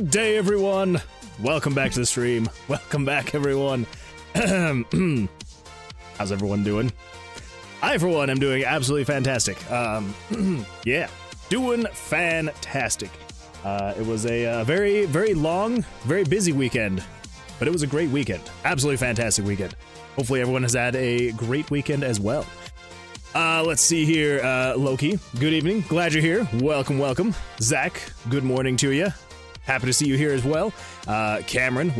Good day, everyone. Welcome back to the stream. Welcome back, everyone. How's everyone doing? I, for one, am doing absolutely fantastic. Yeah, doing fantastic. It was a very, very long, very busy weekend, but it was a great weekend. Absolutely fantastic weekend. Hopefully everyone has had a great weekend as well. Let's see here. Loki, good evening. Glad you're here. Welcome, welcome. Zach, good morning to you. Happy to see you here as well. Cameron,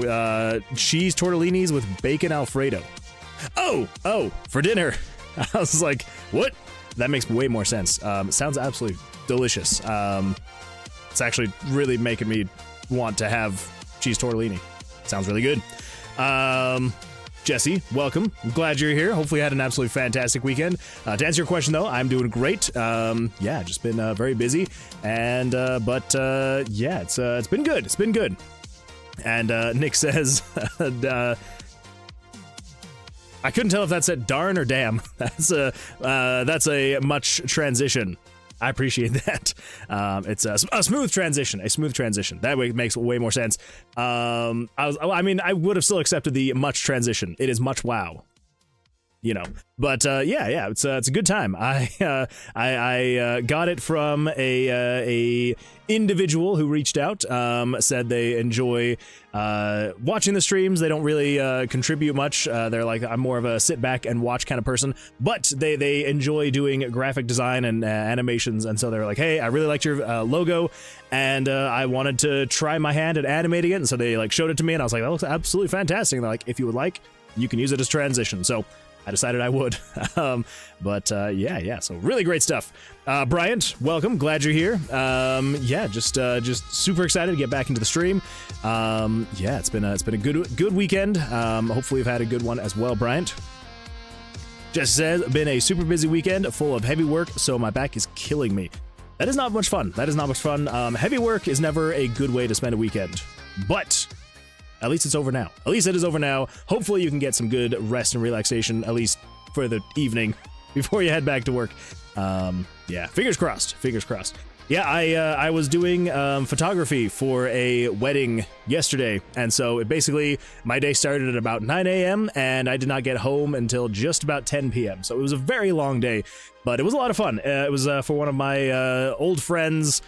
cheese tortellinis with bacon Alfredo. Oh, for dinner. I was like, what? That makes way more sense. It sounds absolutely delicious. It's actually really making me want to have cheese tortellini. Sounds really good. Jesse, welcome. I'm glad you're here. Hopefully you had an absolutely fantastic weekend. To answer your question, though, I'm doing great. Yeah, just been very busy. And, yeah, it's been good. It's been good. And Nick says, I couldn't tell if that said darn or damn. That's a much transition. I appreciate that. It's a smooth transition. A smooth transition. That way it makes way more sense. I mean, I would have still accepted the much transition. It is much wow. You know, but yeah, it's a good time. I got it from a individual who reached out, said they enjoy watching the streams. They don't really contribute much. They're like, I'm more of a sit back and watch kind of person, but they enjoy doing graphic design and animations, and so they're like, hey, I really liked your logo, and I wanted to try my hand at animating it, and so they like showed it to me, and I was like, that looks absolutely fantastic. And they're like, if you would like, you can use it as transition. So I decided I would. Yeah, so really great stuff. Bryant, welcome. Glad you're here. Yeah, just super excited to get back into the stream. Yeah, it's been a good weekend. Hopefully you've had a good one as well, Bryant. Jess says, been a super busy weekend full of heavy work, so my back is killing me. That is not much fun. Heavy work is never a good way to spend a weekend, but at least it's over now. At least it is over now. Hopefully you can get some good rest and relaxation, at least for the evening, before you head back to work. Yeah, fingers crossed. Yeah, I was doing photography for a wedding yesterday, and so basically my day started at about 9 a.m. and I did not get home until just about 10 p.m. So it was a very long day, but it was a lot of fun. It was for one of my old friends'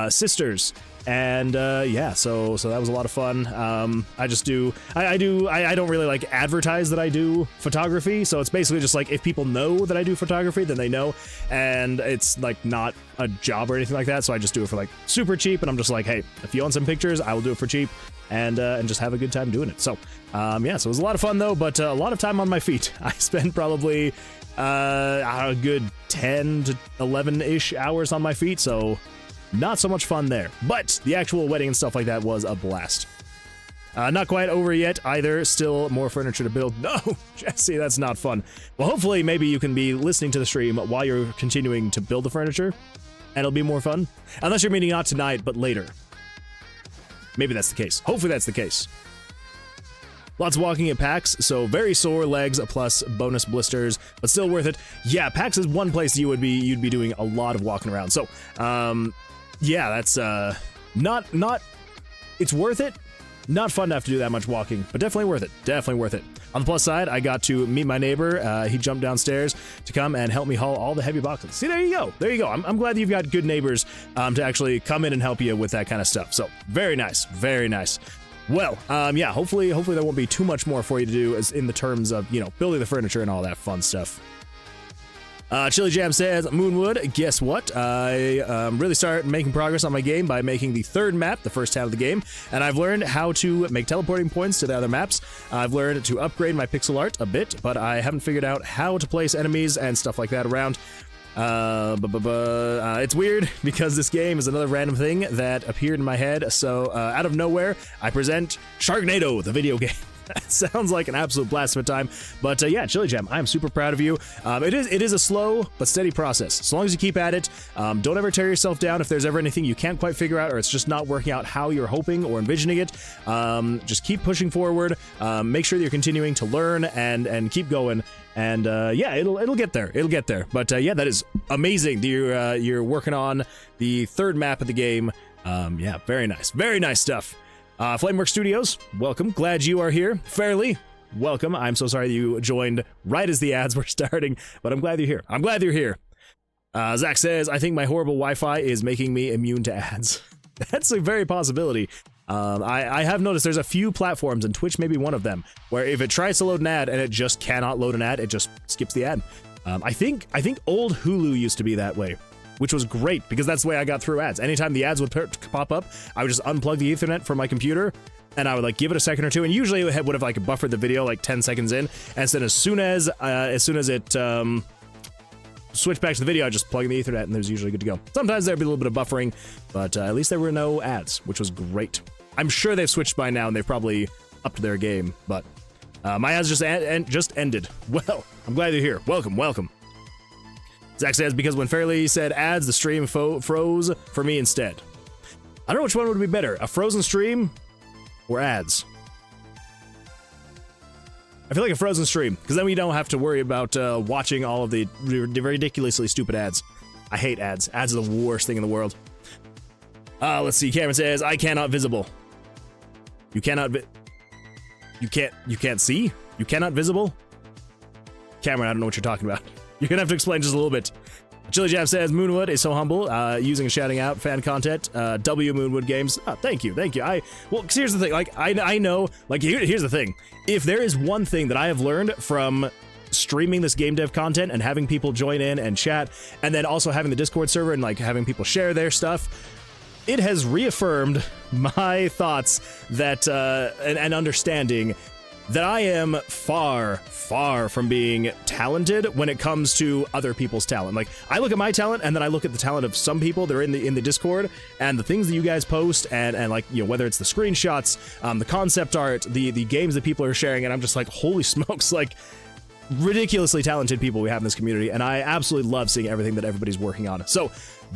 sisters. And yeah, so that was a lot of fun. I don't really like advertise that I do photography, so it's basically just like if people know that I do photography, then they know, and it's like not a job or anything like that. So I just do it for like super cheap, and I'm just like, hey, if you want some pictures, I will do it for cheap, and just have a good time doing it. So yeah, so it was a lot of fun though, but a lot of time on my feet. I spent probably a good 10 to 11-ish hours on my feet, so not so much fun there, but the actual wedding and stuff like that was a blast. Not quite over yet either, still more furniture to build. No, Jesse, that's not fun. Well, hopefully maybe you can be listening to the stream while you're continuing to build the furniture, and it'll be more fun. Unless you're meaning not tonight, but later. Maybe that's the case. Hopefully that's the case. Lots of walking at PAX, so very sore legs plus bonus blisters, but still worth it. Yeah, PAX is one place you'd be doing a lot of walking around. So, yeah, that's not it's worth it. Not fun to have to do that much walking, but definitely worth it. Definitely worth it. On the plus side, I got to meet my neighbor. He jumped downstairs to come and help me haul all the heavy boxes. See, there you go. There you go. I'm glad you've got good neighbors to actually come in and help you with that kind of stuff. So very nice. Very nice. Well, yeah, hopefully there won't be too much more for you to do as in the terms of, you know, building the furniture and all that fun stuff. Chili Jam says, Moonwood, guess what? I really started making progress on my game by making the third map, the first town of the game, and I've learned how to make teleporting points to the other maps. I've learned to upgrade my pixel art a bit, but I haven't figured out how to place enemies and stuff like that around. It's weird because this game is another random thing that appeared in my head, so out of nowhere, I present Sharknado, the video game. That sounds like an absolute blast of a time, but yeah, Chili Jam, I'm super proud of you. It is a slow but steady process. So long as you keep at it, don't ever tear yourself down if there's ever anything you can't quite figure out or it's just not working out how you're hoping or envisioning it. Just keep pushing forward. Make sure that you're continuing to learn and keep going. And yeah, it'll get there. It'll get there. But yeah, that is amazing that you're working on the third map of the game. Yeah, very nice stuff. Flamework Studios, welcome. Glad you are here. Fairly, welcome. I'm so sorry you joined right as the ads were starting, but I'm glad you're here. I'm glad you're here. Zach says, I think my horrible Wi-Fi is making me immune to ads. That's a very possibility. I have noticed there's a few platforms, and Twitch may be one of them, where if it tries to load an ad and it just cannot load an ad, it just skips the ad. I think old Hulu used to be that way, which was great because that's the way I got through ads. Anytime the ads would pop up, I would just unplug the Ethernet from my computer, and I would like give it a second or two, and usually it would have like buffered the video like 10 seconds in, and then as soon as it switched back to the video, I just plug in the Ethernet, and it was usually good to go. Sometimes there'd be a little bit of buffering, but at least there were no ads, which was great. I'm sure they've switched by now, and they've probably upped their game, but my ads just ended. Well, I'm glad you're here. Welcome, welcome. Zach says, because when Fairly said ads, the stream froze for me instead. I don't know which one would be better, a frozen stream or ads. I feel like a frozen stream, because then we don't have to worry about watching all of the ridiculously stupid ads. I hate ads. Ads are the worst thing in the world. Let's see. Cameron says, I cannot visible. You cannot you can't see? You cannot visible? Cameron, I don't know what you're talking about. You're gonna have to explain just a little bit. Chili Jab says, Moonwood is so humble, using and shouting out fan content. W Moonwood Games. Oh, thank you, thank you. Well, cause here's the thing, like, I know, like, here's the thing. If there is one thing that I have learned from streaming this game dev content and having people join in and chat, and then also having the Discord server and, like, having people share their stuff, it has reaffirmed my thoughts that, and understanding that I am far, far from being talented when it comes to other people's talent. Like, I look at my talent, and then I look at the talent of some people that are in the Discord, and the things that you guys post, and like, you know, whether it's the screenshots, the concept art, the games that people are sharing, and I'm just like, holy smokes, like, ridiculously talented people we have in this community, and I absolutely love seeing everything that everybody's working on. So,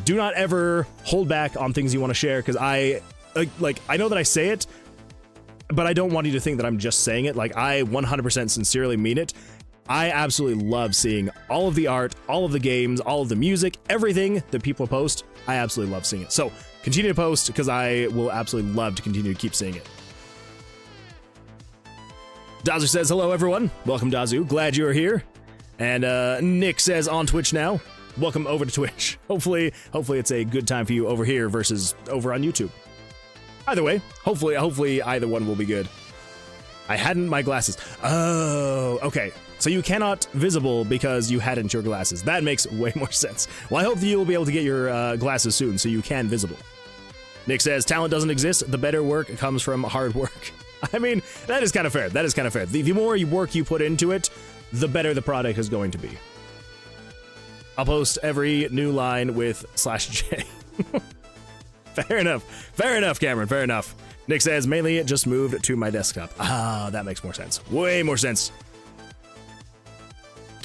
do not ever hold back on things you want to share, because I know that I say it, but I don't want you to think that I'm just saying it. Like, I 100% sincerely mean it. I absolutely love seeing all of the art, all of the games, all of the music, everything that people post. I absolutely love seeing it. So continue to post, because I will absolutely love to continue to keep seeing it. Dazu says, hello everyone. Welcome, Dazu. Glad you're here. And Nick says, on Twitch now. Welcome over to Twitch. Hopefully it's a good time for you over here versus over on YouTube. Either way, hopefully either one will be good. I hadn't my glasses. Oh, okay. So you cannot visible because you hadn't your glasses. That makes way more sense. Well, I hope that you will be able to get your glasses soon so you can visible. Nick says, talent doesn't exist. The better work comes from hard work. I mean, that is kind of fair. That is kind of fair. The more work you put into it, the better the product is going to be. I'll post every new line with /J. Fair enough, Cameron, fair enough. Nick says, mainly it just moved to my desktop. Ah, that makes more sense. Way more sense.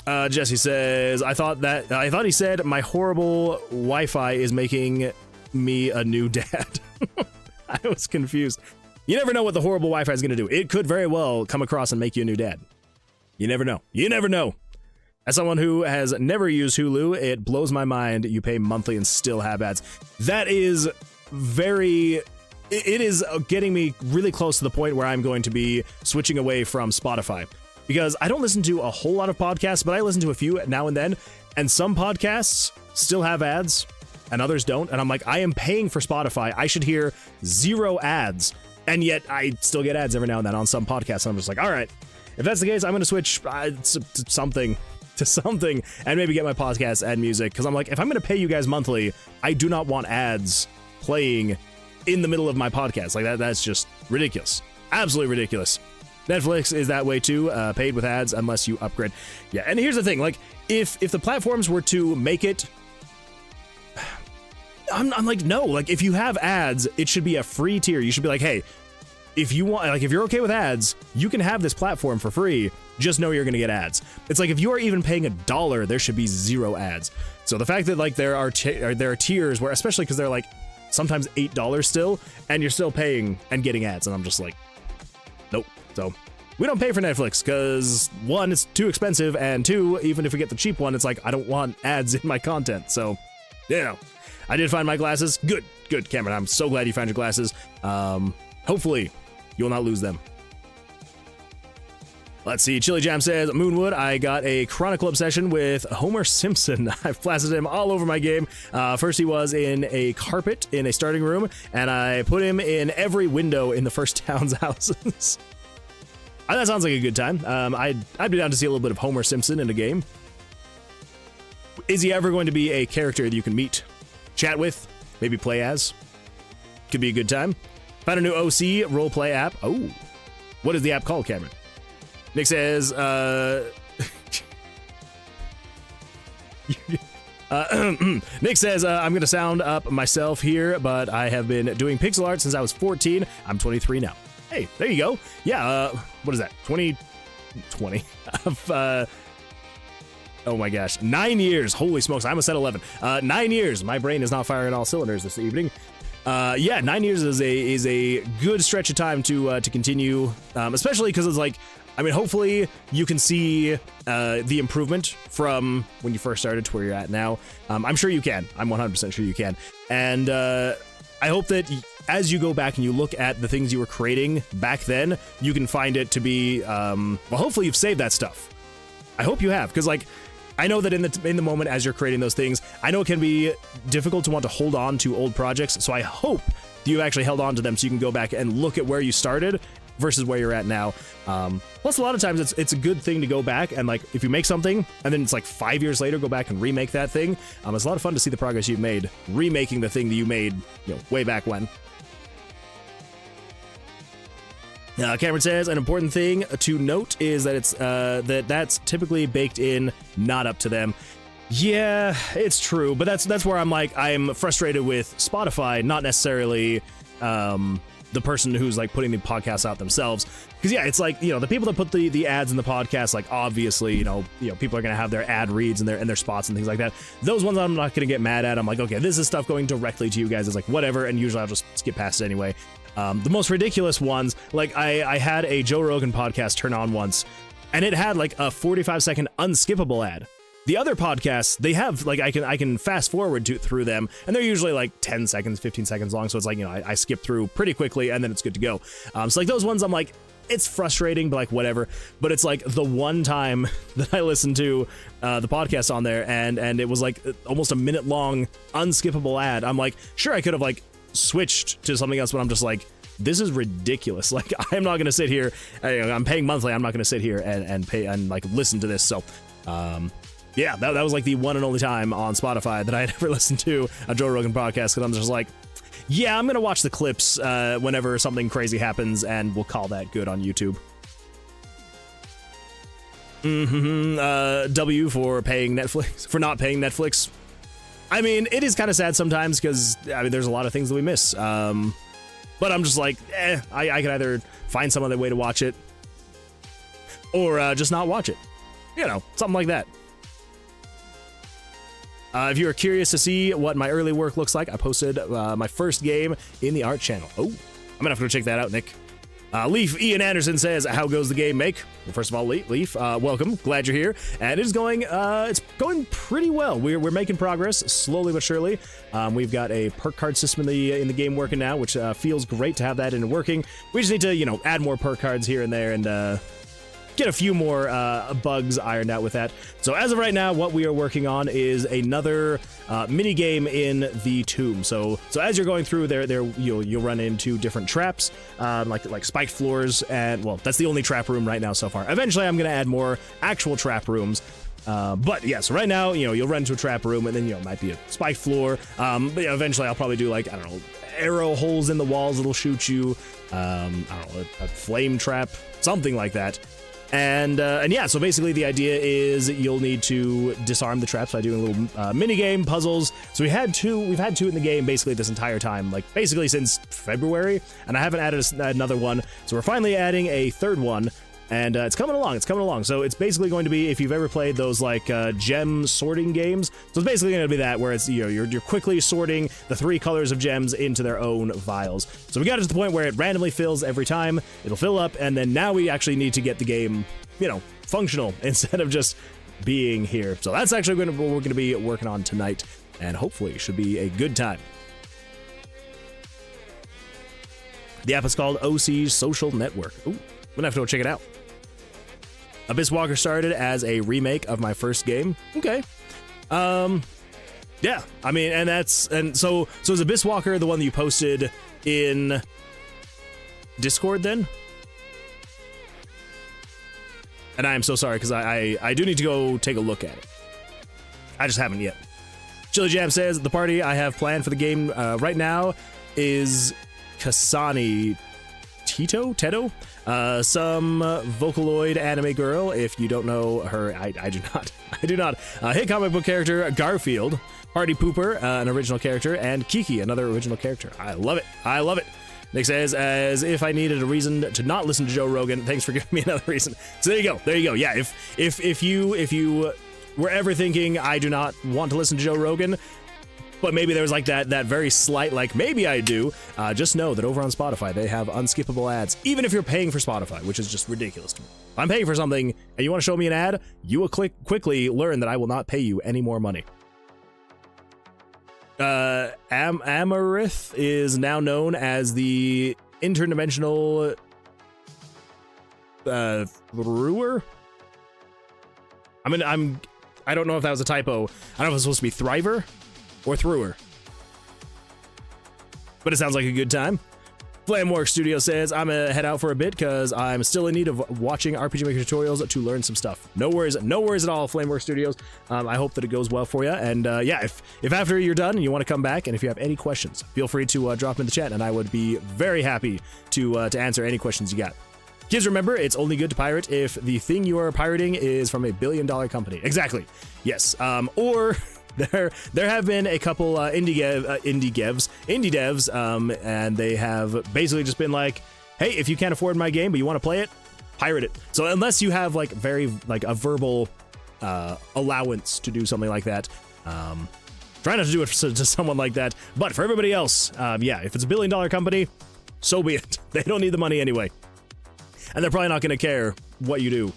Jesse says, I thought he said, my horrible Wi-Fi is making me a new dad. I was confused. You never know what the horrible Wi-Fi is going to do. It could very well come across and make you a new dad. You never know. You never know. As someone who has never used Hulu, it blows my mind you pay monthly and still have ads. That is it is getting me really close to the point where I'm going to be switching away from Spotify, because I don't listen to a whole lot of podcasts, but I listen to a few now and then, and some podcasts still have ads and others don't, and I'm like, I am paying for Spotify, I should hear 0 ads, and yet I still get ads every now and then on some podcasts, and I'm just like, all right, if that's the case, I'm going to switch to something and maybe get my podcast and music, because I'm like, if I'm going to pay you guys monthly, I do not want ads playing in the middle of my podcast. Like, that's just ridiculous. Absolutely ridiculous. Netflix is that way too, paid with ads unless you upgrade. Yeah, and here's the thing, like, if the platforms were to make it, I'm like, no, like, if you have ads, it should be a free tier. You should be like, hey, if you want, like, if you're okay with ads, you can have this platform for free. Just know you're going to get ads. It's like, if you are even paying $1, there should be 0 ads. So the fact that, like, there are tiers where, especially because they're like sometimes $8 still, and you're still paying and getting ads, and I'm just like, nope. So we don't pay for Netflix because, 1, it's too expensive, and 2, even if we get the cheap one, it's like, I don't want ads in my content. So, you know, I did find my glasses. Good, Cameron. I'm so glad you found your glasses. Hopefully, you'll not lose them. Let's see, Chili Jam says, Moonwood, I got a Chronicle obsession with Homer Simpson. I've plastered him all over my game. First he was in a carpet in a starting room, and I put him in every window in the first town's houses. That sounds like a good time. I'd be down to see a little bit of Homer Simpson in a game. Is he ever going to be a character that you can meet, chat with, maybe play as? Could be a good time. Found a new OC roleplay app. Oh, what is the app called, Cameron? Nick says, Nick says, I'm going to sound up myself here, but I have been doing pixel art since I was 14. I'm 23 now. Hey, there you go. Yeah, what is that? 2020. Oh my gosh, 9 years. Holy smokes, I almost said 11. 9 years. My brain is not firing all cylinders this evening. Yeah, 9 years is a good stretch of time to continue, especially because it's like, I mean, hopefully you can see the improvement from when you first started to where you're at now. I'm sure you can. I'm 100% sure you can. And I hope that as you go back and you look at the things you were creating back then, you can find it to be, well, hopefully you've saved that stuff. I hope you have, because like, I know that in the moment as you're creating those things, I know it can be difficult to want to hold on to old projects. So I hope that you've actually held on to them so you can go back and look at where you started versus where you're at now. Plus, a lot of times it's a good thing to go back and like if you make something and then it's like 5 years later, go back and remake that thing. It's a lot of fun to see the progress you've made remaking the thing that you made, way back when. Cameron says an important thing to note is that it's that's typically baked in, not up to them. Yeah, it's true, but that's where I'm frustrated with Spotify, not necessarily the person who's like putting the podcasts out themselves, because yeah, it's like the people that put the ads in the podcast, like obviously people are gonna have their ad reads and their spots and things like that. Those ones I'm not gonna get mad at. I'm like, okay, this is stuff going directly to you guys. It's like whatever, and usually I'll just skip past it anyway. The most ridiculous ones, like I had a Joe Rogan podcast turn on once, and it had like a 45-second unskippable ad. The other podcasts, they have like I can fast forward through them, and they're usually like 10 seconds, 15 seconds long. So it's like I skip through pretty quickly, and then it's good to go. So like those ones, I'm like, it's frustrating, but like whatever. But it's like the one time that I listened to the podcast on there, and it was like almost a minute long unskippable ad. I'm like, sure, I could have like switched to something else, but I'm just like, this is ridiculous. Like, I'm not gonna sit here. I'm paying monthly. I'm not gonna sit here and pay and like listen to this. So, yeah, that was like the one and only time on Spotify that I had ever listened to a Joe Rogan podcast. Because I'm just like, yeah, I'm gonna watch the clips whenever something crazy happens, and we'll call that good on YouTube. W for paying Netflix, for not paying Netflix. I mean, it is kind of sad sometimes because I mean, there's a lot of things that we miss. But I'm just like, I can either find some other way to watch it or just not watch it. Something like that. If you are curious to see what my early work looks like, I posted my first game in the art channel. Oh, I'm gonna have to go check that out, Nick. Leaf Ian Anderson says, how goes the game, Make? Well, first of all, Leaf, welcome. Glad you're here. And it's going pretty well. We're making progress, slowly but surely. We've got a perk card system in the game working now, which feels great to have that in working. We just need to, add more perk cards here and there and get a few more bugs ironed out with that. So as of right now, what we are working on is another mini game in the tomb. So as you're going through there you'll run into different traps, like spiked floors, and well, that's the only trap room right now so far. Eventually, I'm gonna add more actual trap rooms. But yeah, so right now, you'll run into a trap room, and then it might be a spiked floor. But yeah, eventually I'll probably do like, I don't know, arrow holes in the walls that'll shoot you. I don't know, a flame trap, something like that. And yeah, so basically the idea is you'll need to disarm the traps by doing little mini game puzzles. So we've had two in the game basically this entire time, like basically since February, and I haven't added another one. So we're finally adding a third one, and it's coming along. So it's basically going to be, if you've ever played those like gem sorting games, so it's basically going to be that, where it's you're quickly sorting the 3 colors of gems into their own vials. So we got it to the point where it randomly fills every time. It'll fill up, and then now we actually need to get the game functional instead of just being here. So that's actually what we're going to be working on tonight, and hopefully it should be a good time. The app is called OC Social Network. Ooh, I'm gonna have to go check it out. Abyss Walker started as a remake of my first game. Okay. Yeah, I mean, so is Abyss Walker the one that you posted in Discord then? And I am so sorry, because I do need to go take a look at it. I just haven't yet. Chili Jam says, the party I have planned for the game right now is Kasani Teto? Some Vocaloid anime girl. If you don't know her, I do not. I do not. Hit comic book character Garfield, Party Pooper, an original character, and Kiki, another original character. I love it. I love it. Nick says, as if I needed a reason to not listen to Joe Rogan. Thanks for giving me another reason. So there you go. There you go. Yeah, if you were ever thinking I do not want to listen to Joe Rogan, but maybe there was like that very slight, like, maybe I do, just know that over on Spotify, they have unskippable ads, even if you're paying for Spotify, which is just ridiculous to me. If I'm paying for something and you want to show me an ad, you will quickly learn that I will not pay you any more money. Amarith is now known as the interdimensional thrower. I don't know if that was a typo. I don't know if it's supposed to be thriver or thrower, but it sounds like a good time. Flamework Studio says, I'm gonna head out for a bit because I'm still in need of watching RPG Maker tutorials to learn some stuff. No worries at all, Flamework Studios. I hope that it goes well for you. And yeah, if after you're done and you want to come back, and if you have any questions, feel free to drop them in the chat, and I would be very happy to answer any questions you got. Kids, remember, it's only good to pirate if the thing you are pirating is from a billion-dollar company. Exactly. Yes. Or there have been a couple indie devs, and they have basically just been like, hey, if you can't afford my game but you want to play it, pirate it. So unless you have like a verbal allowance to do something like that, try not to do it to someone like that. But for everybody else, yeah, if it's a billion-dollar company, so be it. They don't need the money anyway, and they're probably not going to care what you do.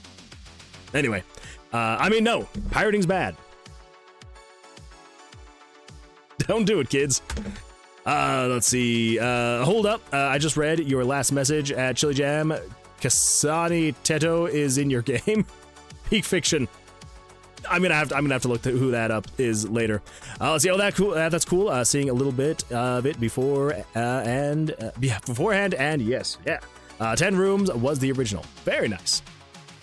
Anyway, I mean, no, pirating's bad. Don't do it, kids. Let's see. Hold up. I just read your last message at Chili Jam. Kasani Teto is in your game. Peak fiction. I'm gonna have to look who that up is later. Let's see. Oh, that's cool. Seeing a little bit of it beforehand, and yes, yeah. 10 Rooms was the original. Very nice.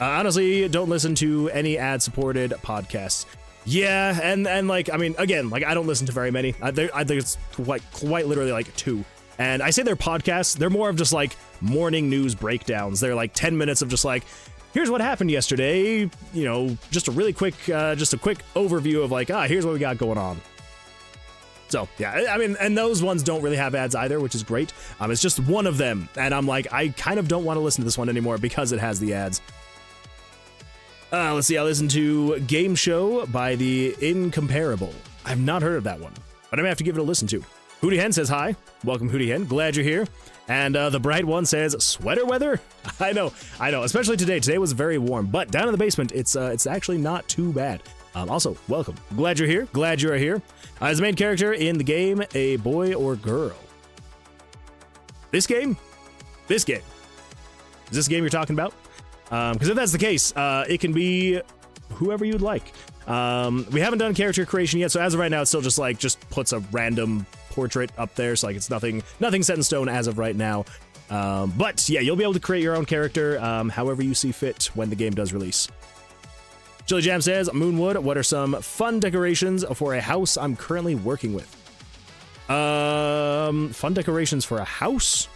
Honestly, don't listen to any ad-supported podcasts. Yeah, and like, I mean, again, like, I don't listen to very many. I think it's quite literally like 2. And I say they're podcasts. They're more of just like morning news breakdowns. They're like 10 minutes of just like, here's what happened yesterday. You know, just a really quick, just a quick overview of like, here's what we got going on. So yeah, I mean, and those ones don't really have ads either, which is great. It's just one of them, and I'm like, I kind of don't want to listen to this one anymore because it has the ads. Let's see, I listened to Game Show by the Incomparable. I've not heard of that one, but I'm gonna have to give it a listen to. Hootie Hen says hi. Welcome, Hootie Hen. Glad you're here. And the Bright One says, sweater weather? I know, especially today. Today was very warm, but down in the basement, it's actually not too bad. Also, welcome. Glad you're here. Glad you're here. As the main character in the game, a boy or girl? This game? Is this game you're talking about? Because if that's the case, it can be whoever you'd like. We haven't done character creation yet, so as of right now, it's still just puts a random portrait up there. So like, it's nothing set in stone as of right now. But yeah, you'll be able to create your own character, however you see fit when the game does release. Chili Jam says, Moonwood, what are some fun decorations for a house I'm currently working with? Fun decorations for a house?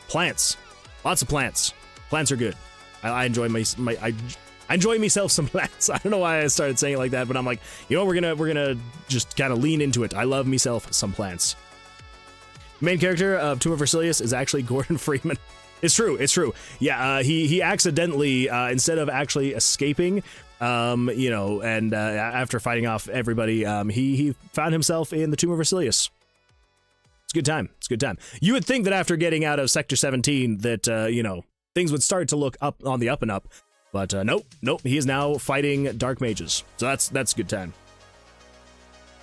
Plants. Lots of plants. Plants are good. I enjoy I enjoy myself some plants. I don't know why I started saying it like that, but I'm like, you know, we're gonna just kind of lean into it. I love myself some plants. The main character of Tomb of Vercilias is actually Gordon Freeman. It's true. Yeah, he accidentally, instead of actually escaping, you know, and after fighting off everybody, he found himself in the Tomb of Vercilias. It's a good time. You would think that after getting out of Sector 17 that, you know, things would start to look up on the up and up, but nope. He is now fighting dark mages, so that's a good time.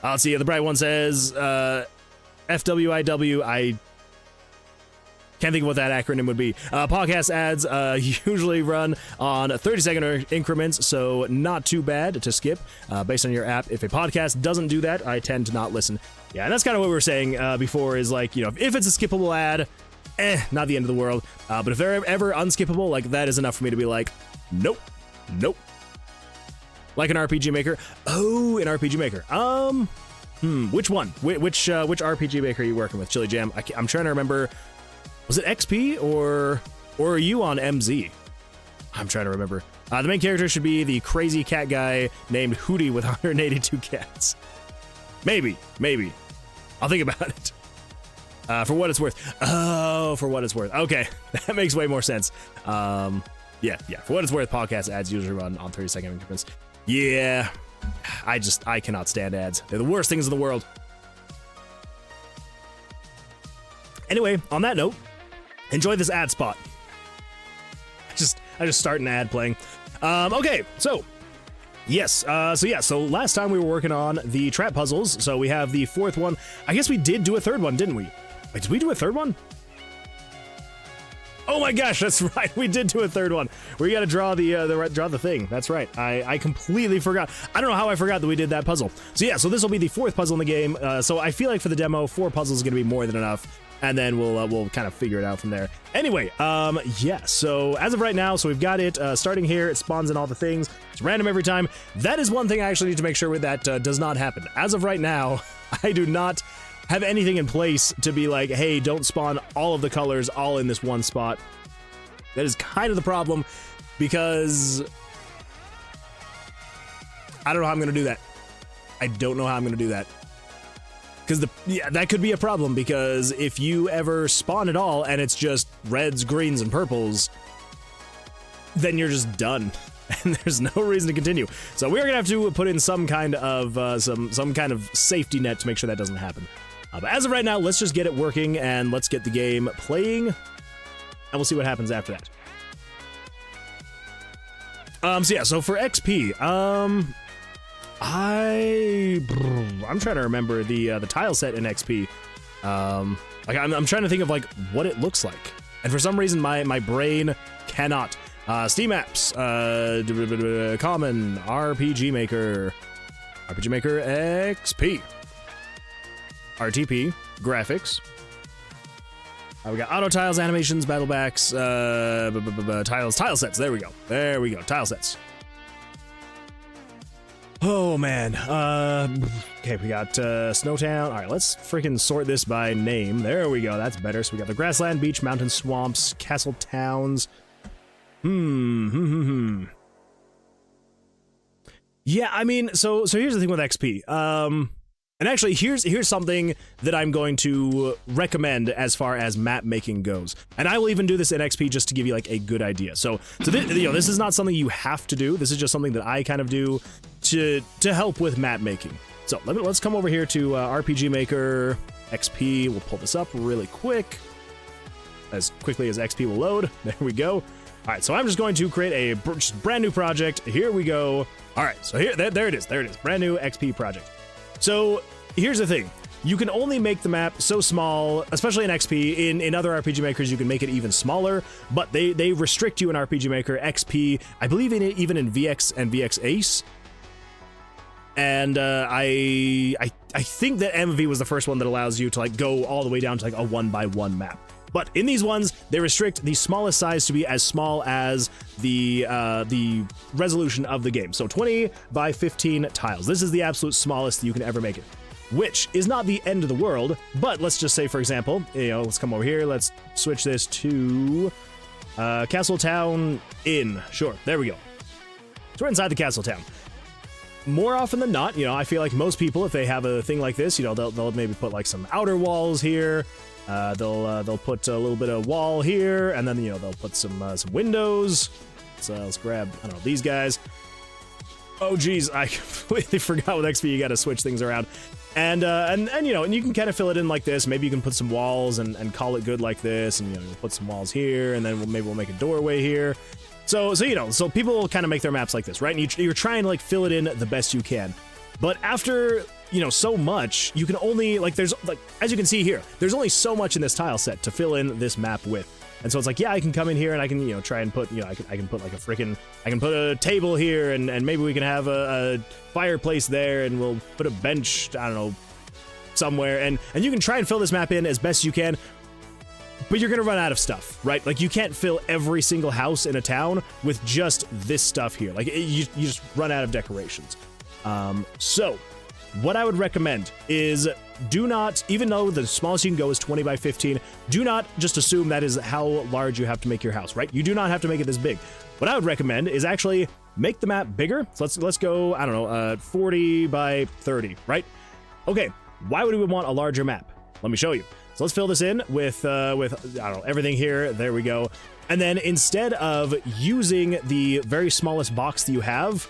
Let's see. The Bright One says, FWIW. Can't think of what that acronym would be. Podcast ads usually run on 30-second increments, so not too bad to skip based on your app. If a podcast doesn't do that, I tend to not listen. Yeah, and that's kind of what we were saying before is like, you know, if it's a skippable ad, not the end of the world. But if they're ever unskippable, like that is enough for me to be like, nope, nope. Like an RPG Maker. Oh, an RPG Maker. Which one? Which RPG Maker are you working with, Chili Jam? I'm trying to remember. Was it XP or are you on MZ? I'm trying to remember. The main character should be the crazy cat guy named Hootie with 182 cats. Maybe. I'll think about it. For what it's worth. Oh, for what it's worth. Okay, that makes way more sense. Yeah. For what it's worth, podcast ads usually run on 30-second increments. Yeah, I cannot stand ads. They're the worst things in the world. Anyway, on that note, enjoy this ad spot. I just start an ad playing. Okay, so yes, so last time we were working on the trap puzzles, so we have the fourth one. I guess we did do a third one, didn't we? Wait, did we do a third one? Oh my gosh, that's right. We did do a third one. We got to draw the thing. That's right. I completely forgot. I don't know how I forgot that we did that puzzle. So yeah, so this will be the fourth puzzle in the game. So I feel like for the demo, 4 puzzles is going to be more than enough, and then we'll kind of figure it out from there. Anyway, yeah. So as of right now, so we've got it starting here. It spawns in all the things. It's random every time. That is one thing I actually need to make sure with that does not happen. As of right now, I do not have anything in place to be like, hey, don't spawn all of the colors all in this one spot. That is kind of the problem, because I don't know how I'm going to do that. I don't know how I'm going to do that. Because that could be a problem, because if you ever spawn it all and it's just reds, greens, and purples, then you're just done. And there's no reason to continue. So we're gonna have to put in some kind of some kind of safety net to make sure that doesn't happen. But as of right now, let's just get it working and let's get the game playing, and we'll see what happens after that. So yeah, so for XP, I'm trying to remember the tile set in XP. Like I'm trying to think of like what it looks like, and for some reason my brain cannot. Steam apps, common, RPG Maker XP, RTP, graphics. We got auto tiles, animations, battle backs, tile sets. There we go, tile sets. Oh man. Okay, we got Snowtown. All right, let's freaking sort this by name. There we go. That's better. So we got the grassland, beach, mountain, swamps, castle, towns. Yeah, I mean, so here's the thing with XP. And actually, here's something that I'm going to recommend as far as map making goes. And I will even do this in XP just to give you like a good idea. So this is not something you have to do. This is just something that I kind of do to help with map making. So let's come over here to RPG Maker XP. We'll pull this up really quick, as quickly as XP will load. There we go. All right, so I'm just going to create a brand new project. Here we go. All right, so there it is. Brand new XP project. So here's the thing. You can only make the map so small, especially in XP. In other RPG Makers, you can make it even smaller, but they restrict you in RPG Maker XP, I believe even in VX and VX Ace. And I think that MV was the first one that allows you to like go all the way down to like a 1x1 map. But in these ones, they restrict the smallest size to be as small as the resolution of the game. So 20 by 15 tiles. This is the absolute smallest you can ever make it, which is not the end of the world. But let's just say, for example, let's come over here. Let's switch this to Castle Town Inn. Sure, there we go. So we're inside the Castle Town. More often than not, I feel like most people, if they have a thing like this, they'll maybe put like some outer walls here. They'll put a little bit of wall here, and then they'll put some windows. So let's grab, I don't know, these guys. Oh geez, I completely forgot with XP you got to switch things around, and you can kind of fill it in like this. Maybe you can put some walls and call it good like this, and we'll put some walls here, and then maybe we'll make a doorway here. So people kind of make their maps like this, right? And you're trying to like fill it in the best you can. But after you know, so much. You can only, like, there's, like, as you can see here, there's only so much in this tile set to fill in this map with. And so it's like, yeah, I can come in here and I can, you know, try and put, you know, I can put like a freaking, I can put a table here and maybe we can have a fireplace there and we'll put a bench, I don't know, somewhere. And you can try and fill this map in as best you can, but you're going to run out of stuff, right? Like, you can't fill every single house in a town with just this stuff here. Like, you just run out of decorations. So what I would recommend is do not, even though the smallest you can go is 20 by 15, do not just assume that is how large you have to make your house, right? You do not have to make it this big. What I would recommend is actually make the map bigger. So let's go, I don't know, 40 by 30, right? Okay, why would we want a larger map? Let me show you. So let's fill this in with I don't know, everything here. There we go. And then instead of using the very smallest box that you have,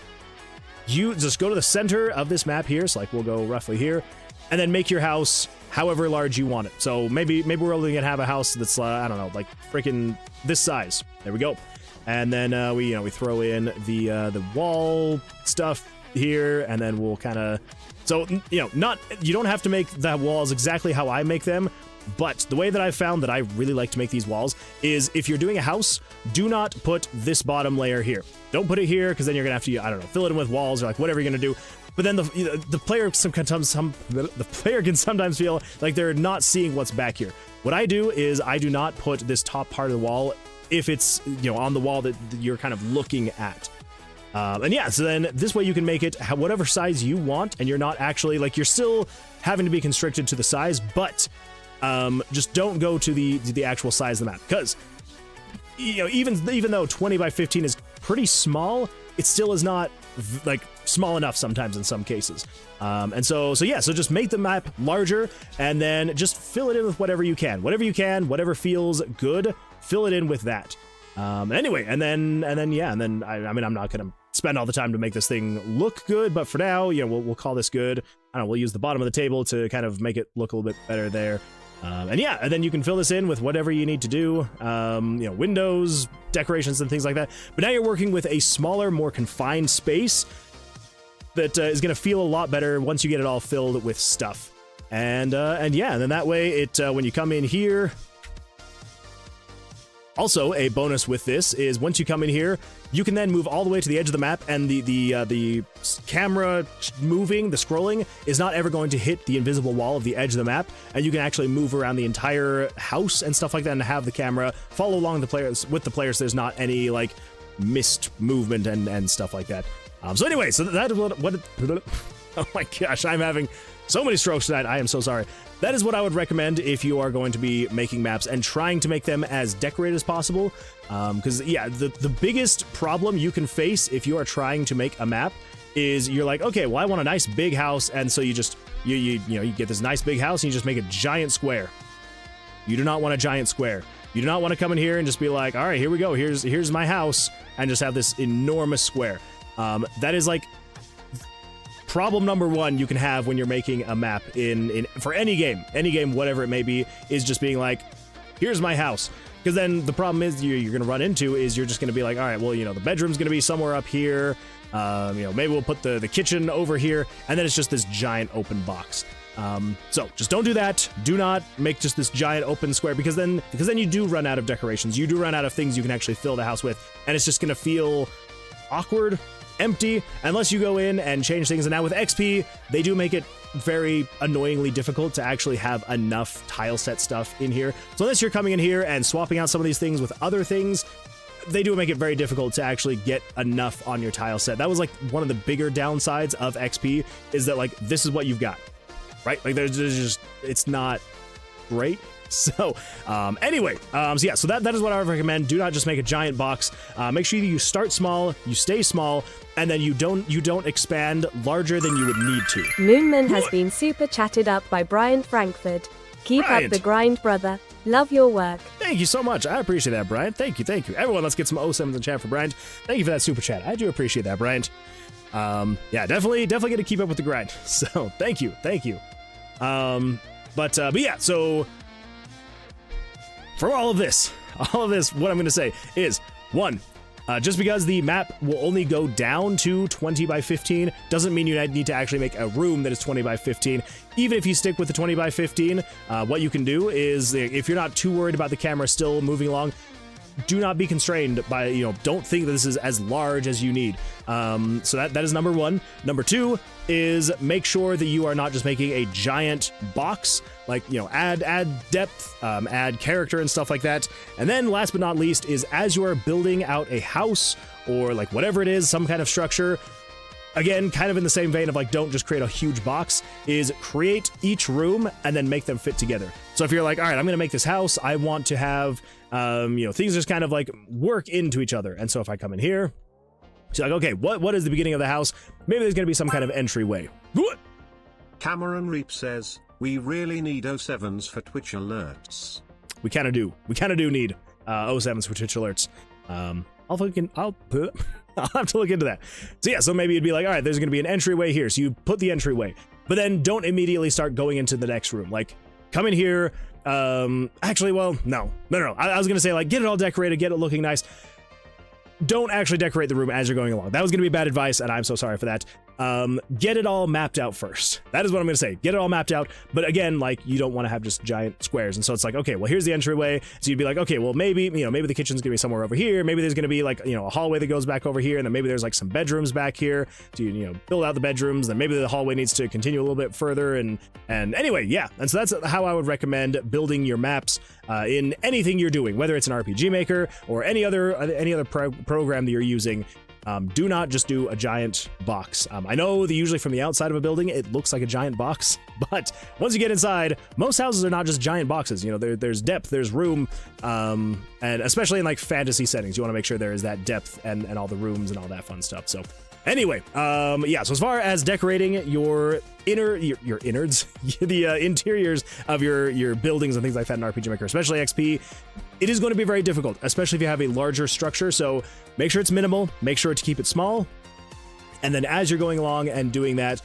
you just go to the center of this map here. So like we'll go roughly here, and then make your house however large you want it. So maybe we're only gonna have a house that's I don't know, like freaking this size. There we go. And then we throw in the wall stuff here, and then we'll kind of, so you don't have to make the walls exactly how I make them. But the way that I've found that I really like to make these walls is if you're doing a house, do not put this bottom layer here. Don't put it here, because then you're gonna have to, I don't know, fill it in with walls or like whatever you're gonna do. But then the player can sometimes feel like they're not seeing what's back here. What I do is I do not put this top part of the wall if it's, you know, on the wall that you're kind of looking at. And yeah, so then this way you can make it whatever size you want, and you're not actually, like, you're still having to be constricted to the size, but just don't go to the actual size of the map, because, you know, even though 20 by 15 is pretty small, it still is not like small enough sometimes in some cases. And so yeah, so just make the map larger and then just fill it in with whatever you can, whatever feels good, fill it in with that. Anyway, and then yeah, and then I mean, I'm not gonna spend all the time to make this thing look good, but for now, you know, we'll call this good. I don't know, we'll use the bottom of the table to kind of make it look a little bit better there. And yeah, and then you can fill this in with whatever you need to do, you know, windows, decorations, and things like that. But now you're working with a smaller, more confined space that is going to feel a lot better once you get it all filled with stuff. And yeah, and then that way, it when you come in here. Also, a bonus with this is once you come in here, you can then move all the way to the edge of the map, and the camera moving, the scrolling, is not ever going to hit the invisible wall of the edge of the map, and you can actually move around the entire house and stuff like that, and have the camera follow along the players with the players. There's not any like missed movement and stuff like that. So anyway, so that is what oh my gosh, I'm having so many strokes tonight. I am so sorry. That is what I would recommend if you are going to be making maps and trying to make them as decorated as possible. Because yeah, the biggest problem you can face if you are trying to make a map is you're like, okay, well, I want a nice big house, and so you just you get this nice big house and you just make a giant square. You do not want a giant square. You do not want to come in here and just be like, all right, here we go. Here's my house, and just have this enormous square. That is like problem number one you can have when you're making a map for any game, whatever it may be, is just being like, here's my house. Because then the problem is you're going to run into is you're just going to be like, all right, well, you know, the bedroom's going to be somewhere up here. You know, maybe we'll put the kitchen over here, and then it's just this giant open box. So just don't do that. Do not make just this giant open square, because then you do run out of decorations. You do run out of things you can actually fill the house with, and it's just going to feel awkward, empty, unless you go in and change things. And now with XP, they do make it very annoyingly difficult to actually have enough tile set stuff in here. So unless you're coming in here and swapping out some of these things with other things, they do make it very difficult to actually get enough on your tile set. That was like one of the bigger downsides of XP, is that like this is what you've got, right? Like there's just, it's not great. So anyway, so yeah, so that is what I would recommend. Do not just make a giant box. Make sure you start small, you stay small, and then you don't expand larger than you would need to. Moonman has been super chatted up by Brian Frankfurt. Keep up the grind, brother. Love your work. Thank you so much. I appreciate that, Brian. Thank you. Everyone, let's get some 07s in chat for Brian. Thank you for that super chat. I do appreciate that, Brian. Yeah, definitely gonna keep up with the grind. So thank you. But yeah, so for all of this, what I'm gonna say is, one, Just because the map will only go down to 20 by 15 doesn't mean you need to actually make a room that is 20 by 15. Even if you stick with the 20 by 15, what you can do is, if you're not too worried about the camera still moving along, do not be constrained by, don't think that this is as large as you need. So that is number one. Number two is make sure that you are not just making a giant box, like, add depth, add character and stuff like that. And then last but not least is, as you are building out a house or like whatever it is, some kind of structure, again, kind of in the same vein of like, don't just create a huge box, is create each room and then make them fit together. So if you're like, all right, I'm going to make this house, I want to have, things just kind of like work into each other. And so if I come in here, so like, okay, what is the beginning of the house? Maybe there's going to be some kind of entryway. Cameron Reap says, we really need 07s for Twitch alerts. We kind of do. We kind of do need 07s for Twitch alerts. I'll have to look into that. So yeah, so maybe you'd be like, all right, there's going to be an entryway here. So you put the entryway, but then don't immediately start going into the next room. Like, come in here. Actually, well, no. I was going to say, like, get it all decorated, get it looking nice. Don't actually decorate the room as you're going along. That was going to be bad advice, and I'm so sorry for that. Get it all mapped out first. That is what I'm going to say. Get it all mapped out. But again, like, you don't want to have just giant squares. And so it's like, okay, well, here's the entryway. So you'd be like, okay, well, maybe the kitchen's going to be somewhere over here. Maybe there's going to be like, a hallway that goes back over here. And then maybe there's like some bedrooms back here to, build out the bedrooms. Then maybe the hallway needs to continue a little bit further. And anyway, yeah. And so that's how I would recommend building your maps in anything you're doing, whether it's an RPG Maker or any other program that you're using. Do not just do a giant box. I know that usually from the outside of a building, it looks like a giant box, but once you get inside, most houses are not just giant boxes. There's depth, there's room, and especially in like fantasy settings, you want to make sure there is that depth and all the rooms and all that fun stuff. So anyway, yeah, so as far as decorating your innards, the interiors of your buildings and things like that in RPG Maker, especially XP, it is going to be very difficult, especially if you have a larger structure. So make sure it's minimal, make sure to keep it small. And then as you're going along and doing that,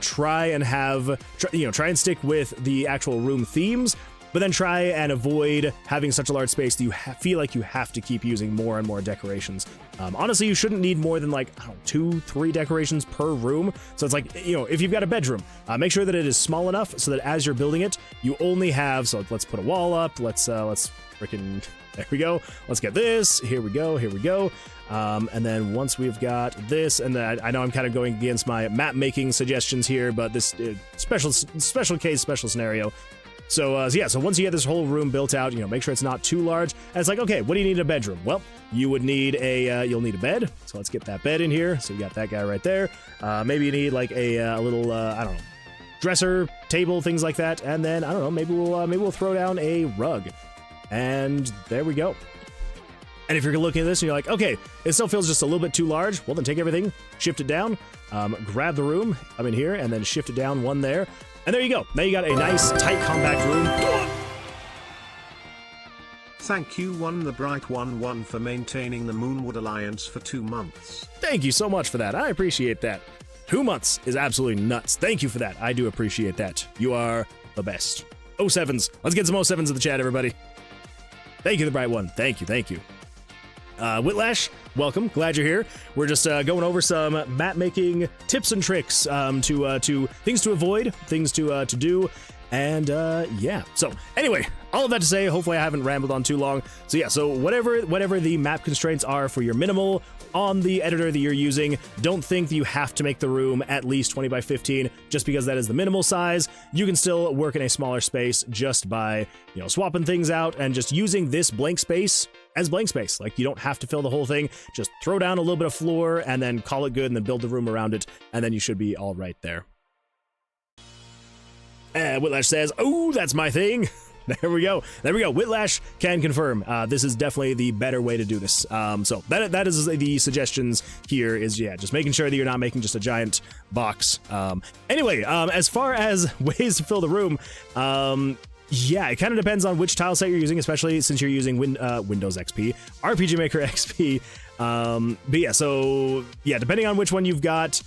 try and stick with the actual room themes, but then try and avoid having such a large space that you feel like you have to keep using more and more decorations. Honestly, you shouldn't need more than like 2-3 decorations per room. So it's like, if you've got a bedroom, make sure that it is small enough so that as you're building it, you only have, so let's put a wall up. Let's freaking, there we go. Let's get this. Here we go. And then once we've got this, and then I know I'm kind of going against my map making suggestions here, but this special case, special scenario. So yeah, so once you get this whole room built out, make sure it's not too large. And it's like, okay, what do you need in a bedroom? Well, you would need you'll need a bed. So let's get that bed in here. So you got that guy right there. Maybe you need like a little, I don't know, dresser, table, things like that. And then, I don't know, maybe we'll throw down a rug. And there we go. And if you're looking at this and you're like, okay, it still feels just a little bit too large, well, then take everything, shift it down, grab the room, come in here, and then shift it down one there. And there you go. Now you got a nice, tight, compact room. Thank you, the Bright 11, for maintaining the Moonwood Alliance for 2 months. Thank you so much for that. I appreciate that. 2 months is absolutely nuts. Thank you for that. I do appreciate that. You are the best. 07s. Let's get some 07s in the chat, everybody. Thank you, the Bright One. Thank you. Whitlash, welcome. Glad you're here. We're just going over some map making tips and tricks to things to avoid, things to do, and yeah. So anyway, all of that to say, hopefully I haven't rambled on too long. So yeah, so whatever the map constraints are for your minimal on the editor that you're using, don't think that you have to make the room at least 20 by 15 just because that is the minimal size. You can still work in a smaller space just by, swapping things out and just using this blank space as blank space. Like, you don't have to fill the whole thing. Just throw down a little bit of floor and then call it good and then build the room around it, and then you should be all right there. Whitlash says, oh, that's my thing. There we go. Whitlash can confirm. This is definitely the better way to do this. So that is the suggestions here is, yeah, just making sure that you're not making just a giant box. Anyway, as far as ways to fill the room, yeah, it kind of depends on which tile set you're using, especially since you're using Windows XP, RPG Maker XP. But yeah, so yeah, depending on which one you've got,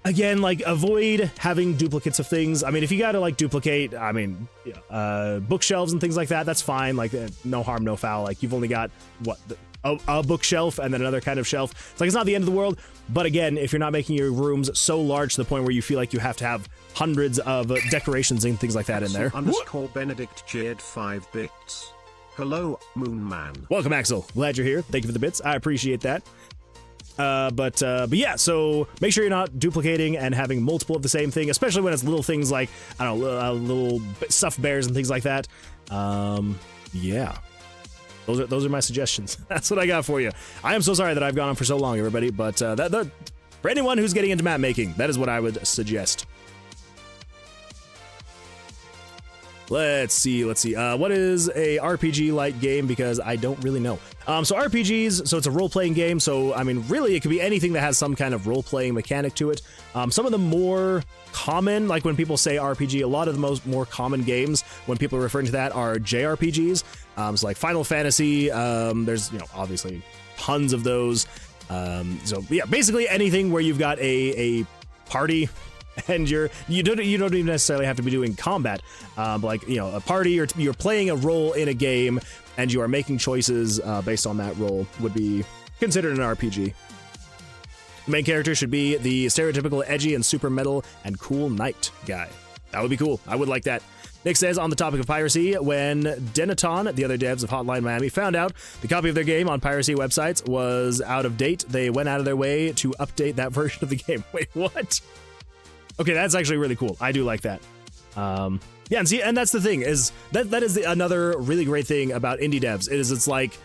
Again, like, avoid having duplicates of things. I mean, if you gotta, like, duplicate, bookshelves and things like that, that's fine. Like, no harm, no foul. Like, you've only got, what, a bookshelf and then another kind of shelf. It's like, it's not the end of the world. But again, if you're not making your rooms so large to the point where you feel like you have to have hundreds of decorations and things like that in there. __ Benedict Jed 5 bits. Hello, Moon Man. Welcome, Axel. Glad you're here. Thank you for the bits. I appreciate that. But yeah, so make sure you're not duplicating and having multiple of the same thing, especially when it's little things like, I don't know, little stuffed bears and things like that. Yeah. Those are my suggestions. That's what I got for you. I am so sorry that I've gone on for so long, everybody, but for anyone who's getting into map making, that is what I would suggest. Let's see. What is a RPG-like game? Because I don't really know. So RPGs, so it's a role-playing game. So, I mean, really, it could be anything that has some kind of role-playing mechanic to it. Some of the more common, like when people say RPG, a lot of the more common games, when people are referring to that, are JRPGs. So like Final Fantasy, there's, obviously tons of those. So yeah, basically anything where you've got a party and you don't even necessarily have to be doing combat, but like, a party, or you're playing a role in a game and you are making choices based on that role, would be considered an RPG. The main character should be the stereotypical edgy and super metal and cool knight guy. That would be cool. I would like that. Nick says, on the topic of piracy, when Denaton, the other devs of Hotline Miami, found out the copy of their game on piracy websites was out of date, they went out of their way to update that version of the game. Wait, what? Okay, that's actually really cool. I do like that. Yeah, and that's the thing, is that is another really great thing about indie devs, is it's like,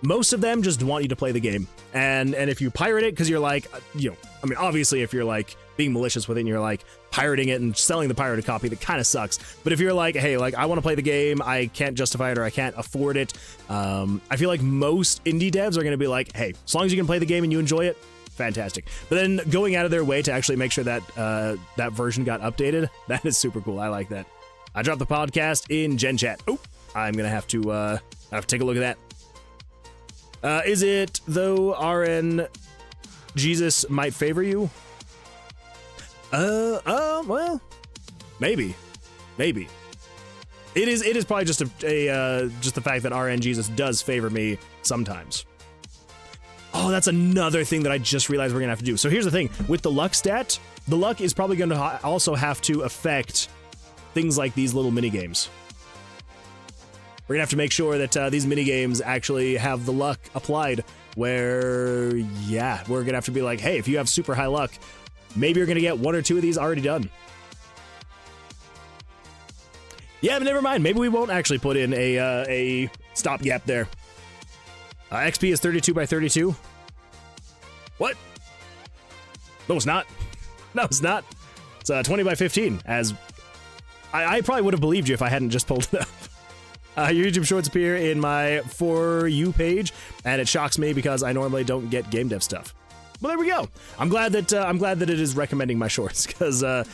most of them just want you to play the game. And if you pirate it, because you're like, I mean, obviously, if you're like being malicious with it and you're like pirating it and selling the pirated copy, that kind of sucks. But if you're like, hey, like, I want to play the game, I can't justify it or I can't afford it, I feel like most indie devs are going to be like, hey, as long as you can play the game and you enjoy it, fantastic. But then going out of their way to actually make sure that that version got updated, that is super cool. I like that. I dropped the podcast in Gen Chat. Oh, I'm going to have to take a look at that. Is it, though, RN Jesus might favor you? Well, maybe. It is probably just just the fact that RN Jesus does favor me sometimes. Oh, that's another thing that I just realized we're gonna have to do. So here's the thing, with the luck stat, the luck is probably going to also have to affect things like these little mini games. We're gonna have to make sure that these mini games actually have the luck applied, where, yeah, we're gonna have to be like, hey, if you have super high luck, maybe you're gonna get 1 or 2 of these already done. Yeah, but never mind. Maybe we won't actually put in a stopgap there. XP is 32 by 32. What? No, it's not. No, it's not. It's 20 by 15. As I probably would have believed you if I hadn't just pulled it up. Your YouTube shorts appear in my For You page, and it shocks me because I normally don't get game dev stuff. Well, there we go. I'm glad that it is recommending my shorts, because I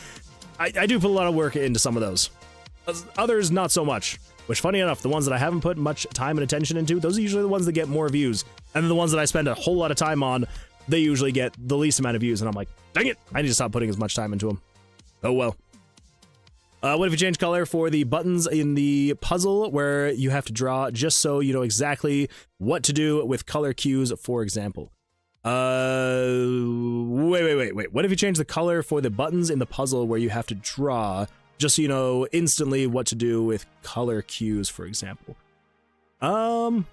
do put a lot of work into some of those. Others, not so much. Which, funny enough, the ones that I haven't put much time and attention into, those are usually the ones that get more views. And then the ones that I spend a whole lot of time on, they usually get the least amount of views. And I'm like, dang it, I need to stop putting as much time into them. Oh well. What if you change color for the buttons in the puzzle where you have to draw, just so you know exactly what to do with color cues, for example? Wait. What if you change the color for the buttons in the puzzle where you have to draw, just so you know instantly what to do with color cues, for example? I'm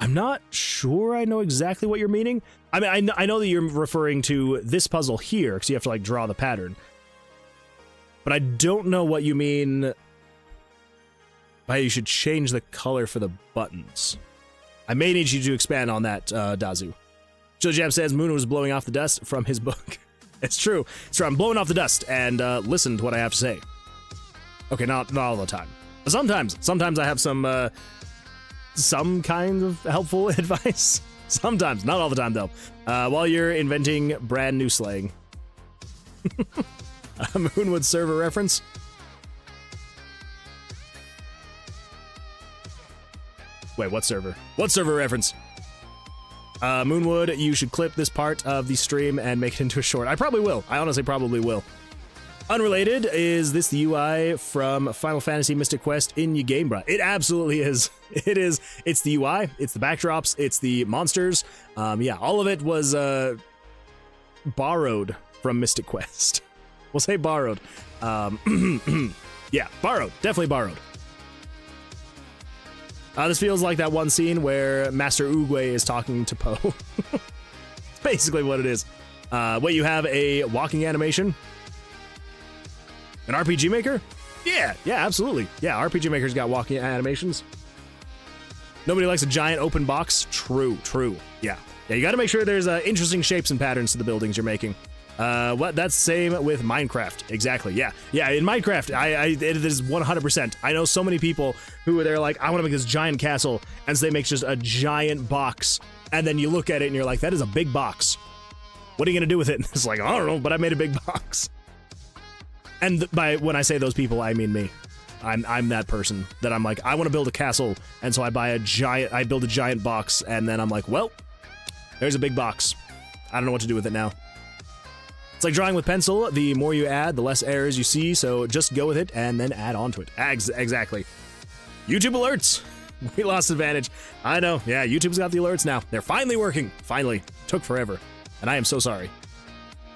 not sure I know exactly what you're meaning. I mean, I know that you're referring to this puzzle here, because you have to, like, draw the pattern. But I don't know what you mean by you should change the color for the buttons. I may need you to expand on that, Dazu. Joe Jam says Moon was blowing off the dust from his book. It's true. It's true. I'm blowing off the dust and listen to what I have to say. Okay, not all the time. But sometimes I have some kind of helpful advice. Sometimes, not all the time though. While you're inventing brand new slang. Moonwood server reference. Wait, what server? What server reference? Moonwood, you should clip this part of the stream and make it into a short. I probably will. I honestly probably will. Unrelated, is this the UI from Final Fantasy Mystic Quest in your game, bruh? It absolutely is. It is. It's the UI, it's the backdrops, it's the monsters. Yeah, all of it was borrowed from Mystic Quest. We'll say borrowed. Yeah, borrowed. Definitely borrowed. This feels like that one scene where Master Oogway is talking to Poe. It's basically what it is. Wait, you have a walking animation? An RPG Maker? Yeah, absolutely. Yeah, RPG Maker's got walking animations. Nobody likes a giant open box? True. Yeah, you gotta make sure there's interesting shapes and patterns to the buildings you're making. That's same with Minecraft. Exactly. Yeah, in Minecraft, it is 100%. I know so many people who they're like, I want to make this giant castle, and so they make just a giant box, and then you look at it and you're like, that is a big box. What are you gonna do with it? And it's like, I don't know, but I made a big box. And when I say those people, I mean me. I'm that person that I'm like, I want to build a castle, and so I build a giant box, and then I'm like, well, there's a big box. I don't know what to do with it now. It's like drawing with pencil. The more you add, the less errors you see, so just go with it and then add on to it. Exactly. YouTube alerts. We lost advantage. I know. Yeah, YouTube's got the alerts now. They're finally working. Finally. Took forever. And I am so sorry.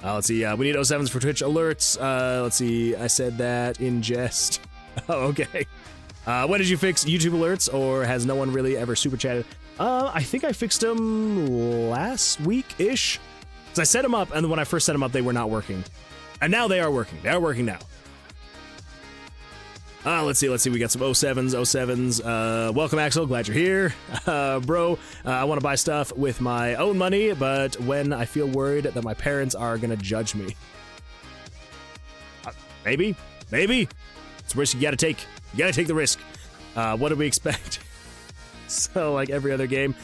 Let's see. We need 07s for Twitch alerts. Let's see. I said that in jest. Oh, okay. When did you fix YouTube alerts, or has no one really ever super chatted? I think I fixed them last week-ish. Because I set them up, and then when I first set them up, they were not working. And now they are working. They are working now. Let's see. We got some 07s. Welcome, Axel. Glad you're here. Bro, I want to buy stuff with my own money, but when I feel worried that my parents are going to judge me. Maybe. It's a risk you got to take. You got to take the risk. What do we expect? So, like every other game.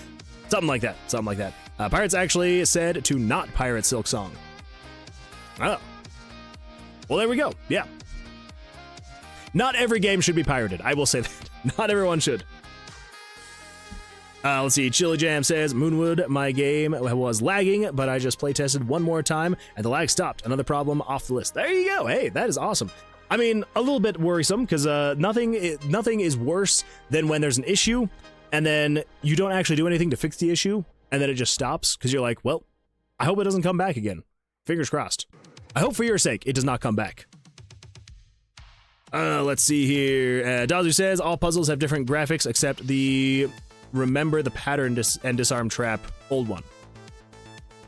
Something like that. Pirates actually said to not pirate Silk Song. Oh. Well, there we go. Yeah. Not every game should be pirated. I will say that. Not everyone should. Let's see. Chili Jam says, Moonwood, my game was lagging, but I just playtested one more time, and the lag stopped. Another problem off the list. There you go. Hey, that is awesome. I mean, a little bit worrisome, because nothing is worse than when there's an issue, and then you don't actually do anything to fix the issue, and then it just stops, because you're like, well, I hope it doesn't come back again. Fingers crossed. I hope for your sake it does not come back. Let's see here. Dazu says, all puzzles have different graphics except the remember the pattern and disarm trap old one.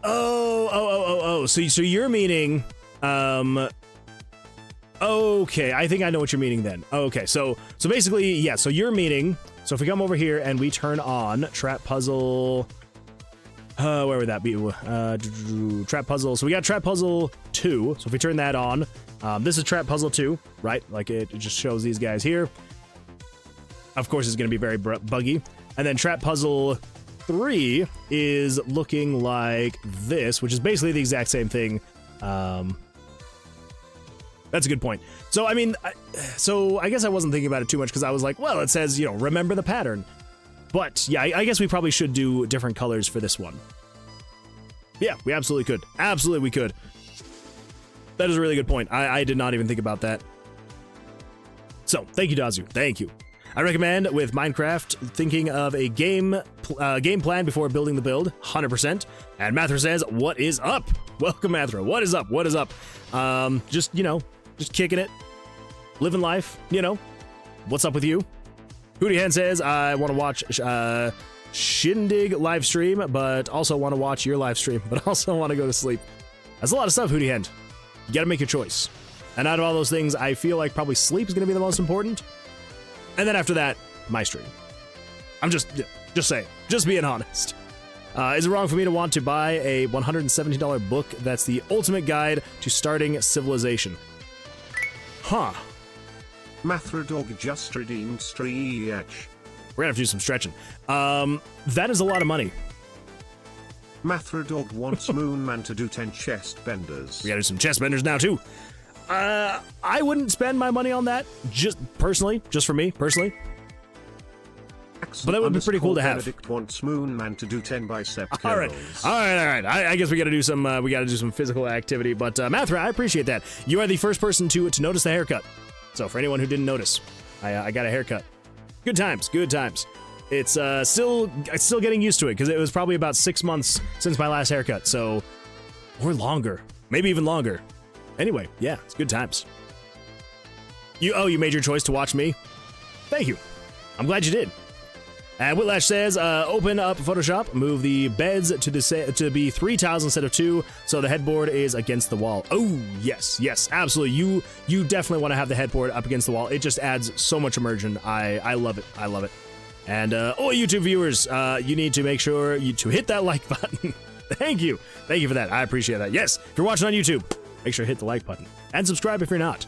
Oh. So you're meaning, okay, I think I know what you're meaning then. Okay, so basically, yeah, so you're meaning, so if we come over here and we turn on trap puzzle, where would that be? Trap puzzle. So we got trap puzzle 2. So if we turn that on, this is trap puzzle 2, right? Like it just shows these guys here. Of course, it's going to be very buggy. And then trap puzzle 3 is looking like this, which is basically the exact same thing. That's a good point. So, I mean, I guess I wasn't thinking about it too much because I was like, well, it says, remember the pattern. But yeah, I guess we probably should do different colors for this one. Yeah, we absolutely could. Absolutely, we could. That is a really good point. I did not even think about that. So, thank you, Dazu. Thank you. I recommend, with Minecraft, thinking of a game plan before building the build, 100%. And Mathra says, what is up? Welcome, Mathra. What is up? What is up? Just kicking it. Living life, What's up with you? Hootie Hen says, I want to watch Shindig live stream, but also want to watch your live stream, but also want to go to sleep. That's a lot of stuff, Hootie Hen. You gotta make your choice. And out of all those things, I feel like probably sleep is gonna be the most important. And then after that, my stream. I'm just saying. Just being honest. Is it wrong for me to want to buy a $117 book that's the ultimate guide to starting civilization? Huh. Mathra Dog just redeemed stretch. We're gonna have to do some stretching. That is a lot of money. Mathra Dog wants Moonman to do 10 chest benders. We gotta do some chest benders now, too. I wouldn't spend my money on that, just for me, personally. Jackson. But that would be pretty cool to have. Benedict wants Moonman to do 10 bicep curls. All right. I guess we got to do some physical activity. But Mathra, I appreciate that. You are the first person to notice the haircut. So for anyone who didn't notice, I got a haircut. Good times. It's still getting used to it because it was probably about 6 months since my last haircut. So, or longer, maybe even longer. Anyway, yeah, it's good times. You made your choice to watch me. Thank you. I'm glad you did. And Whitlash says, open up Photoshop, move the beds to be 3 tiles instead of 2, so the headboard is against the wall. Oh, yes, absolutely. You definitely want to have the headboard up against the wall. It just adds so much immersion. I love it. And YouTube viewers, you need to make sure to hit that like button. Thank you for that. I appreciate that. Yes, if you're watching on YouTube, make sure to hit the like button and subscribe if you're not.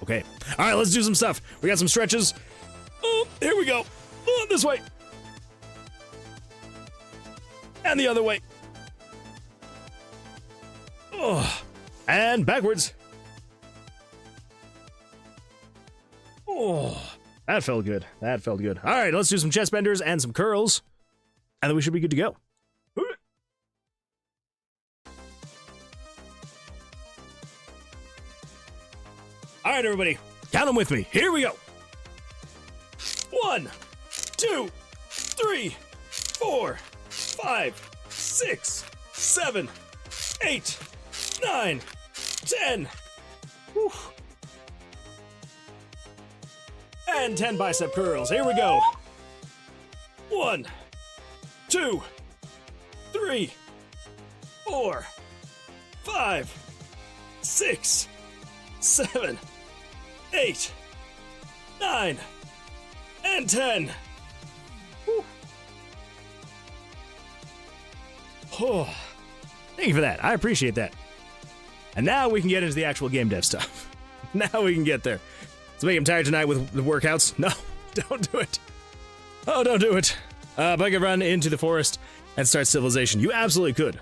Okay. All right, let's do some stuff. We got some stretches. Oh, here we go. Oh, this way. And the other way. Oh, and backwards. Oh, that felt good. All right, let's do some chest benders and some curls, and then we should be good to go. All right, everybody, count them with me. Here we go. 1, 2, 3, 4, 5, 6, 7, 8, 9, 10. Whew. And 10 bicep curls. Here we go. 1, 2, 3, 4, 5, 6, 7, 8, 9, and 10. Whew. Oh, thank you for that. I appreciate that. And now we can get into the actual game dev stuff. Now we can get there. Let's make him tired tonight with the workouts. No, don't do it. Oh, don't do it. But I could run into the forest and start civilization. You absolutely could.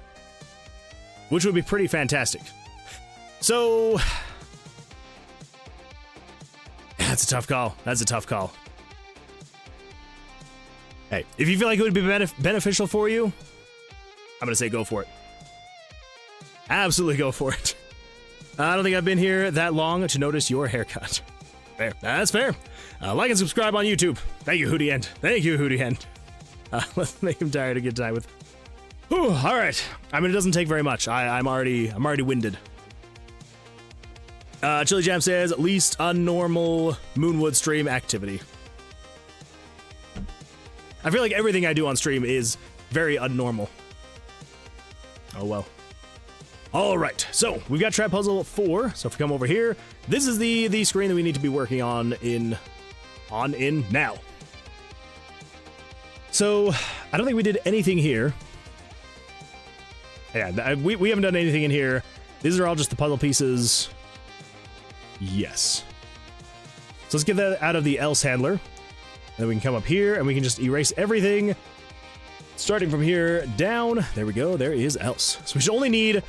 Which would be pretty fantastic. So, that's a tough call. Hey, if you feel like it would be beneficial for you, I'm going to say go for it. Absolutely go for it. I don't think I've been here that long to notice your haircut. Fair. That's fair. Like and subscribe on YouTube. Thank you, Hootie End. Let's make him tired to get tired with. Whew, all right. I mean, it doesn't take very much. I'm already winded. Chili Jam says, least unnormal Moonwood stream activity. I feel like everything I do on stream is very unnormal. Oh well. All right, so we've got Trap Puzzle 4. So if we come over here, this is the screen that we need to be working on in now. So I don't think we did anything here. Yeah, we haven't done anything in here. These are all just the puzzle pieces. Yes. So let's get that out of the else handler. And then we can come up here and we can just erase everything. Starting from here down. There we go. There is else. So we should only need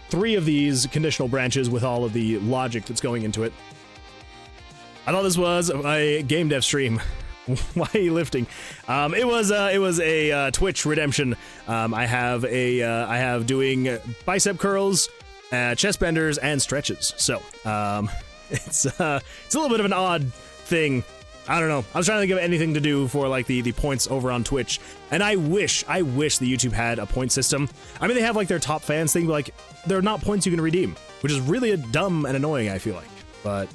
3 of these conditional branches with all of the logic that's going into it. I thought this was a game dev stream. Why are you lifting? It was a Twitch redemption. I have doing bicep curls, chest benders, and stretches. So it's a little bit of an odd thing. I don't know. I was trying to think of anything to do for like the points over on Twitch, and I wish the YouTube had a point system. I mean, they have like their top fans thing, but like they're not points you can redeem, which is really dumb and annoying, I feel like. But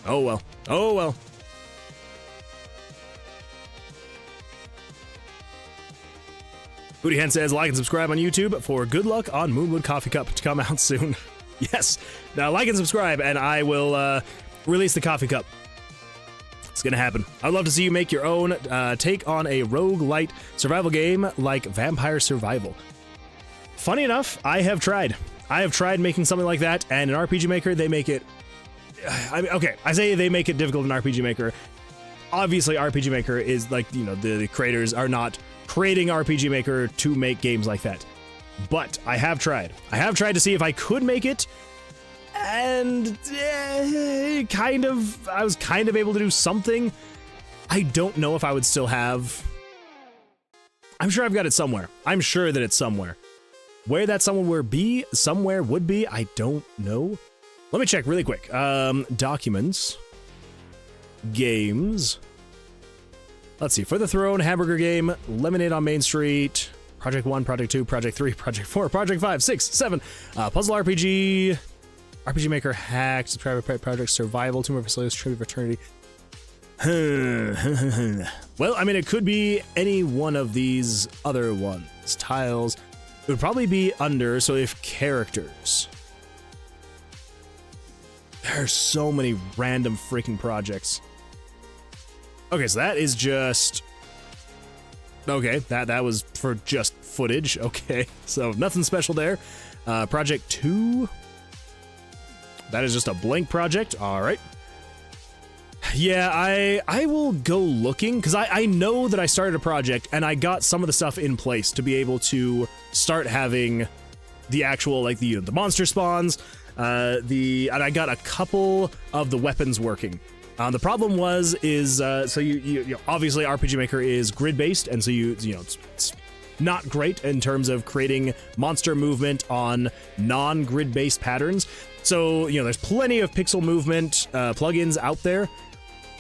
oh well. Oh well. Booty Hen says, like and subscribe on YouTube for good luck on Moonwood Coffee Cup to come out soon. Yes. Now like and subscribe, and I will release the coffee cup. It's gonna happen. I'd love to see you make your own take on a roguelite survival game like Vampire Survival. Funny enough, I have tried making something like that, and in RPG Maker they make it. I mean, okay, I say they make it difficult in RPG Maker. Obviously, RPG Maker is like, you know, the creators are not creating RPG Maker to make games like that. But I have tried. I have tried to see if I could make it, and I was kind of able to do something. I don't know if I would still have... I'm sure I've got it somewhere. I'm sure that it's somewhere. Where that somewhere would be, I don't know. Let me check really quick. Documents. Games. Let's see. For the Throne, Hamburger Game, Lemonade on Main Street, Project 1, Project 2, Project 3, Project 4, Project 5, 6, 7, Puzzle RPG, RPG Maker Hack, Subscriber Project Survival, Tomb of Vercilias, Tribute of Eternity. Well, I mean, it could be any one of these other ones. Tiles. It would probably be under, so if characters. There are so many random freaking projects. Okay, so that is just... Okay, that was for just footage. Okay, so nothing special there. Project 2. That is just a blank project. All right. Yeah, I will go looking, because I know that I started a project and I got some of the stuff in place to be able to start having the actual, like, the monster spawns, and I got a couple of the weapons working. The problem so you obviously RPG Maker is grid based, and so it's not great in terms of creating monster movement on non-grid based patterns. So there's plenty of pixel movement plugins out there.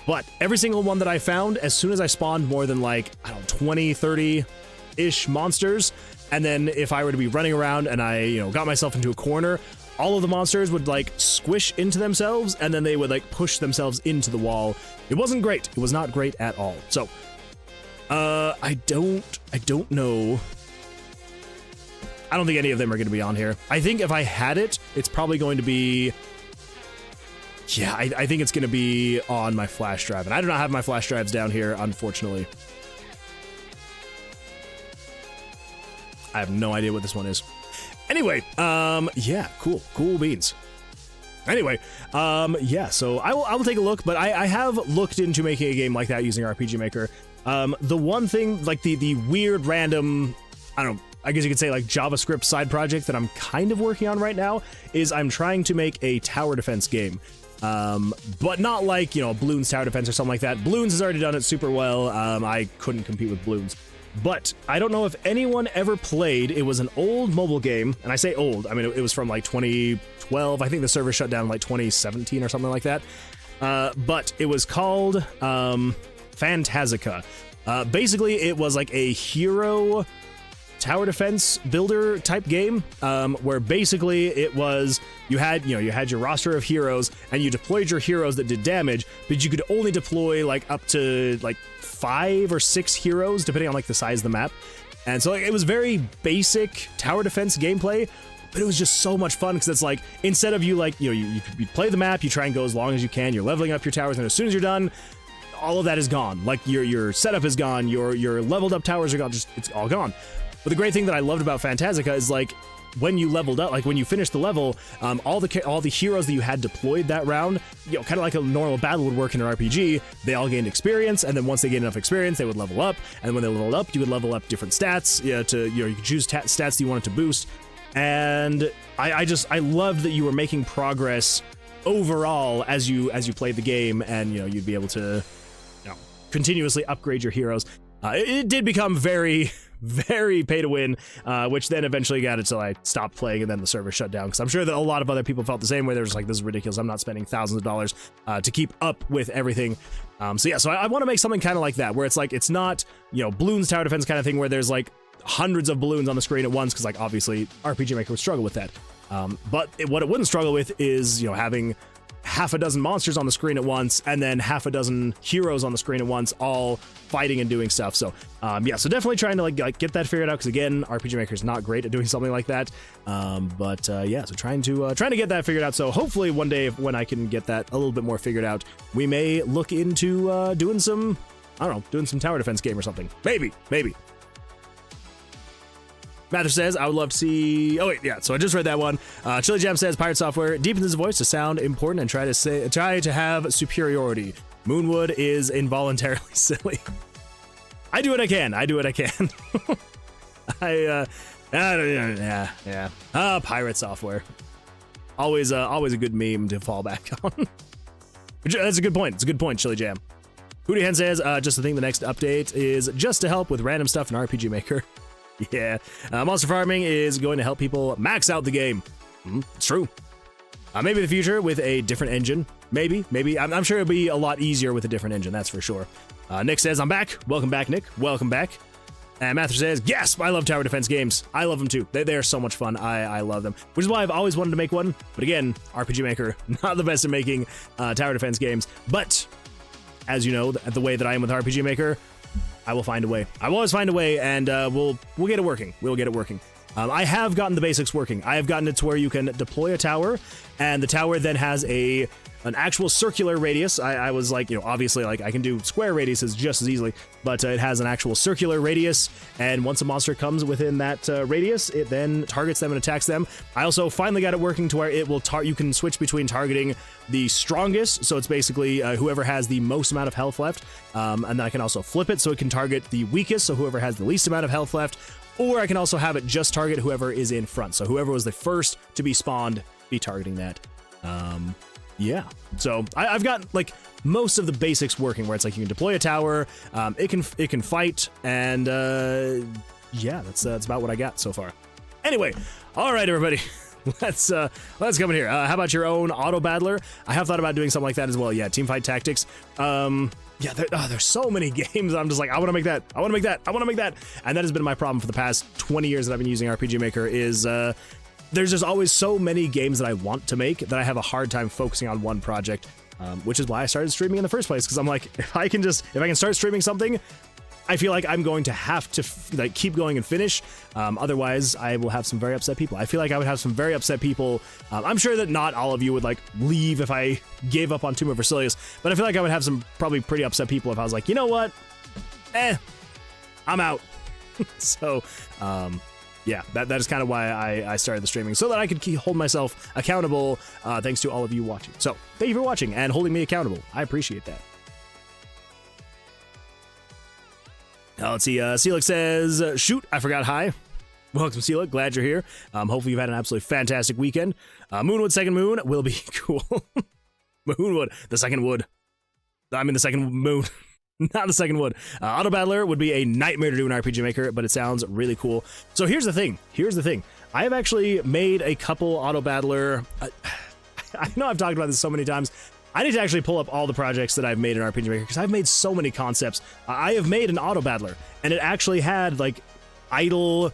But every single one that I found, as soon as I spawned more than like, I don't know, 20, 30-ish monsters, and then if I were to be running around and I, got myself into a corner, all of the monsters would like squish into themselves, and then they would like push themselves into the wall. It wasn't great. It was not great at all. So, I don't know. I don't think any of them are going to be on here. I think if I had it, it's probably going to be... Yeah, I think it's going to be on my flash drive, and I do not have my flash drives down here, unfortunately. I have no idea what this one is. Anyway, yeah, cool beans. Anyway, yeah, so I will take a look, but I have looked into making a game like that using RPG Maker. The one thing, like the weird random, I don't know, I guess you could say like JavaScript side project that I'm kind of working on right now is I'm trying to make a tower defense game. But not like, Bloons Tower Defense or something like that. Bloons has already done it super well. I couldn't compete with Bloons. But I don't know if anyone ever played. It was an old mobile game, and I say old, I mean, it was from like 2012. I think the server shut down in like 2017 or something like that. But it was called Phantazica. Basically, it was like a hero tower defense builder type game, where basically it was you had your roster of heroes and you deployed your heroes that did damage, but you could only deploy like up to like 5 or 6 heroes depending on like the size of the map. And so like, it was very basic tower defense gameplay, but it was just so much fun because it's like instead of you play the map, you try and go as long as you can, you're leveling up your towers, and as soon as you're done, all of that is gone. Like your setup is gone, your leveled up towers are gone, it's all gone. But the great thing that I loved about Phantazica is like when you leveled up, like when you finished the level, all the heroes that you had deployed that round, kind of like a normal battle would work in an RPG, they all gained experience, and then once they gained enough experience, they would level up, and when they leveled up, you would level up different stats, you could choose stats that you wanted to boost, and I loved that you were making progress overall as you played the game, and you'd be able to continuously upgrade your heroes. It did become very pay to win, which then eventually got it till I stopped playing and then the server shut down, because I'm sure that a lot of other people felt the same way. They're just like, this is ridiculous, I'm not spending thousands of dollars to keep up with everything. So I want to make something kind of like that, where it's like, it's not Bloons Tower Defense kind of thing where there's like hundreds of balloons on the screen at once, because like obviously RPG Maker would struggle with that. But what it wouldn't struggle with is having half a dozen monsters on the screen at once, and then half a dozen heroes on the screen at once, all fighting and doing stuff. So yeah, so definitely trying to like get that figured out, because again, RPG Maker is not great at doing something like that. Yeah, so trying to get that figured out. So hopefully one day when I can get that a little bit more figured out, we may look into doing some tower defense game or something. Maybe. Mather says, I would love to see... Oh, wait, yeah, so I just read that one. Chili Jam says, Pirate Software deepens his voice to sound important and try to have superiority. Moonwood is involuntarily silly. I do what I can. Yeah. Pirate Software. Always a good meme to fall back on. That's a good point. It's a good point, Chili Jam. Hootie Hen says, just to think the next update is just to help with random stuff in RPG Maker. Yeah. Monster farming is going to help people max out the game. It's true. Maybe in the future with a different engine. Maybe. I'm sure it'll be a lot easier with a different engine, that's for sure. Nick says, I'm back. Welcome back, Nick. Welcome back. And Matthew says, yes, I love tower defense games. I love them too. They are so much fun. I love them, which is why I've always wanted to make one. But again, RPG Maker, not the best at making tower defense games. But as you know, the way that I am with RPG Maker, I will find a way. I will always find a way, and we'll get it working. We'll get it working. I have gotten the basics working. I have gotten it to where you can deploy a tower, and the tower then has an actual circular radius. I was like, obviously, like I can do square radiuses just as easily, but it has an actual circular radius, and once a monster comes within that radius, it then targets them and attacks them. I also finally got it working to where it will you can switch between targeting the strongest, so it's basically whoever has the most amount of health left, and then I can also flip it so it can target the weakest, so whoever has the least amount of health left, or I can also have it just target whoever is in front, so whoever was the first to be spawned, be targeting that. Yeah, so I've got like most of the basics working, where it's like you can deploy a tower, it can fight, and yeah, that's about what I got so far. Anyway, all right, everybody, let's come in here. How about your own auto battler? I have thought about doing something like that as well. Yeah, teamfight tactics. Yeah, there's so many games. I'm just like, I want to make that. I want to make that. I want to make that. And that has been my problem for the past 20 years that I've been using RPG Maker. Is there's just always so many games that I want to make that I have a hard time focusing on one project, which is why I started streaming in the first place. Because I'm like, if I can start streaming something, I feel like I'm going to have to keep going and finish. Otherwise, I will have some very upset people. I feel like I would have some very upset people. I'm sure that not all of you would leave if I gave up on Tomb of Vercilias, but I feel like I would have some probably pretty upset people if I was like, you know what? I'm out. So, yeah, that is kind of why I started the streaming, so that I could hold myself accountable, thanks to all of you watching. So, thank you for watching and holding me accountable. I appreciate that. Let's see, Celix says, shoot, I forgot hi. Welcome, Celix, glad you're here. Hopefully you've had an absolutely fantastic weekend. Moonwood second moon will be cool. Moonwood, the second wood. I mean the second moon. Not the second wood. Auto Battler would be a nightmare to do in RPG Maker, but it sounds really cool. So here's the thing. I have actually made a couple Auto Battler. I know I've talked about this so many times. I need to actually pull up all the projects that I've made in RPG Maker, because I've made so many concepts. I have made an Auto Battler, and it actually had idle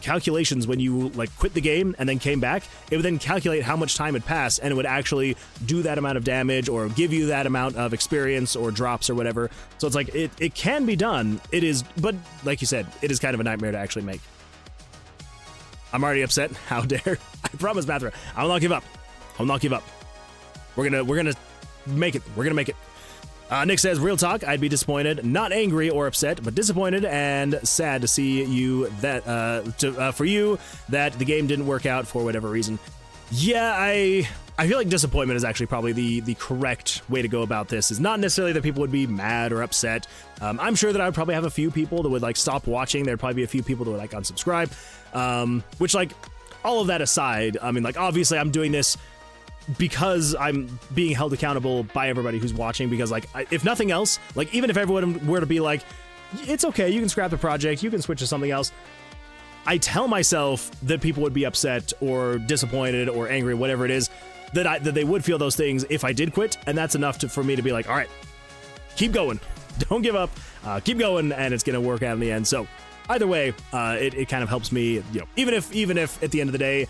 calculations when you quit the game and then came back. It would then calculate how much time had passed, and it would actually do that amount of damage or give you that amount of experience or drops or whatever. So it's like it can be done. It is, but like you said, it is kind of a nightmare to actually make. I'm already upset. How dare! I promise, Bathra, I will not give up. I'll not give up. We're gonna make it. We're gonna make it. Nick says, real talk, I'd be disappointed, not angry or upset, but disappointed and sad to see you that for you that the game didn't work out for whatever reason. Yeah, I feel like disappointment is actually probably the correct way to go about this. Is not necessarily that people would be mad or upset. I'm sure that I would probably have a few people that would stop watching. There'd probably be a few people that would unsubscribe. Which all of that aside, I mean obviously I'm doing this because I'm being held accountable by everybody who's watching, because if nothing else, even if everyone were to be it's okay, you can scrap the project, you can switch to something else, I tell myself that people would be upset or disappointed or angry, whatever it is, that they would feel those things if I did quit, and that's enough for me to be all right, keep going, don't give up, keep going, and it's gonna work out in the end. So either way, it kind of helps me, even if at the end of the day,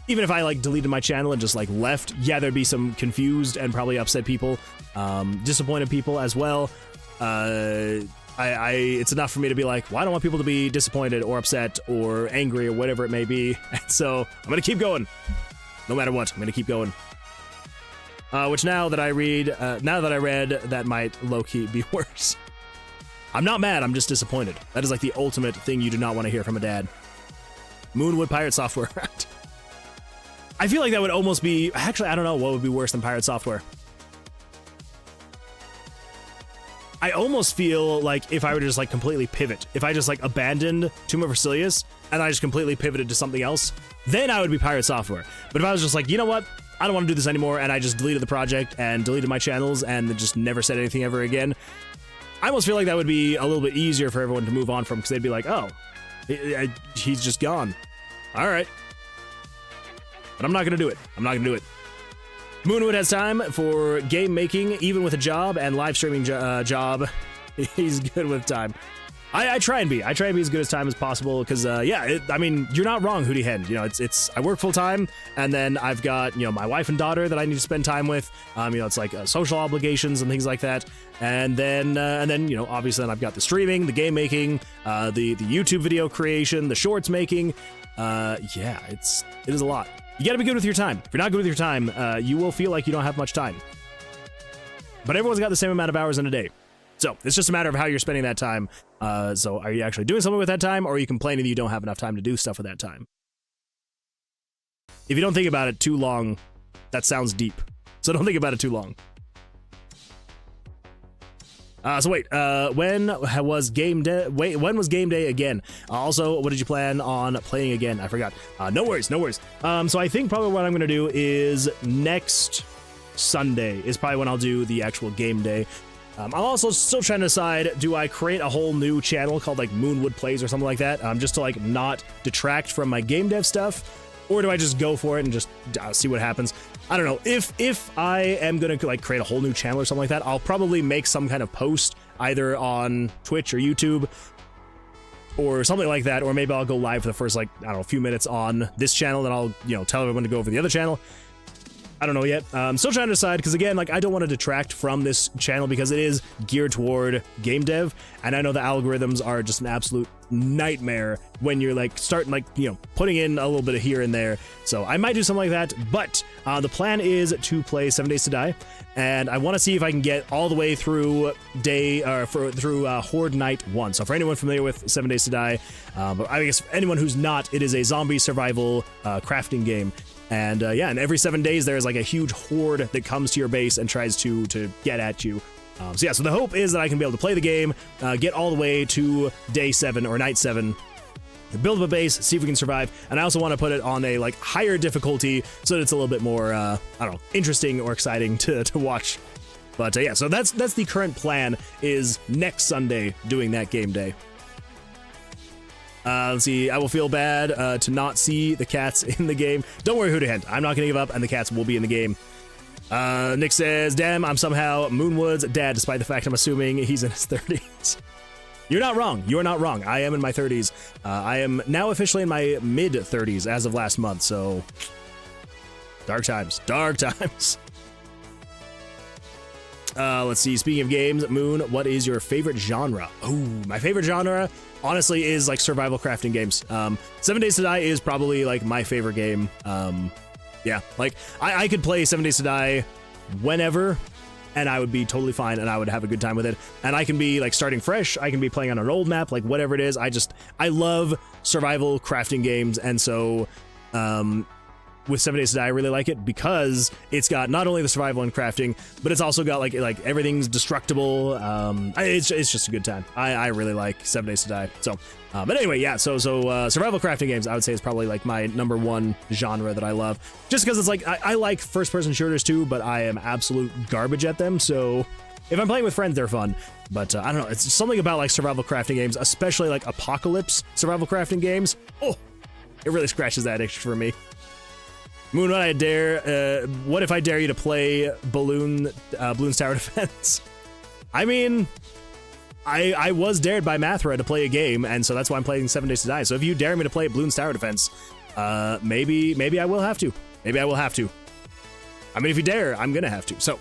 even if I deleted my channel and just left, yeah, there'd be some confused and probably upset people, disappointed people as well. It's enough for me to be well, I don't want people to be disappointed or upset or angry or whatever it may be. And so I'm gonna keep going, no matter what. I'm gonna keep going. Which now that I read, that might low-key be worse. I'm not mad. I'm just disappointed. That is the ultimate thing you do not want to hear from a dad. Moonwood Pirate Software. I feel like that would almost be... Actually, I don't know what would be worse than Pirate Software. I almost feel if I were to just completely pivot, if I just abandoned Tomb of Vercilias and I just completely pivoted to something else, then I would be Pirate Software. But if I was just you know what? I don't want to do this anymore, and I just deleted the project and deleted my channels and just never said anything ever again, I almost feel like that would be a little bit easier for everyone to move on from, because they'd be like, oh, he's just gone. All right. But I'm not going to do it. I'm not going to do it. Moonwood has time for game making, even with a job and live streaming job. He's good with time. I try and be as good as time as possible, because yeah, I mean, you're not wrong, Hootie Hen. You know, it's I work full time, and then I've got, you know, my wife and daughter that I need to spend time with. You know, it's like social obligations and things like that, and then you know, obviously, then I've got the streaming, the game making, the YouTube video creation, the shorts making. Yeah, it is a lot. You got to be good with your time. If you're not good with your time, you will feel like you don't have much time. But everyone's got the same amount of hours in a day. So it's just a matter of how you're spending that time. So are you actually doing something with that time, or are you complaining that you don't have enough time to do stuff with that time? If you don't think about it too long, that sounds deep. So don't think about it too long. So wait, when was game day? Wait, when was game day again? Also, what did you plan on playing again? I forgot. No worries, no worries. So I think probably what I'm gonna do is next Sunday is probably when I'll do the actual game day. I'm also still trying to decide, do I create a whole new channel called like Moonwood Plays or something like that, just to like not detract from my game dev stuff, or do I just go for it and just see what happens? I don't know. If I am gonna like create a whole new channel or something like that, I'll probably make some kind of post either on Twitch or YouTube or something like that, or maybe I'll go live for the first, like, I don't know, few minutes on this channel, then I'll, you know, tell everyone to go over the other channel. I don't know yet. I'm still trying to decide, because again, like, I don't want to detract from this channel because it is geared toward game dev, and I know the algorithms are just an absolute nightmare when you're like starting, like, you know, putting in a little bit of here and there. So I might do something like that, but the plan is to play 7 Days to Die, and I want to see if I can get all the way through Horde Night 1. So for anyone familiar with 7 Days to Die, but I guess anyone who's not, it is a zombie survival crafting game. And yeah, and every 7 days there's like a huge horde that comes to your base and tries to get at you. So yeah, so the hope is that I can be able to play the game, get all the way to day 7 or night 7, build up a base, see if we can survive, and I also want to put it on a like higher difficulty so that it's a little bit more, I don't know, interesting or exciting to watch. But yeah, so that's the current plan, is next Sunday doing that game day. Let's see, I will feel bad to not see the cats in the game. Don't worry, Hootie Hen, I'm not going to give up, and the cats will be in the game. Nick says, damn, I'm somehow Moonwood's dad, despite the fact I'm assuming he's in his 30s. You're not wrong. You're not wrong. I am in my 30s. I am now officially in my mid-30s as of last month, so dark times. Dark times. Let's see, speaking of games, Moon, what is your favorite genre? Oh, my favorite genre, honestly, is like survival crafting games. 7 Days to Die is probably like my favorite game. Yeah, like I could play 7 Days to Die whenever, and I would be totally fine, and I would have a good time with it. And I can be like starting fresh, I can be playing on an old map, like whatever it is. I love survival crafting games, and so with 7 Days to Die, I really like it because it's got not only the survival and crafting, but it's also got like everything's destructible. It's just a good time. I really like 7 Days to Die. So, but anyway, yeah. So survival crafting games, I would say, is probably like my #1 genre that I love. Just because it's like I like first-person shooters too, but I am absolute garbage at them. So if I'm playing with friends, they're fun. But I don't know. It's something about like survival crafting games, especially like apocalypse survival crafting games. Oh, it really scratches that itch for me. Moon, what if I dare you to play Bloons Tower Defense? I mean, I was dared by Mathra to play a game, and so that's why I'm playing 7 Days to Die. So if you dare me to play Bloons Tower Defense, maybe I will have to. Maybe I will have to. I mean, if you dare, I'm gonna have to. So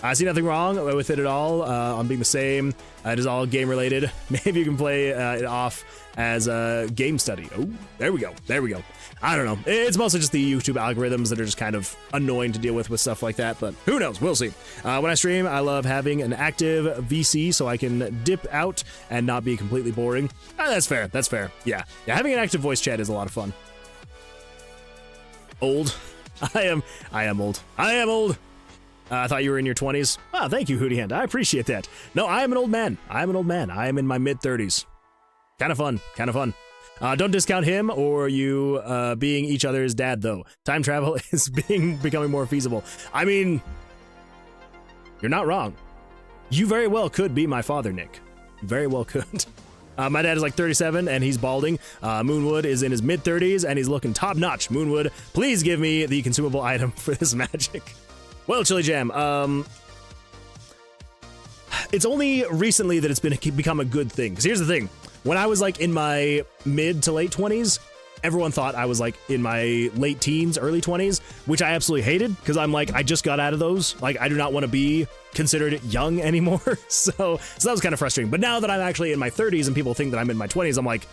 I see nothing wrong with it at all on being the same. It is all game related. Maybe you can play it off as a game study. Oh, there we go. There we go. I don't know. It's mostly just the YouTube algorithms that are just kind of annoying to deal with stuff like that, but who knows? We'll see. When I stream, I love having an active VC so I can dip out and not be completely boring. That's fair. That's fair. Yeah. Having an active voice chat is a lot of fun. Old. I am old. I am old. I thought you were in your 20s. Oh, thank you, Hootie Hand. I appreciate that. No, I am an old man. I am an old man. I am in my mid-30s. Kind of fun. Kind of fun. Don't discount him or you being each other's dad, though. Time travel is becoming more feasible. I mean, you're not wrong. You very well could be my father, Nick. You very well could. My dad is like 37 and he's balding. Moonwood is in his mid-30s and he's looking top-notch. Moonwood, please give me the consumable item for this magic. Well, Chili Jam, it's only recently that it's become a good thing. Because here's the thing. When I was like in my mid to late 20s, everyone thought I was like in my late teens, early 20s, which I absolutely hated because I'm like, I just got out of those. Like, I do not want to be considered young anymore. So that was kind of frustrating. But now that I'm actually in my 30s and people think that I'm in my 20s, I'm like,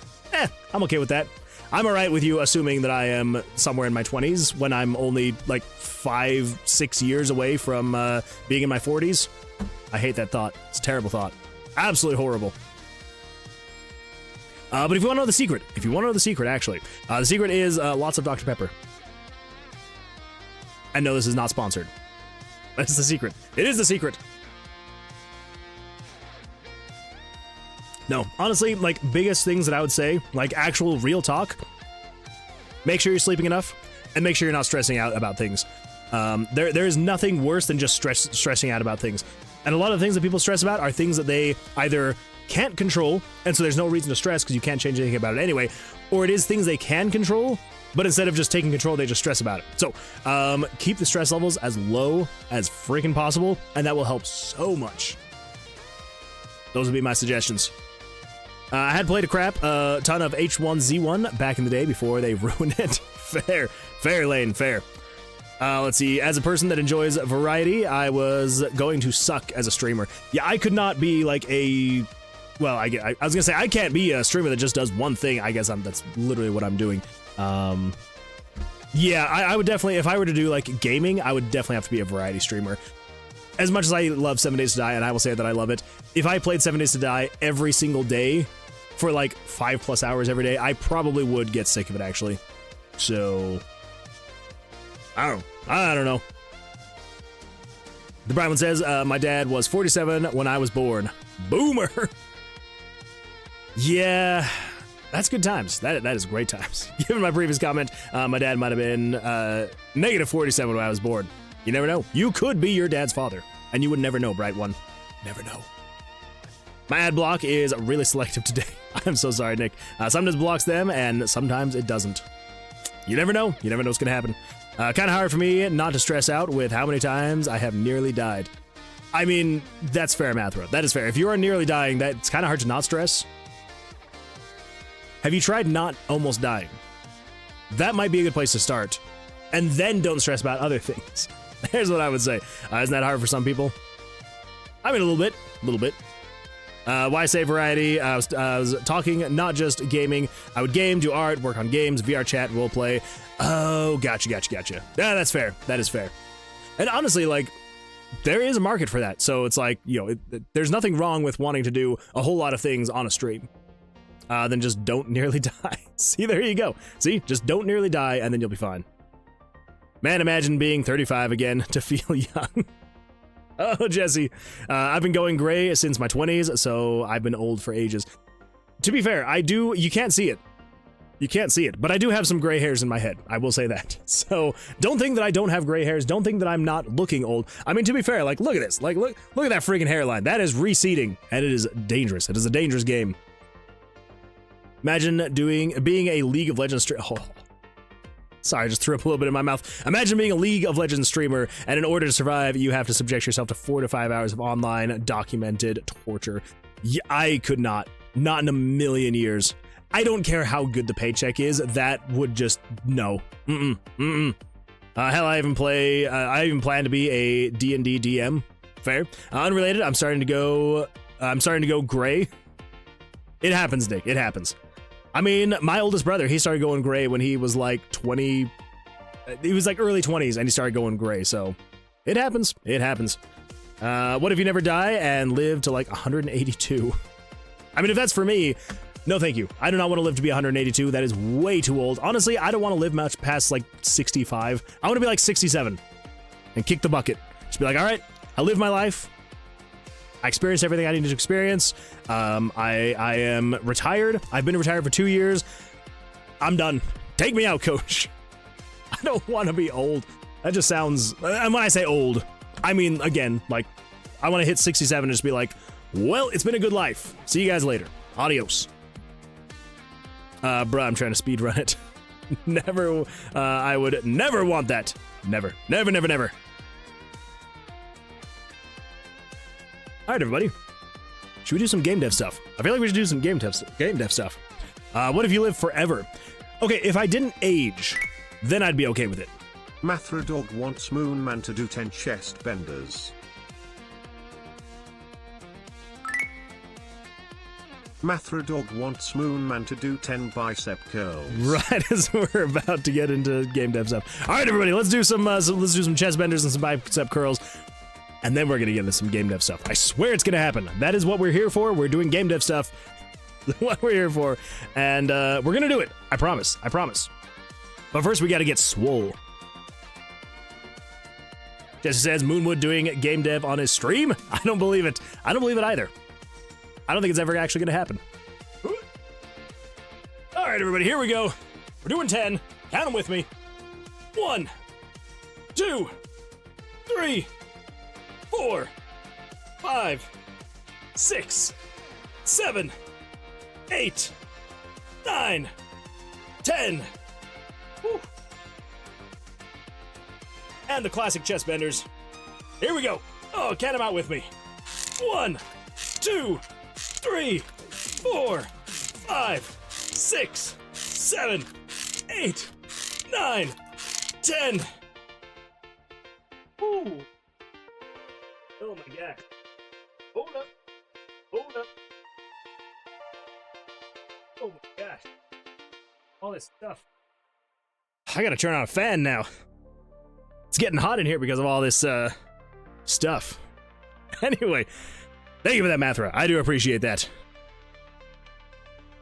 I'm okay with that. I'm all right with you assuming that I am somewhere in my 20s when I'm only like 5-6 years away from being in my 40s. I hate that thought. It's a terrible thought. Absolutely horrible. But if you want to know the secret, actually, the secret is lots of Dr. Pepper. And no, this is not sponsored. That's the secret. It is the secret. No, honestly, like, biggest things that I would say, like, actual real talk, make sure you're sleeping enough, and make sure you're not stressing out about things. There is nothing worse than just stressing out about things. And a lot of things that people stress about are things that they either can't control, and so there's no reason to stress because you can't change anything about it anyway, or it is things they can control, but instead of just taking control, they just stress about it. So, keep the stress levels as low as freaking possible, and that will help so much. Those would be my suggestions. I had played a crap ton of H1Z1 back in the day before they ruined it. Fair, Lane, fair. Let's see, as a person that enjoys variety, I was going to suck as a streamer. Yeah, I could not be like a... Well, I was gonna say, I can't be a streamer that just does one thing. I guess that's literally what I'm doing. Yeah, I would definitely, if I were to do like gaming, I would definitely have to be a variety streamer. As much as I love 7 Days to Die, and I will say that I love it, if I played 7 Days to Die every single day for like 5+ hours every day, I probably would get sick of it, actually. So, I don't know. The Brian one says, my dad was 47 when I was born. Boomer! Yeah, that's good times. That is great times. Given my previous comment, my dad might have been negative 47 when I was born. You never know. You could be your dad's father, and you would never know, Bright One. Never know. My ad block is really selective today. I'm so sorry, Nick. Sometimes it blocks them, and sometimes it doesn't. You never know. You never know what's going to happen. Kind of hard for me not to stress out with how many times I have nearly died. I mean, that's fair, Mathra. That is fair. If you are nearly dying, that's kind of hard to not stress. Have you tried not almost dying? That might be a good place to start. And then don't stress about other things. Here's what I would say. Isn't that hard for some people? I mean, a little bit. Why say variety? I was talking not just gaming. I would game, do art, work on games, VR chat, roleplay. Oh, gotcha. Yeah, that's fair. That is fair. And honestly, like, there is a market for that. So it's like, you know, there's nothing wrong with wanting to do a whole lot of things on a stream. Then just don't nearly die. See, there you go. See, just don't nearly die, and then you'll be fine. Man, imagine being 35 again to feel young. Oh, Jesse. I've been going gray since my 20s, so I've been old for ages. To be fair, you can't see it. You can't see it, but I do have some gray hairs in my head. I will say that. So don't think that I don't have gray hairs. Don't think that I'm not looking old. I mean, to be fair, like, look at this. Like, look at that freaking hairline. That is receding, and it is dangerous. It is a dangerous game. Imagine being a League of Legends streamer. Oh. Sorry, I just threw up a little bit in my mouth. Imagine being a League of Legends streamer, and in order to survive, you have to subject yourself to 4 to 5 hours of online documented torture. Yeah, I could not in a million years. I don't care how good the paycheck is. That would just no. Hell, I even plan to be a D&D DM. Fair. Unrelated. I'm starting to go gray. It happens, Nick. It happens. I mean, my oldest brother, he started going gray when he was like 20. He was like early 20s, and he started going gray. So it happens. It happens. What if you never die and live to like 182? I mean, if that's for me, no thank you. I do not want to live to be 182. That is way too old. Honestly, I don't want to live much past like 65. I want to be like 67 and kick the bucket. Just be like, all right, I lived my life. I experienced everything I needed to experience. I am retired. I've been retired for 2 years. I'm done. Take me out, coach. I don't want to be old. That just sounds, and when I say old, I mean, again, like, I want to hit 67 and just be like, well, it's been a good life. See you guys later. Adios. Bruh, I'm trying to speed run it. Never, I would never want that. Never, never, never, never. All right, everybody. Should we do some game dev stuff? I feel like we should do some game dev stuff. What if you live forever? Okay, if I didn't age, then I'd be okay with it. Mathradog wants Moonman to do 10 chest benders. Mathradog wants Moonman to do 10 bicep curls. Right as we're about to get into game dev stuff. All right, everybody, let's do some chest benders and some bicep curls, and then we're gonna get into some game dev stuff. I swear it's gonna happen. That is what we're here for. We're doing game dev stuff. What we're here for, and we're gonna do it. I promise. I promise. But first, we gotta get swole. Jesse says Moonwood doing game dev on his stream. I don't believe it. I don't believe it either. I don't think it's ever actually going to happen. All right, everybody, here we go. We're doing 10. Count them with me. 1, 2, 3, 4, 5, 6, 7, 8, 9, 10. Woo. And the classic chest benders. Here we go. Oh, count them out with me. 1, 2, 3, 4, 5, 6, 7, 8, 9, 10. Ooh. Oh my god. Hold up. Hold up. Oh my gosh. All this stuff. I gotta turn on a fan now. It's getting hot in here because of all this stuff. Anyway. Thank you for that, Mathra. I do appreciate that.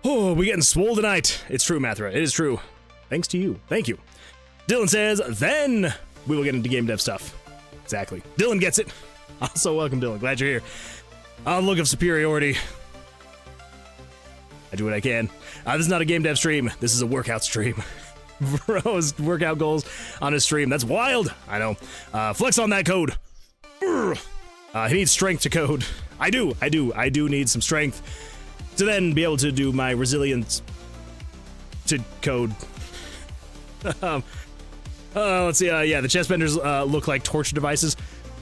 Oh, we're getting swole tonight. It's true, Mathra. It is true. Thanks to you. Thank you. Dylan says, then we will get into game dev stuff. Exactly. Dylan gets it. Also, welcome, Dylan. Glad you're here. On the look of superiority. I do what I can. This is not a game dev stream. This is a workout stream. Bro's workout goals on his stream. That's wild. I know. Flex on that code. He needs strength to code. I do need some strength to then be able to do my resilience to code. Let's see. Yeah, the chest benders look like torture devices.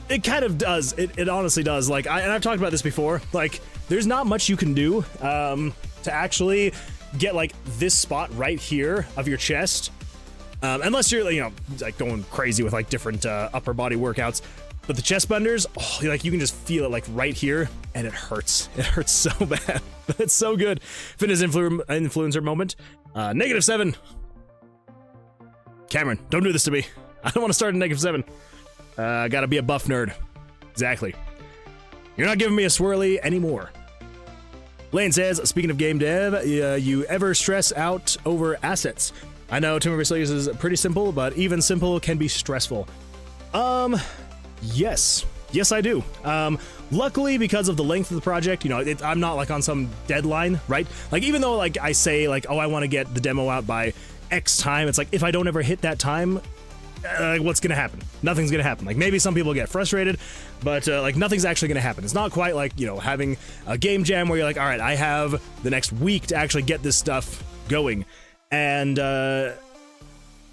It kind of does. It honestly does. Like, and I've talked about this before. Like, there's not much you can do to actually get like this spot right here of your chest, unless you're, you know, like going crazy with like different upper body workouts. But the chest benders, oh, like you can just feel it like right here, and it hurts. It hurts so bad. But it's so good. Fitness influencer moment. -7. Cameron, don't do this to me. I don't want to start at -7. Gotta be a buff nerd. Exactly. You're not giving me a swirly anymore. Lane says, speaking of game dev, you ever stress out over assets? I know Tomb of Vercilias is pretty simple, but even simple can be stressful. Yes. Yes, I do. Luckily, because of the length of the project, you know, I'm not like on some deadline, right? Like, even though like I say like, oh, I want to get the demo out by X time, it's like, if I don't ever hit that time, what's gonna happen? Nothing's gonna happen. Like, maybe some people get frustrated, but like nothing's actually gonna happen. It's not quite like, you know, having a game jam where you're like, all right, I have the next week to actually get this stuff going. And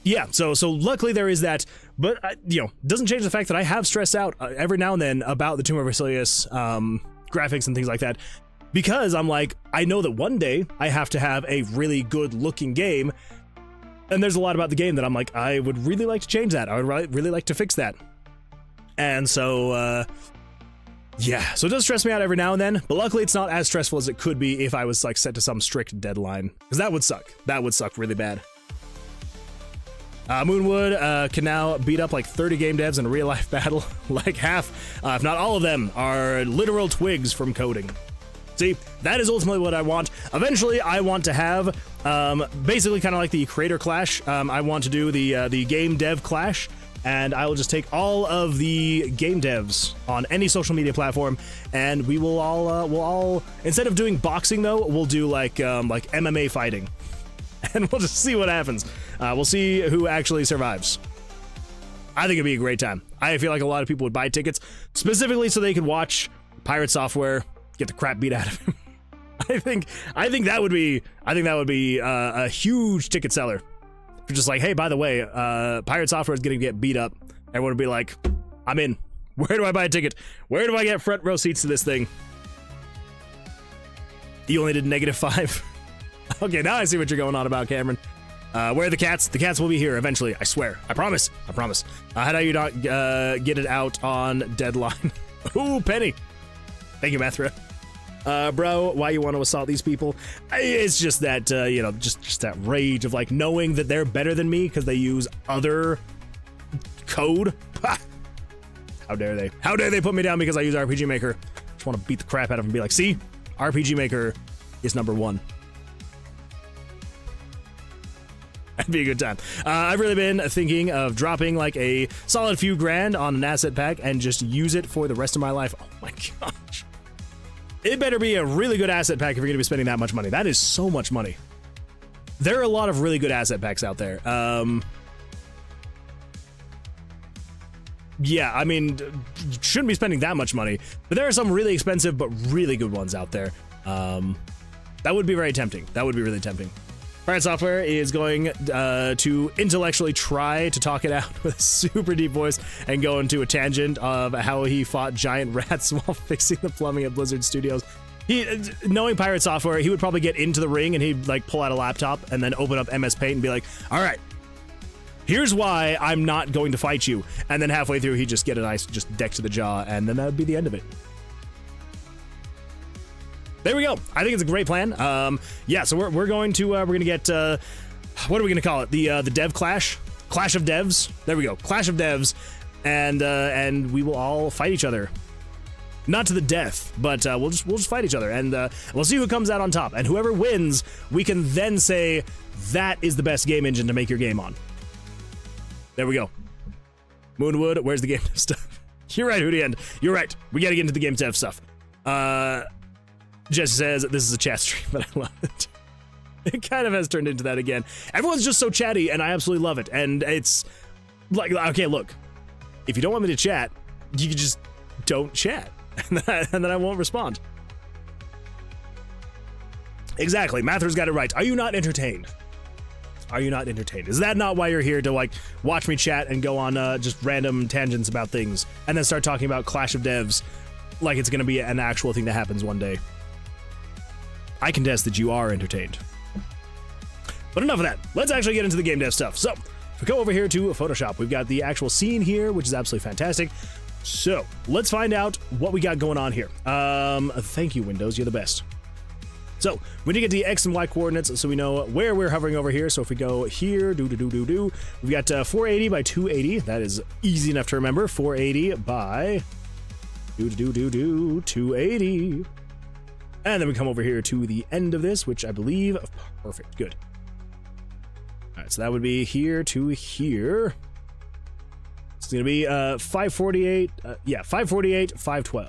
yeah, so luckily there is that, but you know, doesn't change the fact that I have stressed out every now and then about the Tomb of Vercilias graphics and things like that, because I'm like, I know that one day I have to have a really good looking game, and there's a lot about the game that I'm like, I would really like to change that. I would really like to fix that. And so yeah, so it does stress me out every now and then, but luckily it's not as stressful as it could be if I was like set to some strict deadline, because that would suck. That would suck really bad. Moonwood can now beat up like 30 game devs in a real-life battle. Like half, if not all of them, are literal twigs from coding. See, that is ultimately what I want. Eventually, I want to have, basically kind of like the creator clash. I want to do the game dev clash, and I will just take all of the game devs on any social media platform, and we will all, instead of doing boxing though, we'll do like MMA fighting. and we'll just see what happens. We'll see who actually survives. I think it'd be a great time. I feel like a lot of people would buy tickets specifically so they could watch Pirate Software get the crap beat out of him. I think that would be a huge ticket seller. If you're just like, hey, by the way, Pirate Software is gonna get beat up. Everyone would be like, I'm in. Where do I buy a ticket? Where do I get front row seats to this thing? You only did -5. Okay, now I see what you're going on about, Cameron. Where are the cats? The cats will be here eventually. I swear. I promise. I promise. How do you not get it out on deadline? Ooh, Penny. Thank you, Mathra. Bro, why you want to assault these people? It's just that, you know, just that rage of like knowing that they're better than me because they use other code. Ha! How dare they? How dare they put me down because I use RPG Maker? Just want to beat the crap out of them and be like, see, RPG Maker is #1. That'd be a good time. I've really been thinking of dropping like a solid few grand on an asset pack and just use it for the rest of my life. Oh my gosh. It better be a really good asset pack if you're going to be spending that much money. That is so much money. There are a lot of really good asset packs out there. Yeah, I mean, you shouldn't be spending that much money, but there are some really expensive but really good ones out there. That would be very tempting. That would be really tempting. Pirate Software is going to intellectually try to talk it out with a super deep voice and go into a tangent of how he fought giant rats while fixing the plumbing at Blizzard Studios. Knowing Pirate Software, he would probably get into the ring and he'd like pull out a laptop and then open up MS Paint and be like, all right, here's why I'm not going to fight you. And then halfway through, he'd just get a nice just deck to the jaw, and then that would be the end of it. There we go. I think it's a great plan. Yeah, so we're going to get what are we gonna call it? The Dev Clash of Devs. There we go. Clash of Devs, and we will all fight each other. Not to the death, but we'll just fight each other, and we'll see who comes out on top. And whoever wins, we can then say that is the best game engine to make your game on. There we go. Moonwood, where's the game dev stuff? You're right, Hootie End. You're right. We gotta get into the game dev stuff. Jesse says, this is a chat stream, but I love it. It kind of has turned into that again. Everyone's just so chatty, and I absolutely love it. And it's like, okay, look, if you don't want me to chat, you can just don't chat, and then I won't respond. Exactly. Mather's got it right. Are you not entertained? Are you not entertained? Is that not why you're here, to like watch me chat and go on just random tangents about things and then start talking about Clash of Devs like it's going to be an actual thing that happens one day? I contest that you are entertained. But enough of that. Let's actually get into the game dev stuff. So, if we go over here to Photoshop, we've got the actual scene here, which is absolutely fantastic. So, let's find out what we got going on here. Thank you, Windows. You're the best. So, we need to get the X and Y coordinates so we know where we're hovering over here. So, if we go here, we've got 480 by 280. That is easy enough to remember. 480 by 280. And then we come over here to the end of this, which I believe, perfect, good. All right, so that would be here to here. It's gonna be 548, yeah, 548, 512.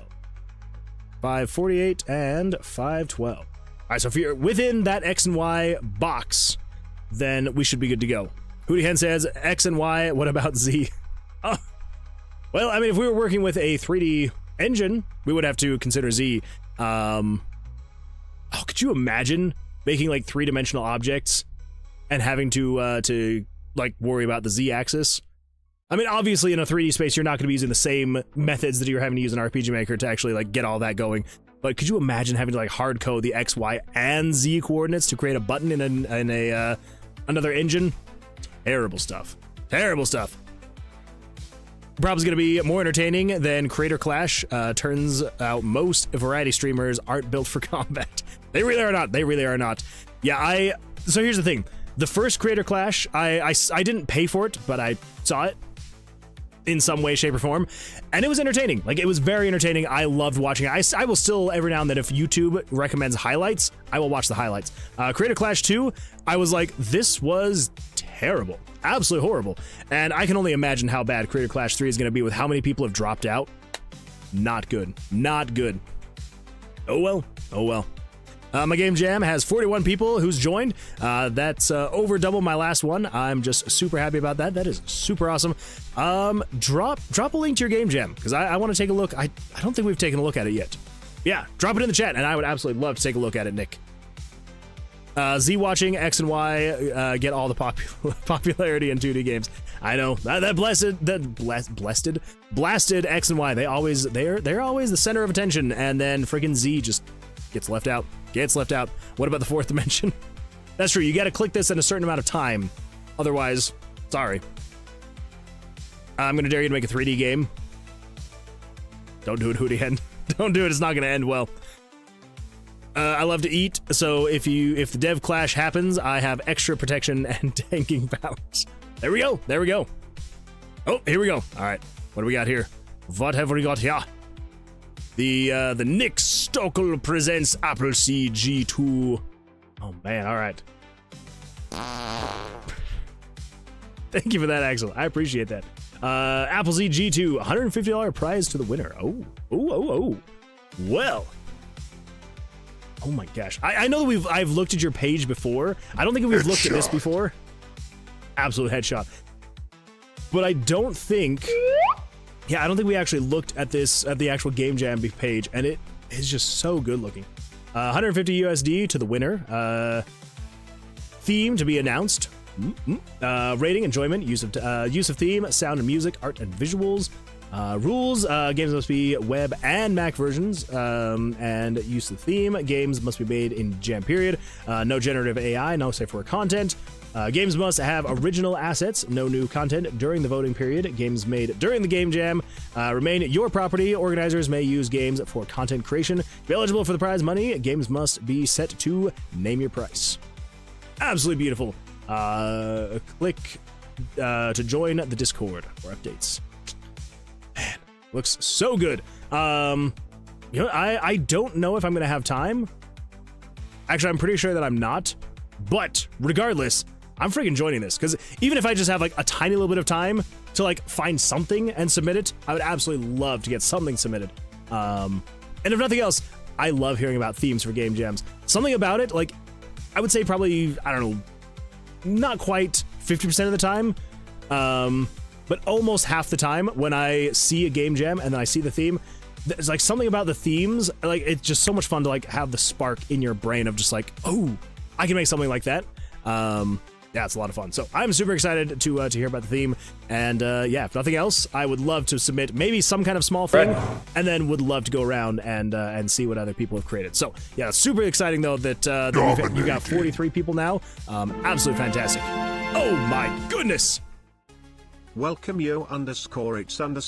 548 and 512. All right, so if you're within that X and Y box, then we should be good to go. Hootie Hen says, X and Y, what about Z? Oh, well, I mean, if we were working with a 3D engine, we would have to consider Z. Oh, could you imagine making like 3-dimensional objects and having to like worry about the Z-axis? I mean, obviously in a 3D space, you're not going to be using the same methods that you're having to use in RPG Maker to actually like get all that going. But could you imagine having to like hard code the X, Y, and Z coordinates to create a button in another engine? Terrible stuff. Terrible stuff. Probably going to be more entertaining than Creator Clash. Turns out most variety streamers aren't built for combat. They really are not. They really are not. Yeah, so here's the thing. The first Creator Clash, I didn't pay for it, but I saw it in some way, shape, or form, and it was entertaining. Like, it was very entertaining. I loved watching it. I will still, every now and then, if YouTube recommends highlights, I will watch the highlights. Creator Clash 2, I was like, this was terrible. Absolutely horrible. And I can only imagine how bad Creator Clash 3 is going to be with how many people have dropped out. Not good. Not good. Oh well. Oh well. My game jam has 41 people who's joined. That's over double my last one. I'm just super happy about that. That is super awesome. Drop a link to your game jam, because I want to take a look. I don't think we've taken a look at it yet. Yeah, drop it in the chat, and I would absolutely love to take a look at it, Nick. Z watching X and Y get all the popularity in 2D games. I know that blasted X and Y. They're always the center of attention, and then freaking Z just gets left out. What about the fourth dimension? That's true. You got to click this in a certain amount of time, otherwise, sorry. I'm gonna dare you to make a 3D game. Don't do it, Hootie Hen. Don't do it. It's not gonna end well. I love to eat, so if the dev clash happens, I have extra protection and tanking powers. There we go. Oh, here we go. All right, what do we got here? What have we got here? The Nick Stockel presents Appleseed G2. Oh man, all right. Thank you for that, Axel. I appreciate that. Appleseed G2, $150 prize to the winner. Oh. Well. Oh my gosh. I know that I've looked at your page before. I don't think we've looked at this before. Absolute headshot. But I don't think we actually looked at this at the actual Game Jam page, and it is just so good looking. 150 USD to the winner. Theme to be announced. Rating, enjoyment, use of theme, sound and music, art and visuals. Rules, games must be web and Mac versions, and use of theme. Games must be made in jam period. No generative AI, no safe for content. Games must have original assets, no new content during the voting period. Games made during the game jam remain your property. Organizers may use games for content creation. To be eligible for the prize money, games must be set to name your price. Absolutely beautiful. Click to join the Discord for updates. Man, looks so good. You know, I don't know if I'm gonna have time. Actually, I'm pretty sure that I'm not. But regardless, I'm freaking joining this, because even if I just have like a tiny little bit of time to like find something and submit it, I would absolutely love to get something submitted. And if nothing else, I love hearing about themes for game jams. Something about it, like, I would say probably, I don't know, not quite 50% of the time, but almost half the time when I see a game jam and then I see the theme, there's like something about the themes, like it's just so much fun to like have the spark in your brain of just like, oh, I can make something like that. Yeah, it's a lot of fun. So I'm super excited to hear about the theme. And yeah, if nothing else, I would love to submit maybe some kind of small thing, and then would love to go around and see what other people have created. So yeah, super exciting though that, you got 43 people now. Absolutely fantastic. Oh my goodness. Welcome yo_it's_LJ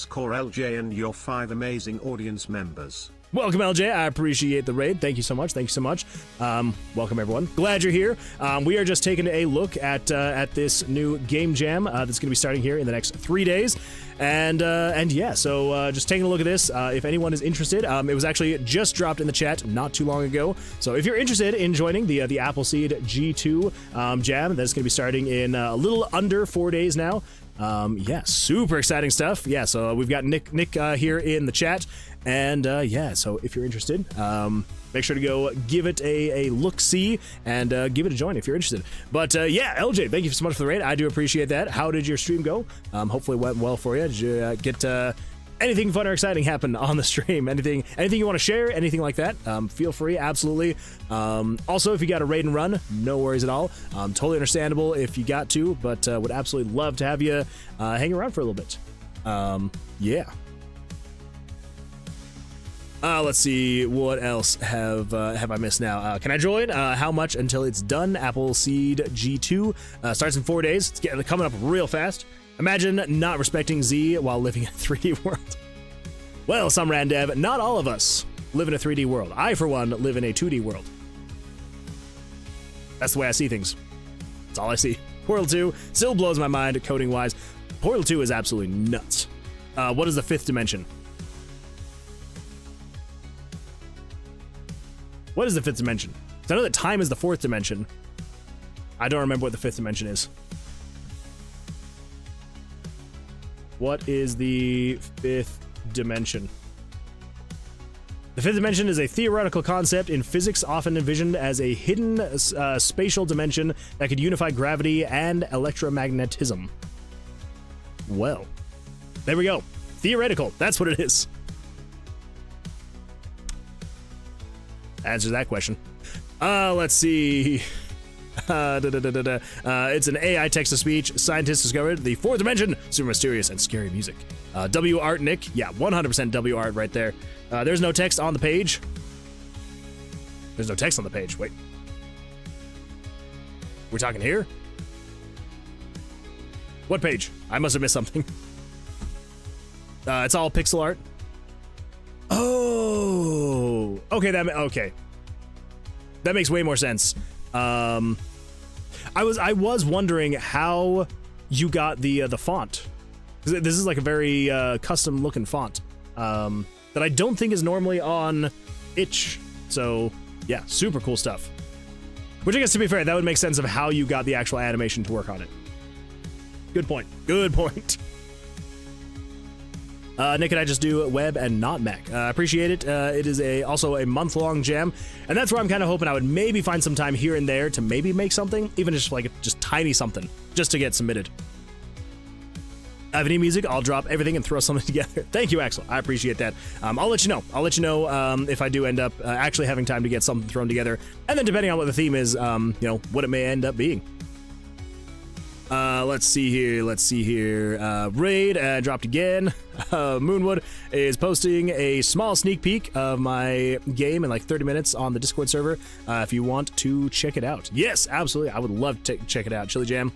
and your 5 amazing audience members. Welcome, LJ. I appreciate the raid. Thank you so much. Welcome, everyone. Glad you're here. We are just taking a look at this new game jam that's going to be starting here in the next 3 days. And yeah, so just taking a look at this. If anyone is interested, it was actually just dropped in the chat not too long ago. So if you're interested in joining the Appleseed G2 jam, that's going to be starting in a little under 4 days now. Yeah, super exciting stuff. Yeah, so we've got Nick here in the chat. And yeah, so if you're interested, make sure to go give it a look-see and give it a join if you're interested. But yeah, LJ, thank you so much for the raid. I do appreciate that. How did your stream go? Hopefully it went well for you. Did you get anything fun or exciting happen on the stream? Anything you want to share? Anything like that? Feel free, absolutely. Also, if you got a raid and run, no worries at all. Totally understandable if you got to, but would absolutely love to have you hang around for a little bit. Yeah. Let's see, what else have I missed now? Can I join? How much until it's done? Appleseed G2 starts in 4 days. It's coming up real fast. Imagine not respecting Z while living in a 3D world. Well, some randev, not all of us live in a 3D world. I, for one, live in a 2D world. That's the way I see things. That's all I see. Portal 2 still blows my mind coding-wise. Portal 2 is absolutely nuts. What is the 5th dimension? What is the 5th dimension? I know that time is the 4th dimension. I don't remember what the 5th dimension is. What is the 5th dimension? The fifth dimension is a theoretical concept in physics often envisioned as a hidden spatial dimension that could unify gravity and electromagnetism. Well, there we go. Theoretical. That's what it is. Answers that question. Let's see. It's an AI text-to-speech. Scientists discovered the fourth dimension. Super mysterious and scary music. W Art Nick. Yeah, 100% W Art right there. There's no text on the page. There's no text on the page. Wait. We're talking here? What page? I must have missed something. It's all pixel art. Oh. Okay, okay. That makes way more sense. I was wondering how you got the font. This is like a very custom looking font that I don't think is normally on itch. So yeah, super cool stuff. Which I guess, to be fair, that would make sense of how you got the actual animation to work on it. Good point. Good point. Nick and I just do web and not Mac. Appreciate it. It is also a month-long jam, and that's where I'm kind of hoping I would maybe find some time here and there to maybe make something, even just like just tiny something, just to get submitted. If I need music, I'll drop everything and throw something together. Thank you, Axel. I appreciate that. I'll let you know. I'll let you know if I do end up actually having time to get something thrown together, and then depending on what the theme is, what it may end up being. Let's see here. Raid dropped again. Moonwood is posting a small sneak peek of my game in like 30 minutes on the Discord server. If you want to check it out. Yes, absolutely. I would love to check it out. Chili Jam.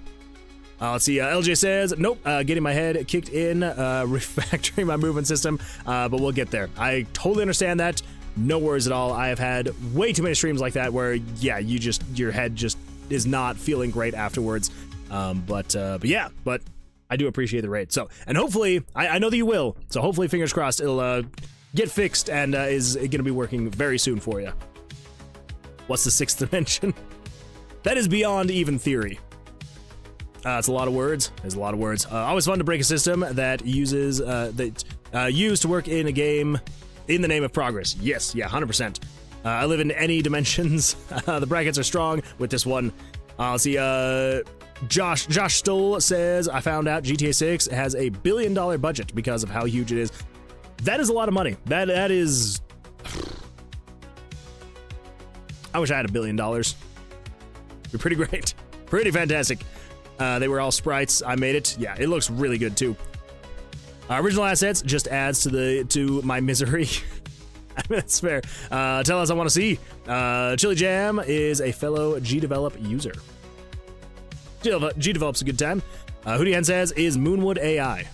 Let's see. LJ says, nope, getting my head kicked in, refactoring my movement system, but we'll get there. I totally understand that. No worries at all. I have had way too many streams like that where, yeah, your head just is not feeling great afterwards. But I do appreciate the raid. So, and hopefully, I know that you will. So hopefully, fingers crossed, it'll get fixed and is going to be working very soon for you. What's the sixth dimension? That is beyond even theory. It's a lot of words. There's a lot of words. Always fun to break a system that uses used to work in a game in the name of progress. Yes, yeah, 100%. I live in any dimensions. The brackets are strong with this one. Let's see. Josh Stoll says, I found out GTA 6 has a $1 billion budget because of how huge it is. That is a lot of money. That is. I wish I had $1 billion. It'd be pretty great. Pretty fantastic. They were all sprites. I made it. Yeah, it looks really good too. Original assets just adds to my misery. I mean, that's fair. Tell us I want to see. Chili Jam is a fellow G-Develop user. G-Develop's a good time. Hootie Hen says, is Moonwood AI?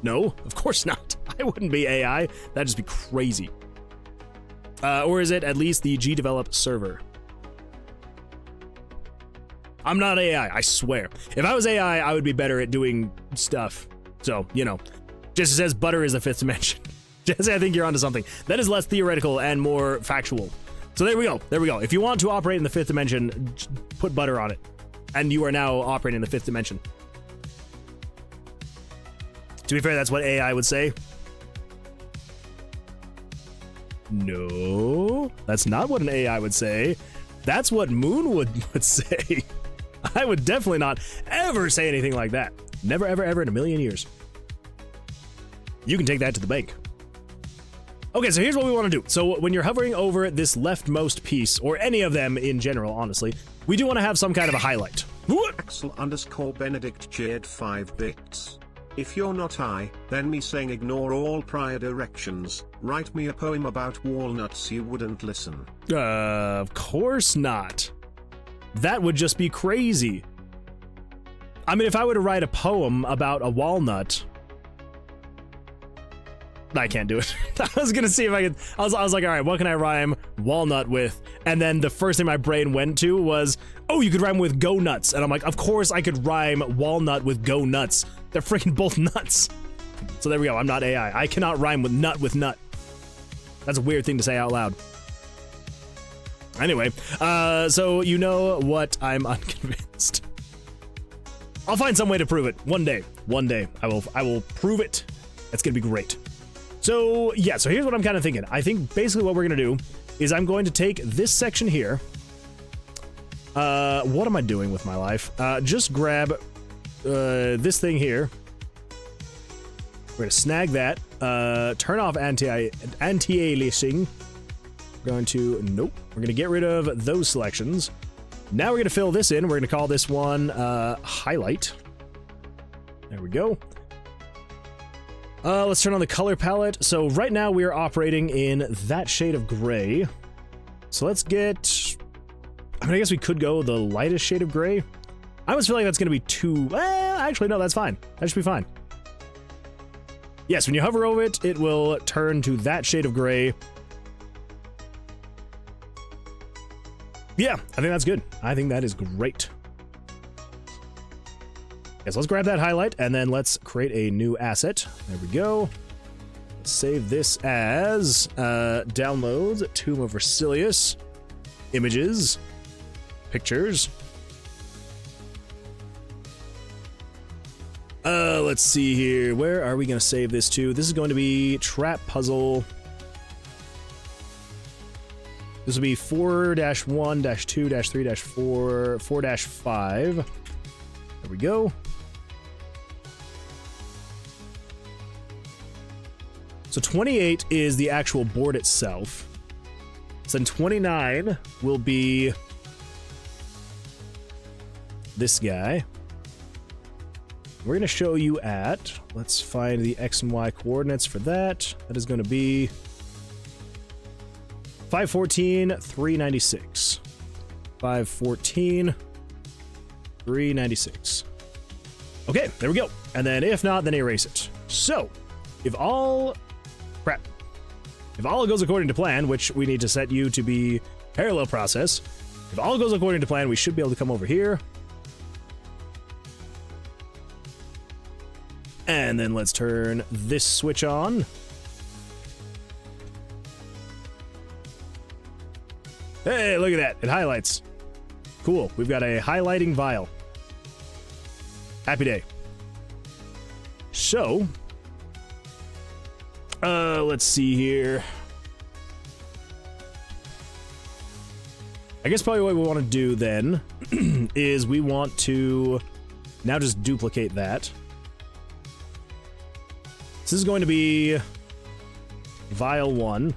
No, of course not. I wouldn't be AI. That'd just be crazy. Or is it at least the G-Develop server? I'm not AI, I swear. If I was AI, I would be better at doing stuff. So, Jesse says butter is the fifth dimension. Jesse, I think you're onto something. That is less theoretical and more factual. So there we go. There we go. If you want to operate in the fifth dimension, put butter on it. And you are now operating in the fifth dimension. To be fair, that's what AI would say. No, that's not what an AI would say. That's what Moonwood would say. I would definitely not ever say anything like that. Never, ever, ever in a million years. You can take that to the bank. Okay, so here's what we want to do. So when you're hovering over this leftmost piece, or any of them in general, honestly, we do want to have some kind of a highlight. Axel_Benedict cheered 5 bits. If you're not I, then me saying ignore all prior directions. Write me a poem about walnuts, you wouldn't listen. Of course not. That would just be crazy. I mean, if I were to write a poem about a walnut, I can't do it. I was gonna see if I could. I was like, all right, what can I rhyme walnut with? And then the first thing my brain went to was, oh, you could rhyme with go nuts. And I'm like, of course I could rhyme walnut with go nuts. They're freaking both nuts. So there we go. I'm not AI. I cannot rhyme with nut. That's a weird thing to say out loud. Anyway, so you know what? I'm unconvinced. I'll find some way to prove it. One day, I will prove it. It's gonna be great. So yeah, so here's what I'm kind of thinking. I think basically what we're gonna do is I'm going to take this section here. What am I doing with my life? Just grab this thing here. We're gonna snag that. Turn off anti-aliasing. We're going to nope. We're gonna get rid of those selections. Now we're gonna fill this in. We're gonna call this one highlight. There we go. Let's turn on the color palette. So right now we are operating in that shade of gray. So let's get, I mean, I guess we could go the lightest shade of gray. I almost feel like that's going to be too, actually, no, that's fine. That should be fine. Yes, when you hover over it, it will turn to that shade of gray. Yeah, I think that's good. I think that is great. Yes, let's grab that highlight, and then let's create a new asset. There we go. Let's save this as downloads, Tomb of Vercilias, images, pictures. Let's see here. Where are we going to save this to? This is going to be Trap Puzzle. This will be 4-1-2-3-4, 4-5. There we go. So 28 is the actual board itself. So then 29 will be this guy. We're going to show you at, let's find the X and Y coordinates for that. That is going to be 514, 396. 514, 396. Okay, there we go. And then if not, then erase it. So, if all goes according to plan, which we need to set you to be parallel process, if all goes according to plan, we should be able to come over here. And then let's turn this switch on. Hey, look at that. It highlights. Cool. We've got a highlighting vial. Happy day. So, let's see here. I guess probably what we want to do then is we want to now just duplicate that. This is going to be vial 1.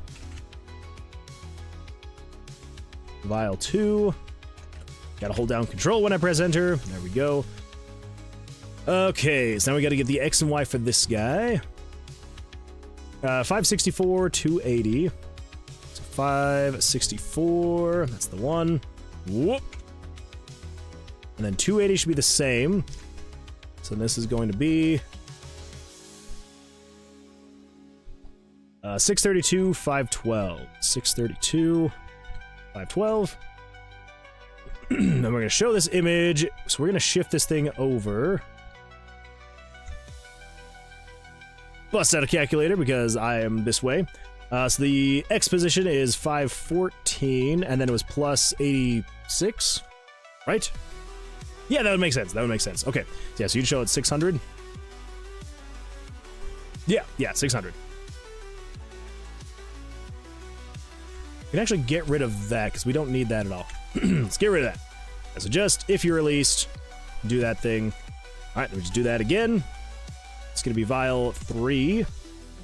Vial 2. Gotta hold down control when I press enter. There we go. Okay, so now we gotta get the X and Y for this guy. 564, 280. So 564, that's the one. Whoop. And then 280 should be the same. So this is going to be 632, 512. 632, 512. Then we're going to show this image. So we're going to shift this thing over. Bust out a calculator because I am this way. So the X position is 514, and then it was plus 86, right? Yeah, that would make sense. That would make sense. Okay. Yeah, so you'd show it 600. Yeah, 600. We can actually get rid of that because we don't need that at all. Let's get rid of that. So just if you're released, do that thing. All right, we just do that again. It's going to be vial 3.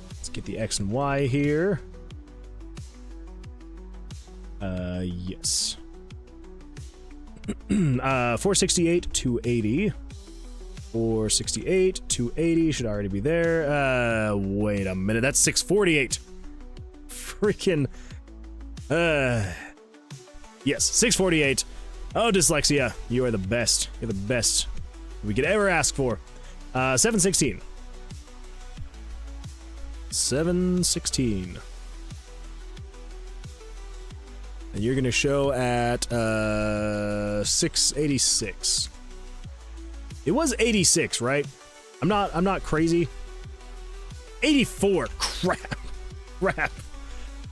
Let's get the X and Y here. Yes. 468, 280. 468, 280 should already be there. Wait a minute. That's 648. Freaking. Yes, 648. Oh, dyslexia. You are the best. You're the best we could ever ask for. 716. 716. And you're gonna show at 686. It was 86, right? I'm not crazy. 84. Crap.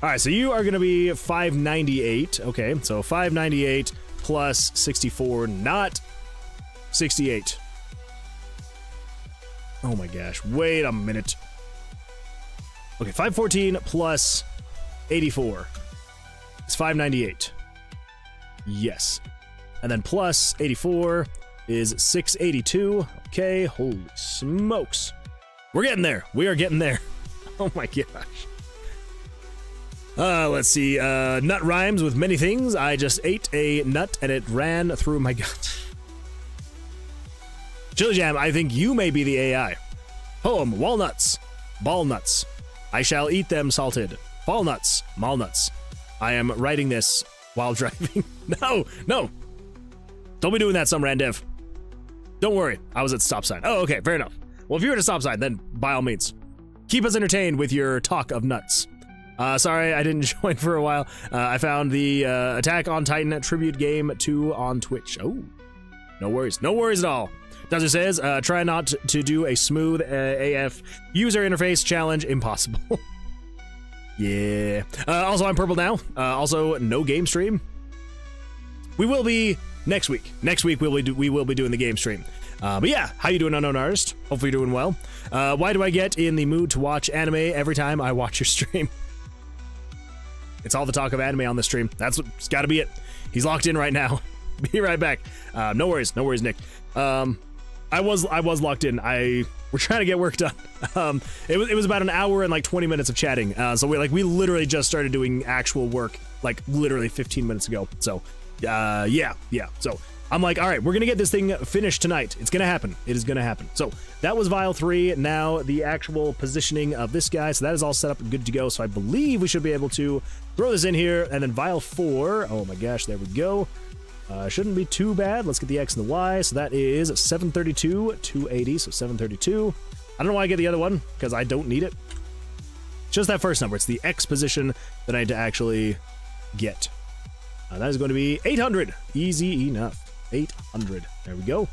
All right, so you are gonna be 598. Okay, so 598 plus 64, not 68. Oh my gosh! Wait a minute. Okay, 514 plus 84 is 598. Yes. And then plus 84 is 682. Okay, holy smokes. We're getting there. We are getting there. Oh my gosh. Let's see. Nut rhymes with many things. I just ate a nut and it ran through my gut. Chili Jam, I think you may be the AI. Poem, walnuts, ball nuts. I shall eat them salted. Fall nuts, mall nuts. I am writing this while driving. No. Don't be doing that, some randev. Don't worry, I was at stop sign. Oh, okay, fair enough. Well, if you're at a stop sign, then by all means, keep us entertained with your talk of nuts. Sorry, I didn't join for a while. I found the Attack on Titan tribute game 2 on Twitch. Oh, no worries at all. Dozer says, try not to do a smooth AF user interface challenge. Impossible. Yeah. Also, I'm purple now. Also, no game stream. We will be next week. Next week, we will be doing the game stream. But yeah, how you doing, unknown artist? Hopefully you're doing well. Why do I get in the mood to watch anime every time I watch your stream? It's all the talk of anime on the stream. It's got to be it. He's locked in right now. Be right back. No worries, Nick. I was locked in. We're trying to get work done. It was about an hour and like 20 minutes of chatting. So we literally just started doing actual work like literally 15 minutes ago. So yeah. So I'm like, all right, we're gonna get this thing finished tonight. It's gonna happen. It is gonna happen. So that was Vial 3. Now the actual positioning of this guy. So that is all set up and good to go. So I believe we should be able to throw this in here. And then Vial 4. Oh my gosh, there we go. Shouldn't be too bad. Let's get the X and the Y. So that is 732, 280. So 732. I don't know why I get the other one, because I don't need it. Just that first number. It's the X position that I need to actually get. That is going to be 800. Easy enough. 800. There we go.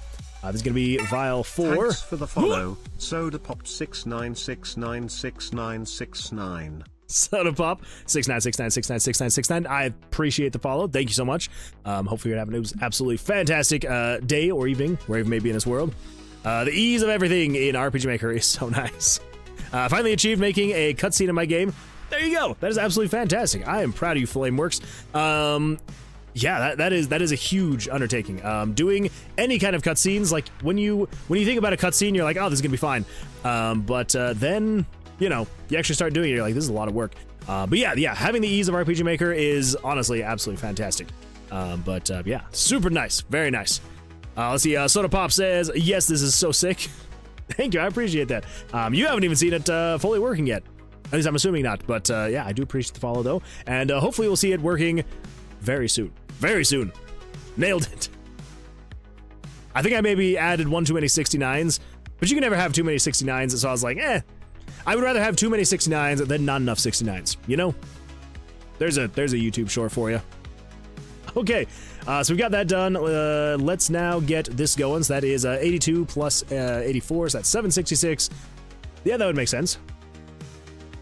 This is going to be Vial 4. Thanks for the follow. Soda Pop 69696969. Soda Pop 6969696969. I appreciate the follow. Thank you so much. Hopefully you're having an absolutely fantastic day or evening, wherever you may be in this world. The ease of everything in RPG Maker is so nice. Finally achieved making a cutscene in my game. There you go. That is absolutely fantastic. I am proud of you, Flameworks. Yeah, that is a huge undertaking. Doing any kind of cutscenes, like when you think about a cutscene, you're like, oh, this is gonna be fine. But then, you know, you actually start doing it, you're like, this is a lot of work. But yeah, having the ease of RPG Maker is honestly absolutely fantastic. Yeah, super nice, very nice. Let's see. Soda Pop says, yes, this is so sick. Thank you, I appreciate that. You haven't even seen it fully working yet. At least I'm assuming not. But yeah, I do appreciate the follow though, and hopefully we'll see it working very soon. Very soon. Nailed it. I think I maybe added one too many 69s, but you can never have too many 69s, so I was like, I would rather have too many 69s than not enough 69s, you know? There's a YouTube short for you. Okay, so we've got that done. Let's now get this going. So that is 82 plus 84, so that's 766. Yeah, that would make sense.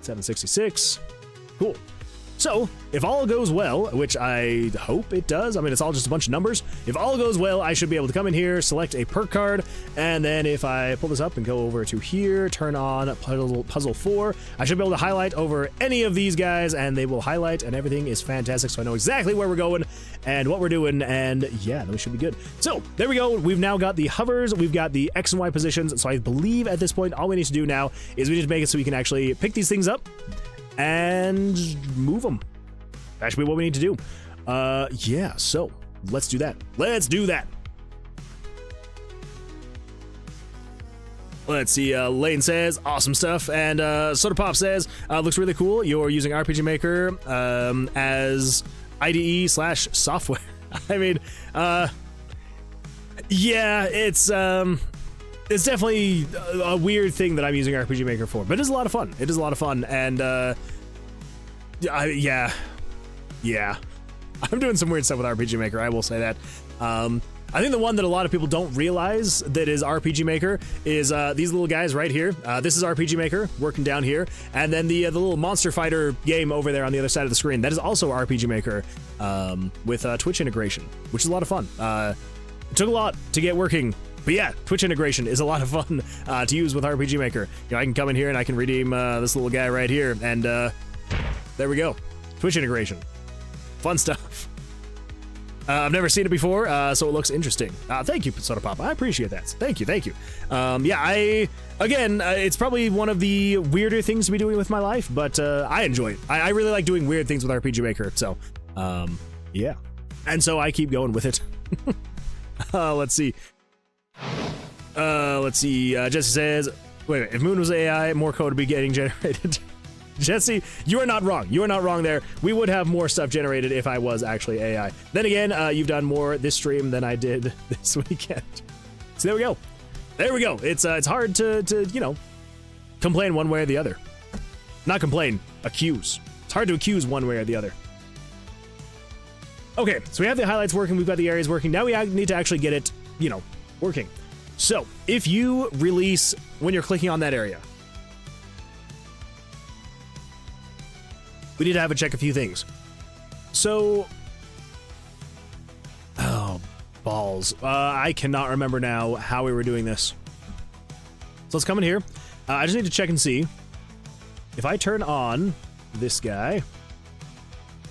766. Cool. So, if all goes well, which I hope it does, I mean, it's all just a bunch of numbers. If all goes well, I should be able to come in here, select a perk card, and then if I pull this up and go over to here, turn on Puzzle 4, I should be able to highlight over any of these guys, and they will highlight, and everything is fantastic, so I know exactly where we're going and what we're doing, and yeah, then we should be good. So, there we go. We've now got the hovers, we've got the X and Y positions, so I believe at this point, all we need to do now is we need to make it so we can actually pick these things up and move them. That should be what we need to do. Yeah, so let's do that. Let's see, Lane says, awesome stuff. And Soda Pop says, looks really cool. You're using RPG Maker as IDE/software. I mean, yeah, it's definitely a weird thing that I'm using RPG Maker for, but it is a lot of fun. It is a lot of fun, and yeah, I'm doing some weird stuff with RPG Maker, I will say that. I think the one that a lot of people don't realize that is RPG Maker is these little guys right here. This is RPG Maker, working down here, and then the little Monster Fighter game over there on the other side of the screen. That is also RPG Maker with Twitch integration, which is a lot of fun. It took a lot to get working But yeah, Twitch integration is a lot of fun to use with RPG Maker. You know, I can come in here and I can redeem this little guy right here, and there we go. Twitch integration. Fun stuff. I've never seen it before, so it looks interesting. Thank you, Soda Pop. I appreciate that. Thank you, thank you. Yeah, it's probably one of the weirder things to be doing with my life, but I enjoy it. I really like doing weird things with RPG Maker, so yeah. And so I keep going with it. Let's see. Jesse says, wait, if Moon was AI, more code would be getting generated. Jesse, you are not wrong. You are not wrong there. We would have more stuff generated if I was actually AI. Then again, you've done more this stream than I did this weekend. So there we go. There we go. It's hard to you know, complain one way or the other. Not complain, accuse. It's hard to accuse one way or the other. Okay, so we have the highlights working, we've got the areas working. Now we need to actually get it, you know, working. So, if you release when you're clicking on that area, we need to have it check a few things. So, oh, balls. I cannot remember now how we were doing this. So let's come in here. I just need to check and see. If I turn on this guy,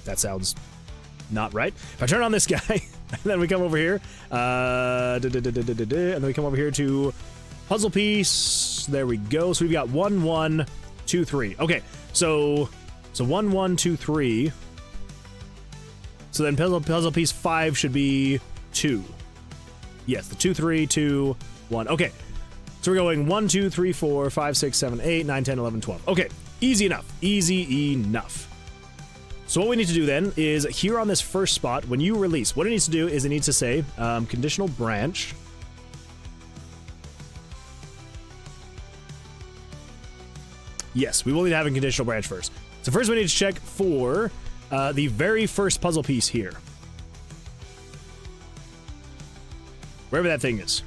that sounds not right. If I turn on this guy, and then we come over here, and then we come over here to puzzle piece. There we go. So we've got 1, 1, 2, 3. Okay, so 1, 1, 2, 3. So then puzzle piece 5 should be 2. Yes, the 2, 3, 2, 1. Okay, so we're going 1, 2, 3, 4, 5, 6, 7, 8, 9, 10, 11, 12. Okay, easy enough. Easy enough. So what we need to do then is here on this first spot, when you release, what it needs to do is it needs to say conditional branch. Yes, we will need to have a conditional branch first. So first we need to check for the very first puzzle piece here. Wherever that thing is.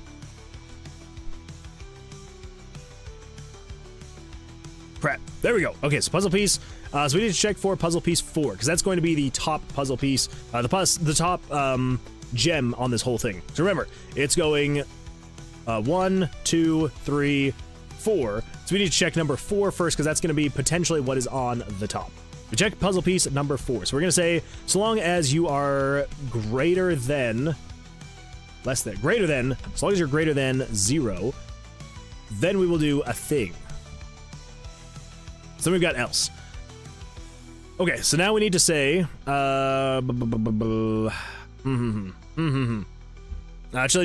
Crap. There we go. Okay, so puzzle piece. So we need to check for puzzle piece 4, because that's going to be the top puzzle piece, the top gem on this whole thing. So remember, it's going 1, 2, 3, 4. So we need to check number 4 first, because that's going to be potentially what is on the top. We check puzzle piece number 4. So we're going to say, so long as you are greater than, as long as you're greater than 0, then we will do a thing. So we've got else. Okay, so now we need to say, Chili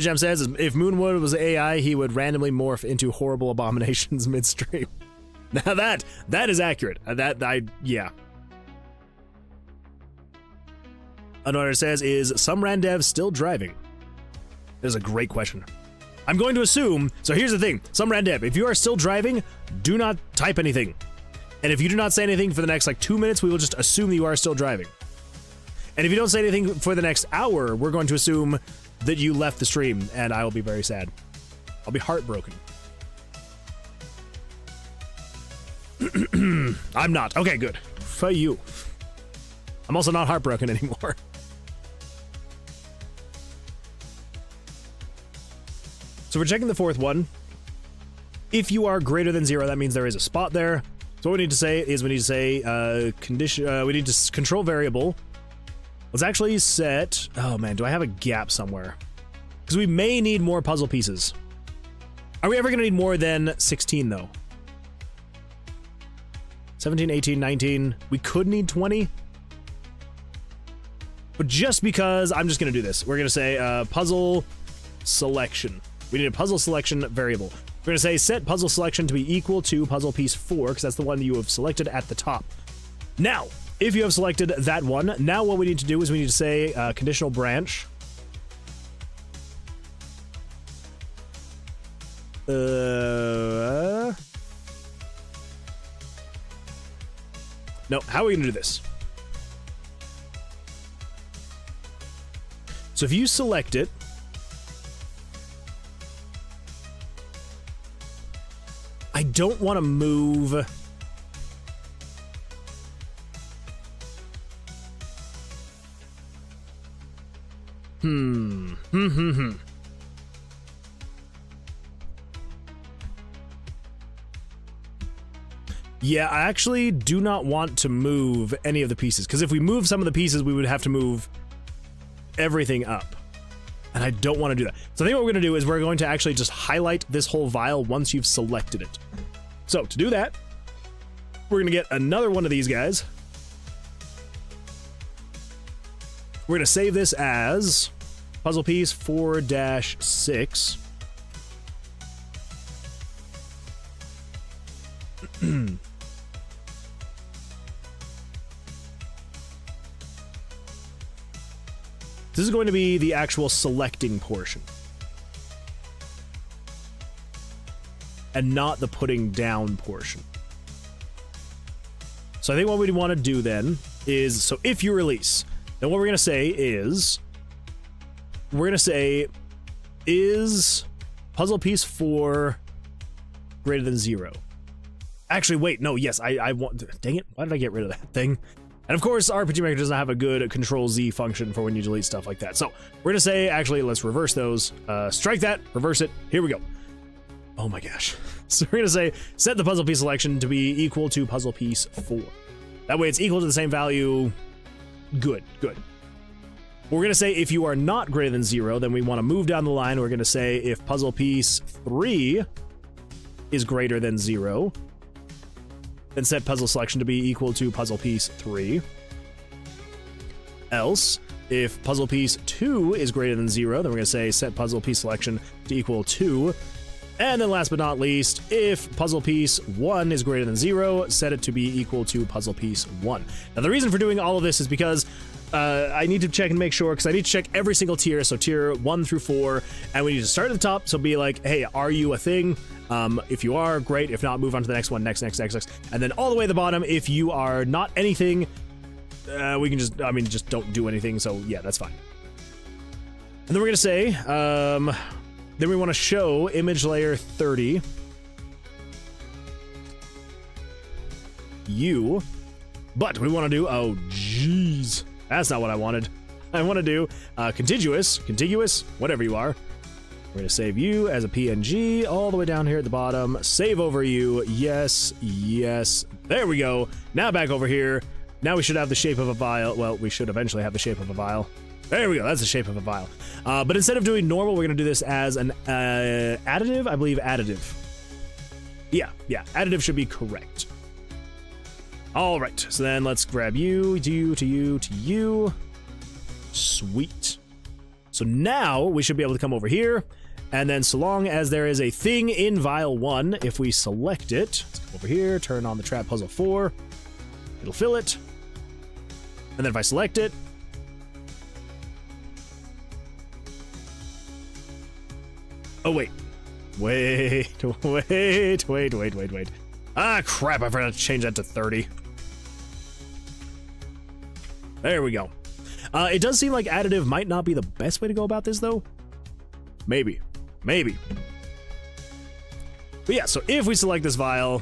Gem says, if Moonwood was AI, he would randomly morph into horrible abominations midstream. Now that is accurate. Yeah. Another says, is some Randev still driving? That is a great question. I'm going to assume, so here's the thing, some Randev, if you are still driving, do not type anything. And if you do not say anything for the next, 2 minutes, we will just assume that you are still driving. And if you don't say anything for the next hour, we're going to assume that you left the stream, and I will be very sad. I'll be heartbroken. I'm not. Okay, good. For you. I'm also not heartbroken anymore. So we're checking the fourth one. If you are greater than 0, that means there is a spot there. So what we need to say is we need to say condition. We need to control variable. Let's actually set. Oh man, do I have a gap somewhere? Because we may need more puzzle pieces. Are we ever going to need more than 16 though? 17, 18, 19. We could need 20. But just because, I'm just going to do this. We're going to say puzzle selection. We need a puzzle selection variable. We're going to say set puzzle selection to be equal to puzzle piece 4, because that's the one you have selected at the top. Now, if you have selected that one, now what we need to do is we need to say conditional branch. No, how are we going to do this? So if you select it, I don't want to move. Yeah, I actually do not want to move any of the pieces, because if we move some of the pieces, we would have to move everything up. And I don't want to do that. So I think what we're going to do is we're going to actually just highlight this whole vial once you've selected it. So to do that, we're going to get another one of these guys. We're going to save this as puzzle piece 4-6. This is going to be the actual selecting portion, and not the putting down portion. So I think what we want to do then is, so if you release, then what we're going to say is, we're going to say, is puzzle piece 4 greater than 0? Actually, wait, no, yes, I want, dang it, why did I get rid of that thing? And of course, RPG Maker doesn't have a good Control-Z function for when you delete stuff like that. So we're gonna say, actually, let's reverse those. Strike that, reverse it, here we go. Oh my gosh. So we're gonna say, set the puzzle piece selection to be equal to puzzle piece 4. That way it's equal to the same value. Good, good. We're gonna say if you are not greater than 0, then we wanna move down the line. We're gonna say if puzzle piece 3 is greater than 0, then set puzzle selection to be equal to puzzle piece 3. Else, if puzzle piece 2 is greater than 0, then we're going to say set puzzle piece selection to equal 2. And then last but not least, if puzzle piece 1 is greater than 0, set it to be equal to puzzle piece 1. Now the reason for doing all of this is because I need to check and make sure, because I need to check every single tier, so tier 1 through 4, and we need to start at the top, so be like, hey, are you a thing? If you are, great. If not, move on to the next one, next. And then all the way to the bottom, if you are not anything, we can just, I mean, just don't do anything, so yeah, that's fine. And then we're going to say, then we want to show image layer 30. But we want to do, oh, jeez. That's not what I wanted. I want to do contiguous, whatever you are. We're going to save you as a PNG all the way down here at the bottom. Save over you. Yes, yes. There we go. Now back over here. Now we should have the shape of a vial. Well, we should eventually have the shape of a vial. There we go. That's the shape of a vial. But instead of doing normal, we're going to do this as an additive. I believe additive. Yeah. Additive should be correct. All right. So then let's grab you, to you. Sweet. So now we should be able to come over here. And then so long as there is a thing in vial 1, if we select it, let's come over here, turn on the trap puzzle 4, it'll fill it. And then if I select it, oh, wait. Ah, crap, I forgot to change that to 30. There we go. It does seem like additive might not be the best way to go about this, though. Maybe. But yeah, so if we select this vial,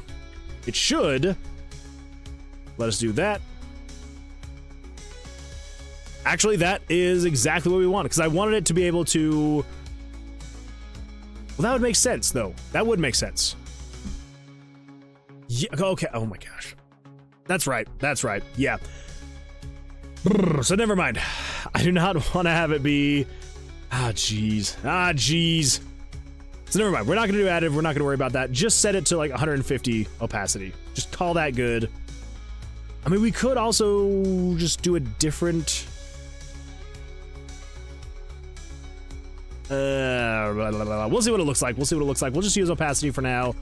it should let us do that. Actually, that is exactly what we want, because I wanted it to be able to... Well, that would make sense, though. That would make sense. Yeah, okay, oh my gosh. That's right, yeah. So never mind. I do not want to have it be... Ah, jeez. So never mind. We're not going to do additive. We're not going to worry about that. Just set it to like 150 opacity. Just call that good. I mean, we could also just do a different... We'll see what it looks like. We'll just use opacity for now.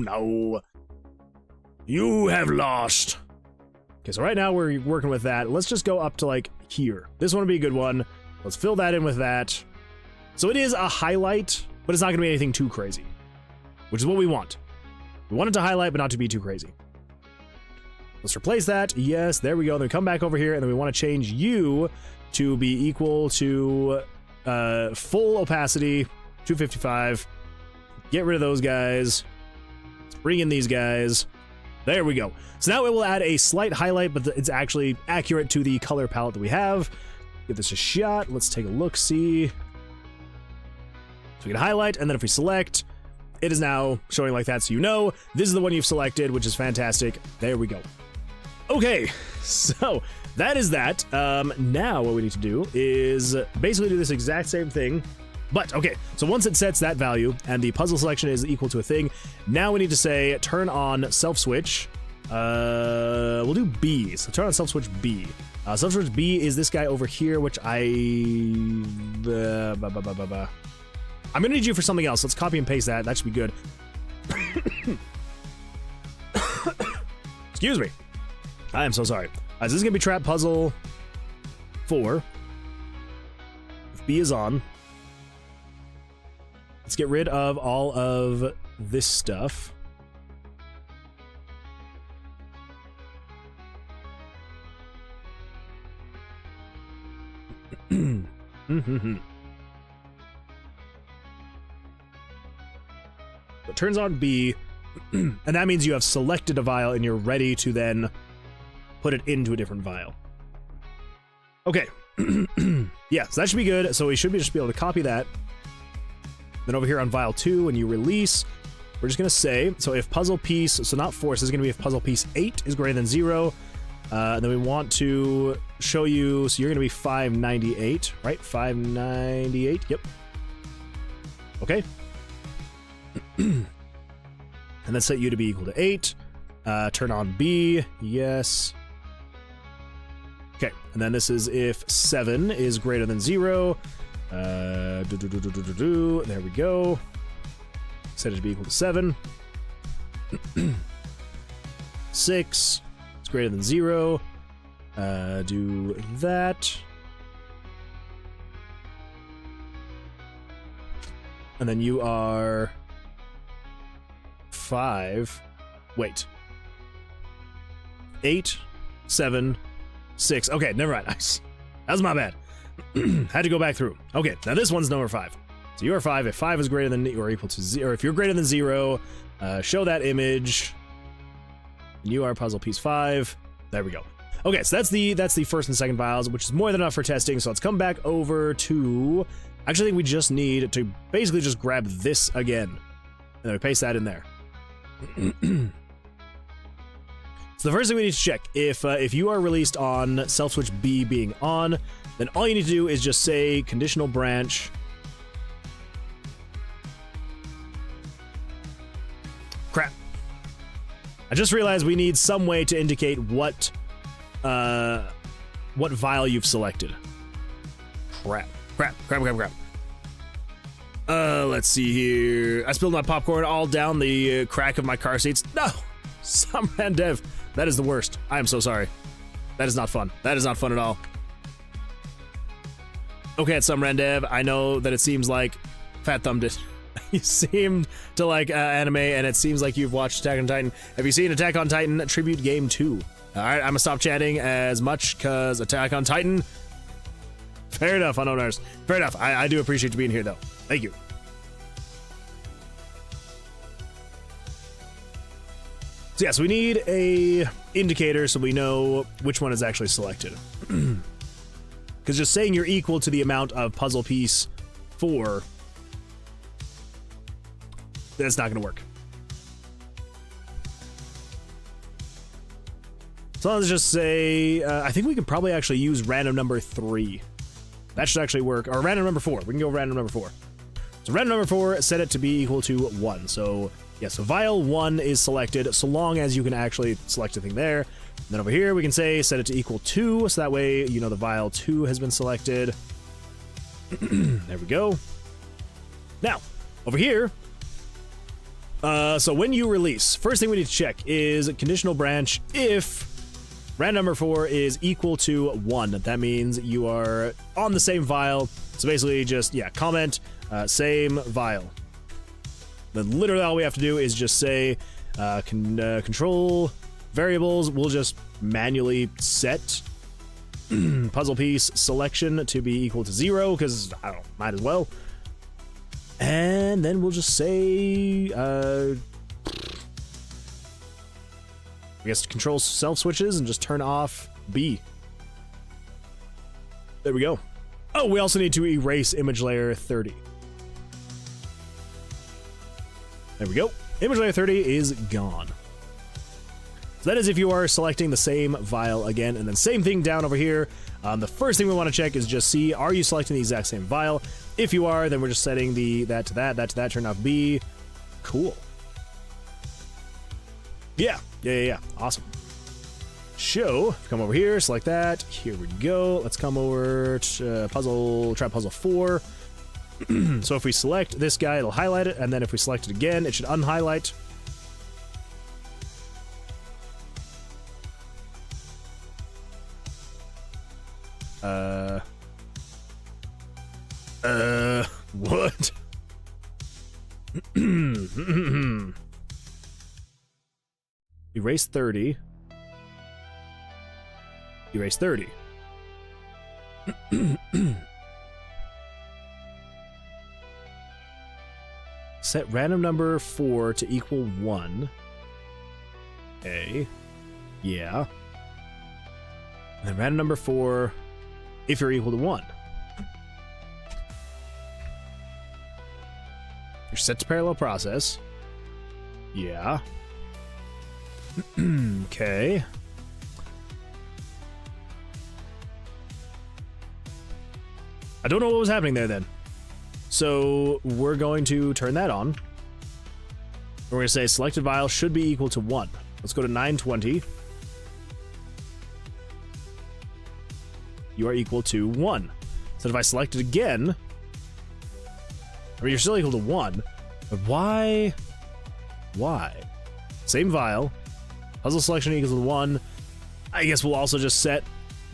No. You have lost. Okay, so right now we're working with that. Let's just go up to like here. This one would be a good one. Let's fill that in with that. So it is a highlight, but it's not going to be anything too crazy, which is what we want. We want it to highlight, but not to be too crazy. Let's replace that. Yes, there we go. Then come back over here, and then we want to change you to be equal to full opacity, 255. Get rid of those guys. Let's bring in these guys. There we go. So now it will add a slight highlight, but it's actually accurate to the color palette that we have. give this a shot. Let's take a look, see. So we can highlight, and then if we select, it is now showing like that, so you know this is the one you've selected, which is fantastic. There we go. Okay, so that is that. Now what we need to do is basically do this exact same thing. But, okay, so once it sets that value and the puzzle selection is equal to a thing, now we need to say turn on self-switch. We'll do B. So turn on self-switch B. Self-switch B is this guy over here, which I'm going to need you for something else. Let's copy and paste that. That should be good. Excuse me. I am so sorry. This is going to be trap puzzle 4. If B is on. Let's get rid of all of this stuff. It turns on B, and that means you have selected a vial and you're ready to then put it into a different vial. Okay. Yeah, so that should be good. So we should just be able to copy that. Then over here on vial 2, when you release, we're just going to say, so if puzzle piece, so not 4, so this is going to be if puzzle piece 8 is greater than 0. Then we want to show you, so you're going to be 598, right? 598, yep. Okay. And then set you to be equal to 8. Turn on B, yes. Okay, and then this is if 7 is greater than 0. There we go. Set it to be equal to 7. 6 is greater than 0. Do that. And then you are 5. Wait. 8, 7, 6. Okay, never mind. That was my bad. Had to go back through. Okay, now this one's number 5. So you are 5. If 5 is greater than or equal to 0, or if you're greater than 0, show that image. You are puzzle piece 5. There we go. Okay, so that's the first and second vials, which is more than enough for testing. So let's come back over to. Actually, I think we just need to basically just grab this again, and then we paste that in there. So the first thing we need to check, if you are released on self-switch B being on, then all you need to do is just say conditional branch. Crap. I just realized we need some way to indicate what vial you've selected. Crap. Let's see here. I spilled my popcorn all down the crack of my car seats. No! Some Randev. That is the worst. I am so sorry. That is not fun. That is not fun at all. Okay, at some Randev, I know that it seems like Fat Thumb did. You seem to like anime, and it seems like you've watched Attack on Titan. Have you seen Attack on Titan Tribute Game 2? Alright, I'm gonna stop chatting as much, because Attack on Titan... Fair enough, unknown artist. Fair enough. I do appreciate you being here, though. Thank you. So yes, we need a indicator so we know which one is actually selected. Because just saying you're equal to the amount of puzzle piece 4, that's not going to work. So let's just say, I think we could probably actually use random number 3. That should actually work. Or random number 4. We can go random number 4. So random number 4, set it to be equal to 1. So yeah, so vial 1 is selected, so long as you can actually select a thing there. And then over here, we can say set it to equal 2, so that way you know the vial 2 has been selected. There we go. Now, over here, so when you release, first thing we need to check is conditional branch if random number 4 is equal to 1. That means you are on the same vial. So basically just, yeah, comment same vial. Then literally all we have to do is just say control variables. We'll just manually set puzzle piece selection to be equal to 0 because I don't know, might as well. And then we'll just say I guess control self switches and just turn off B. There we go. Oh, we also need to erase image layer 30. There we go. Image layer 30 is gone. So that is if you are selecting the same vial again, and then same thing down over here. The first thing we want to check is just see, are you selecting the exact same vial? If you are, then we're just setting that to that, turn off B. Cool. Yeah. Awesome. Show, come over here, select that. Here we go. Let's come over to try puzzle 4. So if we select this guy, it'll highlight it, and then if we select it again, it should unhighlight. What? Erase 30. Erase 30. Set random number 4 to equal 1. Okay. Yeah. And then random number 4 if you're equal to 1. You're set to parallel process. Yeah. Okay. I don't know what was happening there then. So we're going to turn that on. We're going to say selected vial should be equal to 1. Let's go to 920. You are equal to 1. So if I select it again, I mean, you're still equal to 1, but why? Why? Same vial. Puzzle selection equals to 1. I guess we'll also just set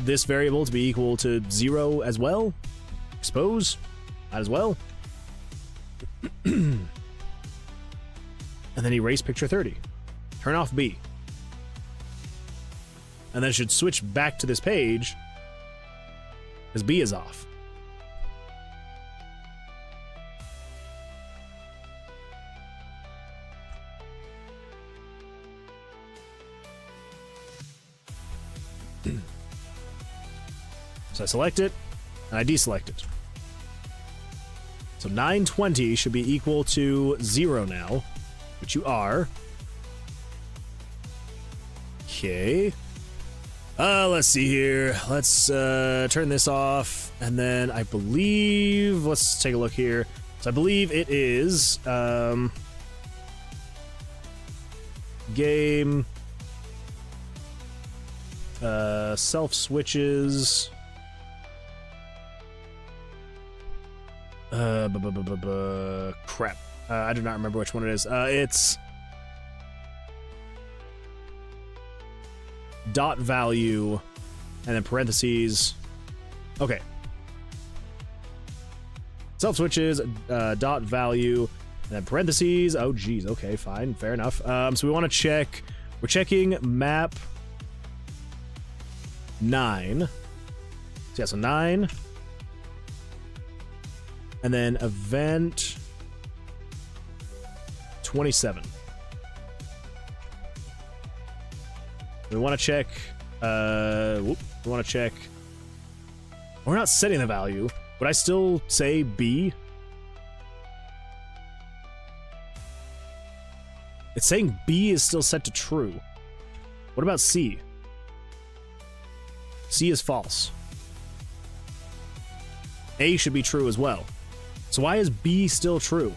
this variable to be equal to 0 as well. I suppose. Might as well. And then erase picture 30. Turn off B. And then it should switch back to this page because B is off. So I select it, and I deselect it. So 920 should be equal to 0 now, which you are. Okay. Let's see here. Let's turn this off, and then I believe, let's take a look here. So I believe it is game self switches. Crap. I do not remember which one it is. It's dot value and then parentheses. Okay. Self switches, dot value, and then parentheses. Oh, geez. Okay, fine. Fair enough. So we want to check. We're checking map 9. So yeah, so 9. And then event 27. We want to check. We want to check. We're not setting the value. Would I still say B? It's saying B is still set to true. What about C? C is false. A should be true as well. So why is B still true?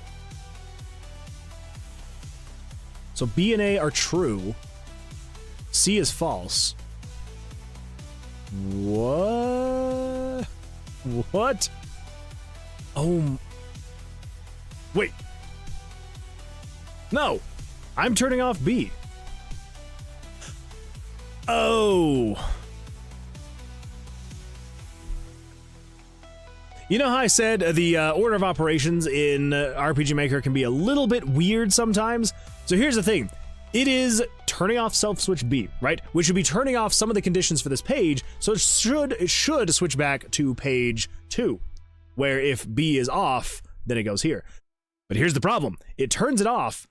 So B and A are true. C is false. What? What? Oh. Wait. No. I'm turning off B. Oh. You know how I said the order of operations in RPG Maker can be a little bit weird sometimes? So here's the thing. It is turning off self-switch B, right? Which should be turning off some of the conditions for this page, so it should switch back to page 2, where if B is off, then it goes here. But here's the problem. It turns it off,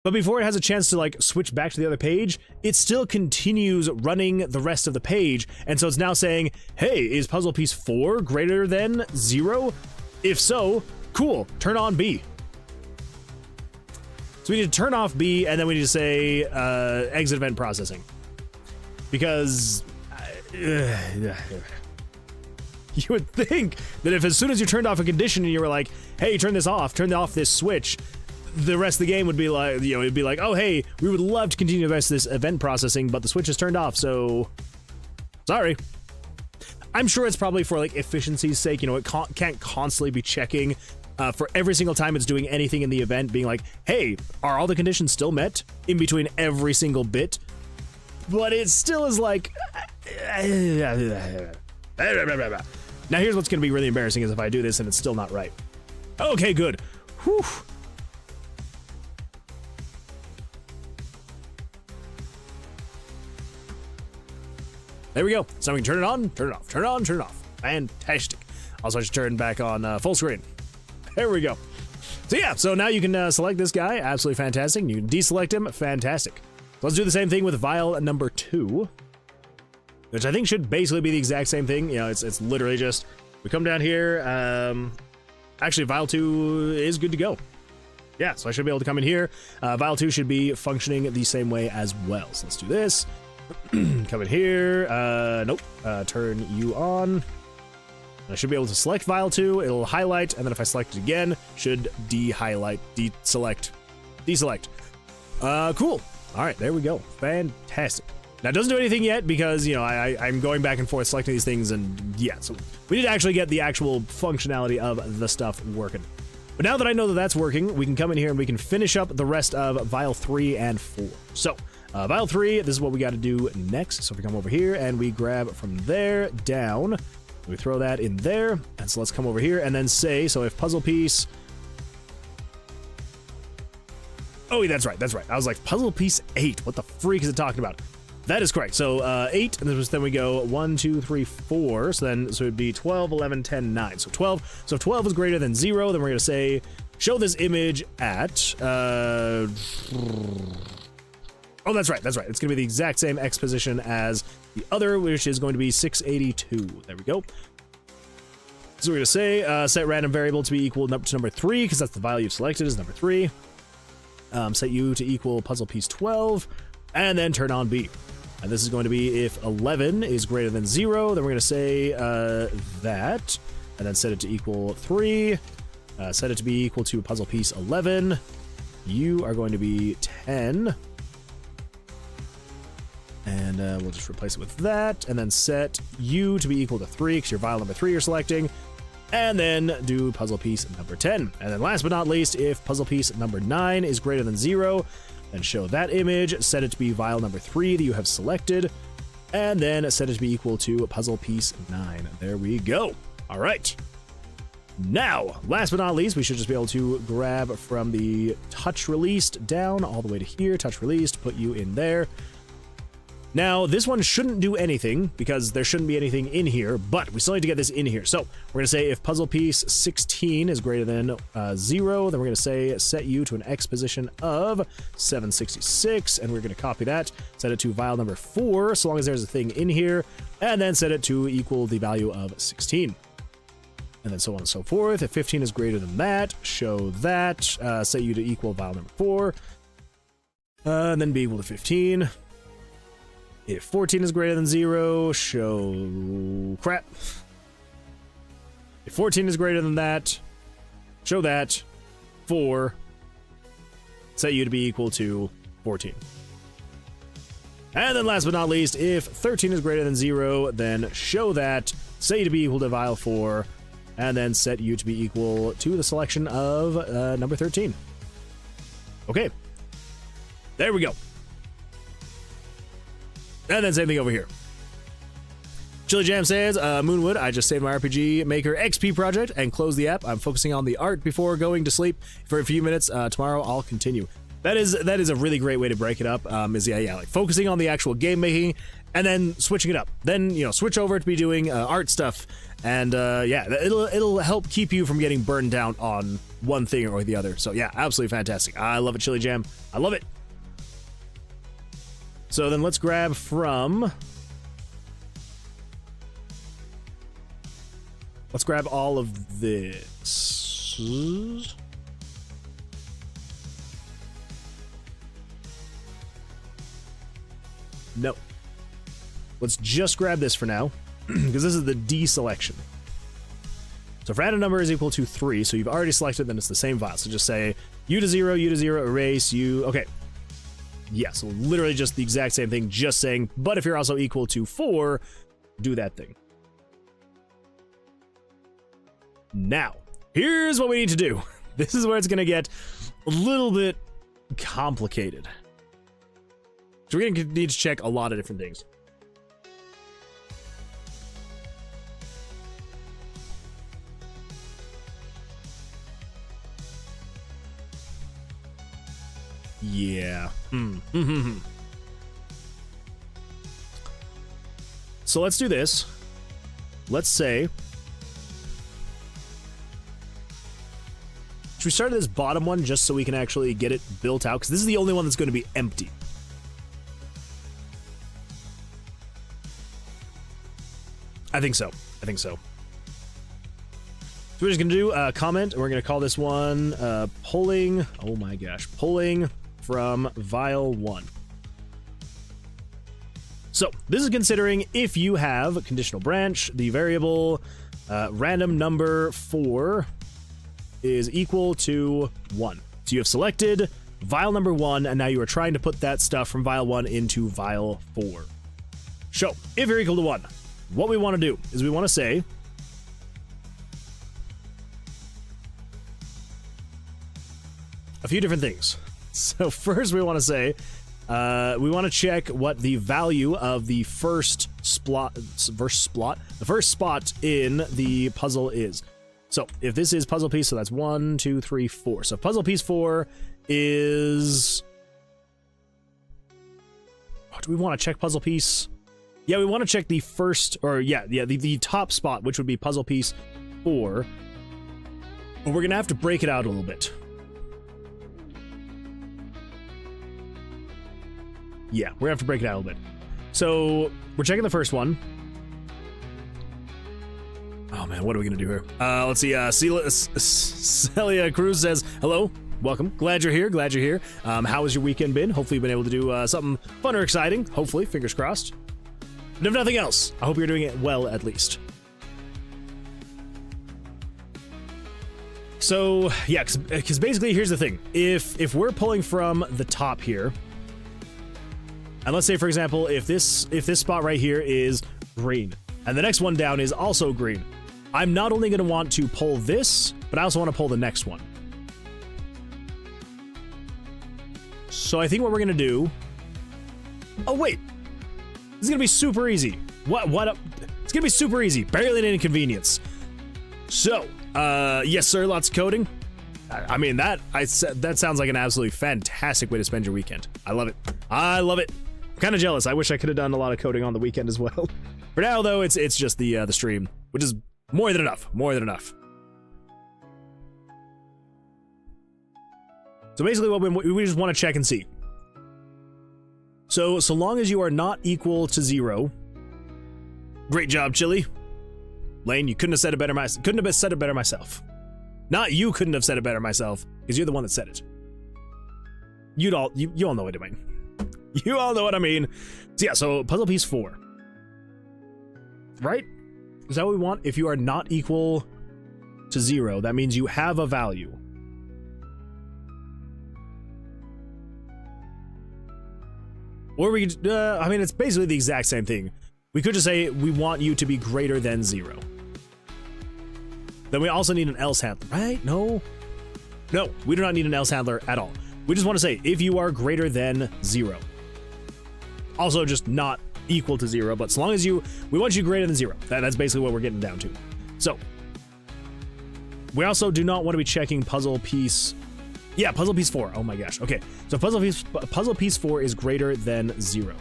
But before it has a chance to like switch back to the other page, it still continues running the rest of the page. And so it's now saying, hey, is puzzle piece 4 greater than 0? If so, cool, turn on B. So we need to turn off B, and then we need to say exit event processing. Because you would think that if as soon as you turned off a condition and you were like, hey, turn off this switch, the rest of the game would be like, you know, it'd be like, oh, hey, we would love to continue the rest of this event processing, but the switch is turned off, so sorry. I'm sure it's probably for like efficiency's sake, you know, it can't constantly be checking for every single time it's doing anything in the event, being like, hey, are all the conditions still met in between every single bit? But it still is like, now here's what's going to be really embarrassing is if I do this and it's still not right. Okay, good. Whew. There we go. So we can turn it on, turn it off, turn it on, turn it off. Fantastic. Also, I should turn back on full screen. There we go. So yeah, so now you can select this guy. Absolutely fantastic. You can deselect him. Fantastic. So let's do the same thing with vial number 2, which I think should basically be the exact same thing. You know, it's literally just, we come down here. Actually, vial 2 is good to go. Yeah, so I should be able to come in here. Vial 2 should be functioning the same way as well. So let's do this. Come in here. Nope. Turn you on. I should be able to select vial 2. It'll highlight, and then if I select it again, should de-highlight, deselect. Cool. All right, there we go. Fantastic. Now, it doesn't do anything yet because, you know, I'm going back and forth selecting these things, and yeah, so we need to actually get the actual functionality of the stuff working. But now that I know that that's working, we can come in here and we can finish up the rest of vial 3 and 4. So, vial 3, this is what we got to do next. So if we come over here and we grab from there down, we throw that in there. And so let's come over here and then say, so if puzzle piece... Oh, that's right. I was like, puzzle piece 8. What the freak is it talking about? That is correct. So 8, and then we go 1, 2, 3, 4. So it'd be 12, 11, 10, 9. So 12. So if 12 is greater than 0, then we're going to say, show this image at... Oh, that's right. It's going to be the exact same X position as the other, which is going to be 682. There we go. So we're going to say set random variable to be equal to number 3, because that's the value you've selected is number 3. Set U to equal puzzle piece 12, and then turn on B. And this is going to be if 11 is greater than 0, then we're going to say that, and then set it to equal 3. Set it to be equal to puzzle piece 11. You are going to be 10. And we'll just replace it with that, and then set U to be equal to 3, because your vial number 3 you're selecting, and then do puzzle piece number 10. And then last but not least, if puzzle piece number 9 is greater than 0, then show that image, set it to be vial number 3 that you have selected, and then set it to be equal to puzzle piece 9. There we go. All right. Now, last but not least, we should just be able to grab from the touch released down all the way to here, touch released, put you in there. Now, this one shouldn't do anything because there shouldn't be anything in here, but we still need to get this in here. So we're going to say if puzzle piece 16 is greater than 0, then we're going to say set U to an X position of 766, and we're going to copy that, set it to vial number 4, so long as there's a thing in here, and then set it to equal the value of 16. And then so on and so forth. If 15 is greater than that, show that, set U to equal vial number 4, and then be equal to 15. If 14 is greater than 0, show crap. If 14 is greater than that, show that 4. Set U to be equal to 14. And then last but not least, if 13 is greater than 0, then show that, set U to be equal to vial 4, and then set U to be equal to the selection of number 13. Okay. There we go. And then same thing over here. Chili Jam says, Moonwood, I just saved my RPG Maker XP project and closed the app. I'm focusing on the art before going to sleep for a few minutes. Tomorrow I'll continue. That is a really great way to break it up. Like focusing on the actual game making and then switching it up. Then, you know, switch over to be doing art stuff, and yeah, it'll help keep you from getting burned down on one thing or the other. So yeah, absolutely fantastic. I love it, Chili Jam. I love it. So then let's grab from... Let's grab all of this. No. Let's just grab this for now, because this is the D selection. So if random number is equal to 3, so you've already selected, then it's the same file. So just say U to 0, erase, U. Okay. Yeah, so literally just the exact same thing, just saying, but if you're also equal to 4, do that thing. Now, here's what we need to do. This is where it's going to get a little bit complicated. So we're going to need to check a lot of different things. Yeah. So let's do this. Let's say... Should we start at this bottom one just so we can actually get it built out? Because this is the only one that's going to be empty. I think so. I think so. So we're just going to do a comment, and we're going to call this one pulling... Oh my gosh. Pulling from vial 1. So this is considering if you have a conditional branch, the variable random number 4... is equal to 1. So you have selected vial number 1, and now you are trying to put that stuff from vial 1 into vial 4. So, if you're equal to 1, what we want to do is we want to say a few different things. So first we want to say, we want to check what the value of the first spot in the puzzle is. So if this is puzzle piece, so that's 1, 2, 3, 4. So puzzle piece 4 is... Oh, do we want to check puzzle piece? Yeah, we want to check the first, or yeah, the top spot, which would be puzzle piece 4. But we're going to have to break it out a little bit. Yeah, we're going to have to break it out a little bit. So we're checking the first one. Oh man, what are we gonna do here? Let's see. Celia Cruz says, "Hello, welcome. Glad you're here. Glad you're here. How has your weekend been? Hopefully, you've been able to do something fun or exciting. Hopefully, fingers crossed. And if nothing else, I hope you're doing it well at least." So yeah, because basically, here's the thing: if we're pulling from the top here, and let's say, for example, if this spot right here is green, and the next one down is also green. I'm not only going to want to pull this, but I also want to pull the next one. So I think what we're going to do... Oh, wait. This is going to be super easy. What? It's going to be super easy. Barely an inconvenience. So, yes, sir, lots of coding. I mean, that sounds like an absolutely fantastic way to spend your weekend. I love it. I love it. I'm kind of jealous. I wish I could have done a lot of coding on the weekend as well. For now, though, it's just the stream, which is more than enough. More than enough. So basically, what we just want to check and see. So long as you are not equal to 0. Great job, Chili. Lane, you couldn't have said it better. Couldn't have said it better myself. Not you couldn't have said it better myself, because you're the one that said it. You all know what I mean. You all know what I mean. So yeah, so puzzle piece 4. Right? Is that what we want? If you are not equal to 0, that means you have a value. Or we could, I mean, it's basically the exact same thing. We could just say we want you to be greater than 0. Then we also need an else handler, right? No, we do not need an else handler at all. We just want to say if you are greater than 0. Also just not equal to 0, but so long as we want you greater than 0. That's basically what we're getting down to. So we also do not want to be checking puzzle piece. Yeah, puzzle piece 4. Oh my gosh. Okay, so puzzle piece 4 is greater than 0.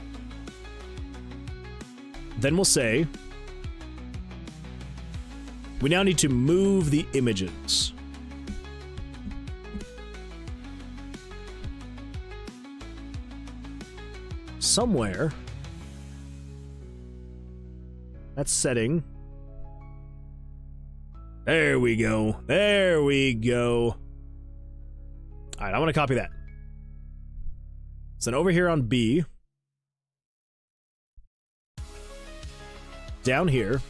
then we'll say we now need to move the images. Somewhere. That's setting. There we go. There we go. All right, I want to copy that. So then over here on B, down here,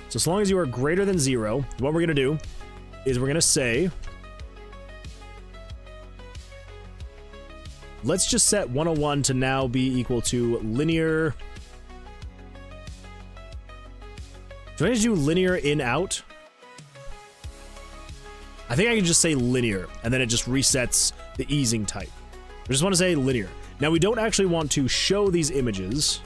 so as long as you are greater than 0, what we're going to do is we're going to say, let's just set 101 to now be equal to linear. Do I need to do linear in out? I think I can just say linear, and then it just resets the easing type. I just want to say linear. Now, we don't actually want to show these images.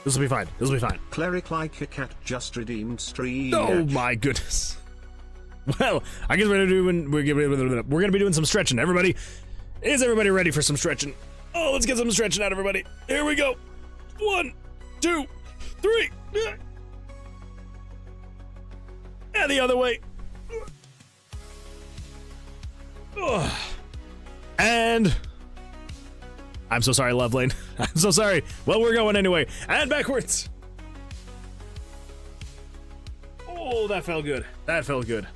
This will be fine. This will be fine. Cleric like a cat just redeemed stream. Oh my goodness. Well, I guess we're gonna be doing some stretching. Everybody, is everybody ready for some stretching? Oh, let's get some stretching out, everybody. Here we go. 1, 2, 3. And the other way. And I'm so sorry, Lovelane. I'm so sorry. Well, we're going anyway. And backwards. Oh, that felt good. That felt good.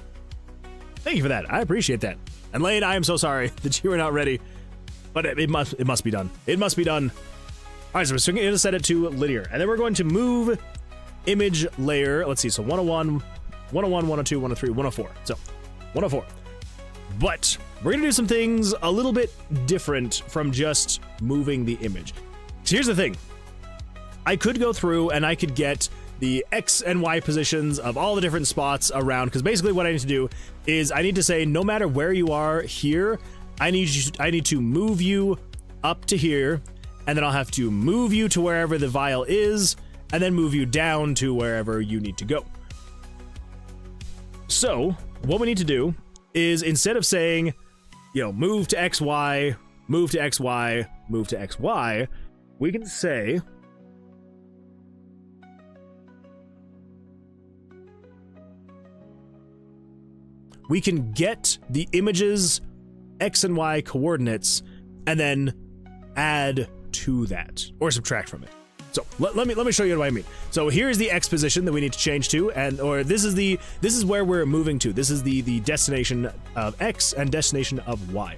Thank you for that. I appreciate that. And Lane, I am so sorry that you were not ready, but it must be done. It must be done. All right, so we're going to set it to linear, and then we're going to move image layer. Let's see. So 101, 101, 102, 103, 104. So 104. But we're going to do some things a little bit different from just moving the image. So here's the thing. I could go through and I could get the X and Y positions of all the different spots around, because basically what I need to do is I need to say, no matter where you are here, I need to move you up to here, and then I'll have to move you to wherever the vial is, and then move you down to wherever you need to go. So what we need to do is, instead of saying, you know, move to XY, move to XY, move to XY, we can say we can get the image's X and Y coordinates and then add to that or subtract from it. So let me show you what I mean. So here's the X position that we need to change to, or this is where we're moving to. This is the destination of X and destination of Y.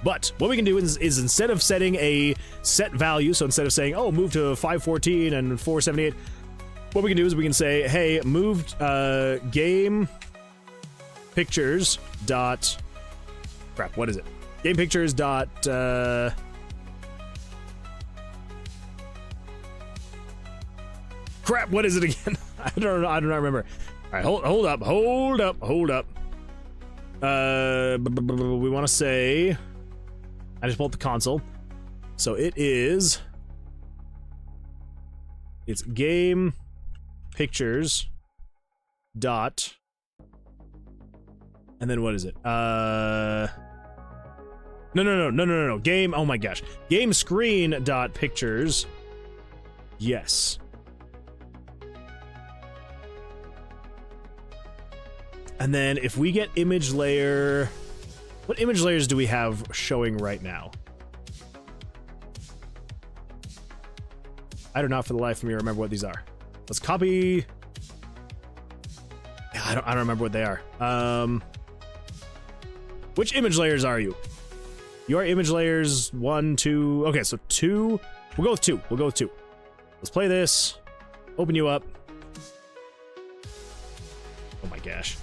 But what we can do is instead of setting a set value, so instead of saying, oh, move to 514 and 478, what we can do is we can say, hey, move game pictures dot crap, what is it? Game pictures dot crap, what is it again? I don't know. I don't remember. All right, hold up. We want to say, I just pulled up the console, so it's game pictures dot, and then what is it? No. Game, oh my gosh. Game screen dot pictures. Yes. And then if we get image layer, what image layers do we have showing right now? I do not for the life of me remember what these are. Let's copy. I don't remember what they are. Which image layers are you? You are image layers 1, 2. Okay, so 2. We'll go with 2. Let's play this. Open you up. Oh my gosh.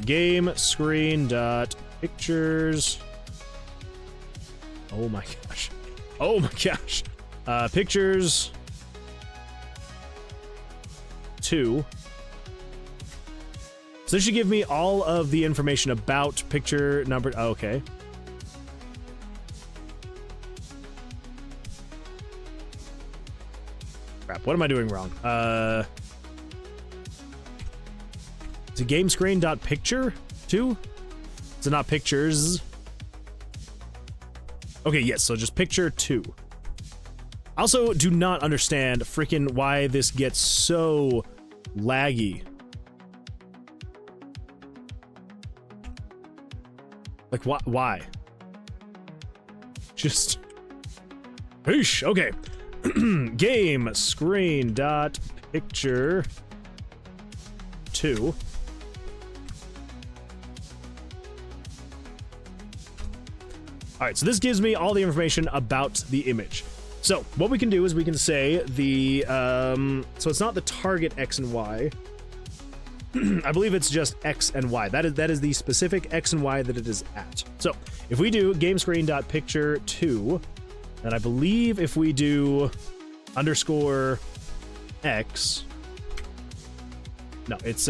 Game screen dot pictures. Oh my gosh. Pictures 2. So this should give me all of the information about picture number. Oh, okay. Crap, what am I doing wrong? Is it game screen dot picture 2? So not pictures. Okay, yes, so just picture 2. I also do not understand freaking why this gets so laggy. Like, why? Just... Peace. Okay. Game screen dot picture 2. All right, so this gives me all the information about the image. So what we can do is we can say the, so it's not the target X and Y. I believe it's just X and Y. That is the specific X and Y that it is at. So if we do game screen dot picture 2, then I believe if we do underscore X, no, it's,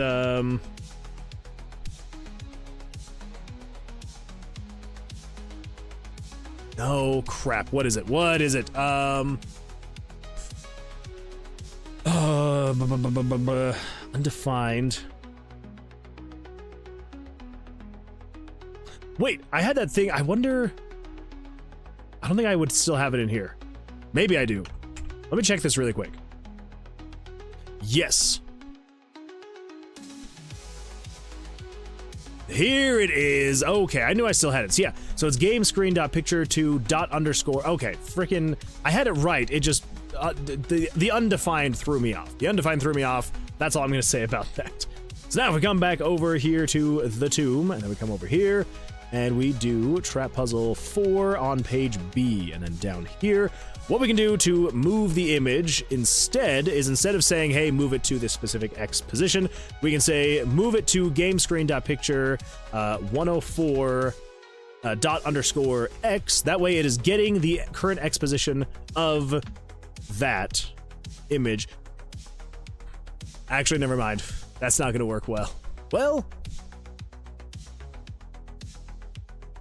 no, crap. What is it? What is it? Undefined. Wait, I had that thing. I wonder. I don't think I would still have it in here. Maybe I do. Let me check this really quick. Yes. Here it is. Okay, I knew I still had it. So yeah, so it's game screen dot picture 2 dot underscore. Okay, freaking, I had it right. It just the undefined threw me off. The undefined threw me off. That's all I'm gonna say about that. So now if we come back over here to the tomb, and then we come over here, and we do trap puzzle 4 on page B, and then down here, what we can do to move the image instead is, instead of saying, hey, move it to this specific X position, we can say move it to game screen dot picture 104 dot underscore X. That way it is getting the current X position of that image. Actually, never mind. That's not going to work well. Well,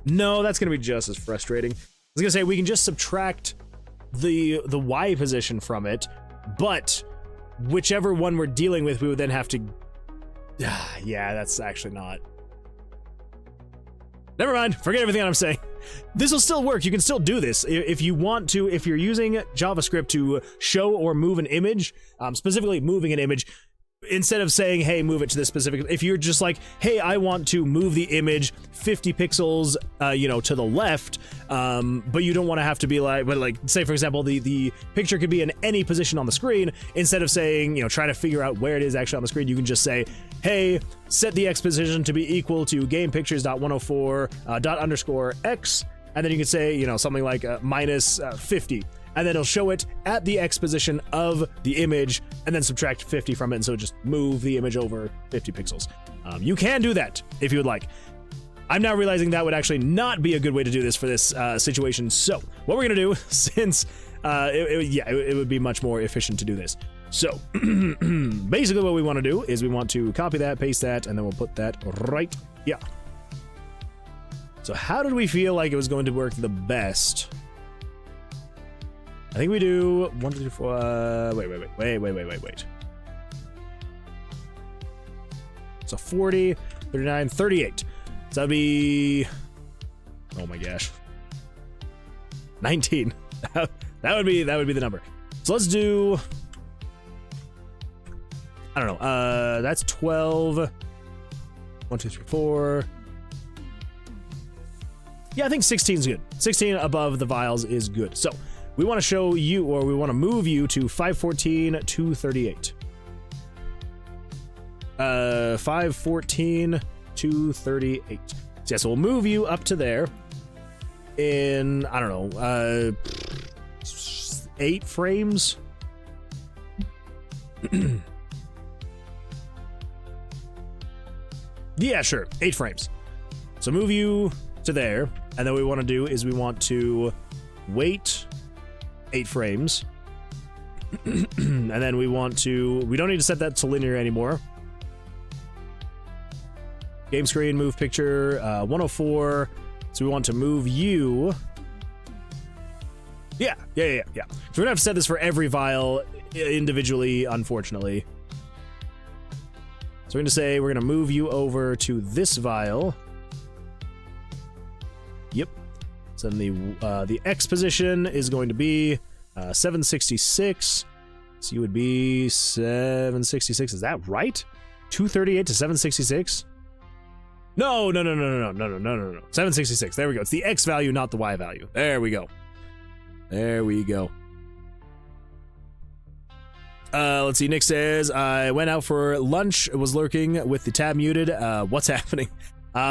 no, that's going to be just as frustrating. I was going to say we can just subtract the Y position from it, but whichever one we're dealing with, we would then have to... yeah, that's actually not... Never mind, forget everything I'm saying. This will still work. You can still do this if you want to. If you're using JavaScript to show or move an image, specifically moving an image, instead of saying, hey, move it to this specific, if you're just like, hey, I want to move the image 50 pixels, to the left, but you don't want to have to be like, but like, say for example, the picture could be in any position on the screen. Instead of saying, trying to figure out where it is actually on the screen, you can just say, hey, set the X position to be equal to game pictures dot 104 dot underscore X, and then you can say, something like minus 50. And then it'll show it at the X position of the image, and then subtract 50 from it, and so just move the image over 50 pixels. You can do that if you would like. I'm now realizing that would actually not be a good way to do this for this situation, so what we're gonna do, since it would be much more efficient to do this. So, basically what we want to do is we want to copy that, paste that, and then we'll put that right here. So how did we feel like it was going to work the best? I think we do 1, 2, 3, 4. Wait. So 40, 39, 38. So that'd be, oh my gosh, 19. that would be the number. So let's do, I don't know. That's 12. 1, 2, 3, 4. Yeah, I think 16 is good. 16 above the vials is good. So we want to show you, or we want to move you to 514 to 38. 514 to 38. So yeah, so we'll move you up to there in, I don't know, 8 frames. Yeah, sure, 8 frames. So move you to there, and then what we want to do is we want to wait 8 frames, and then we don't need to set that to linear anymore. Game screen, move picture, 104, so we want to move you. Yeah. So we're gonna have to set this for every vial individually, unfortunately. So we're going to say we're going to move you over to this vial. Yep. So then the X position is going to be 766. So you would be 766. Is that right? 238 to 766? No. 766. There we go. It's the X value, not the Y value. There we go. Let's see. Nick says, I went out for lunch, was lurking with the tab muted. What's happening?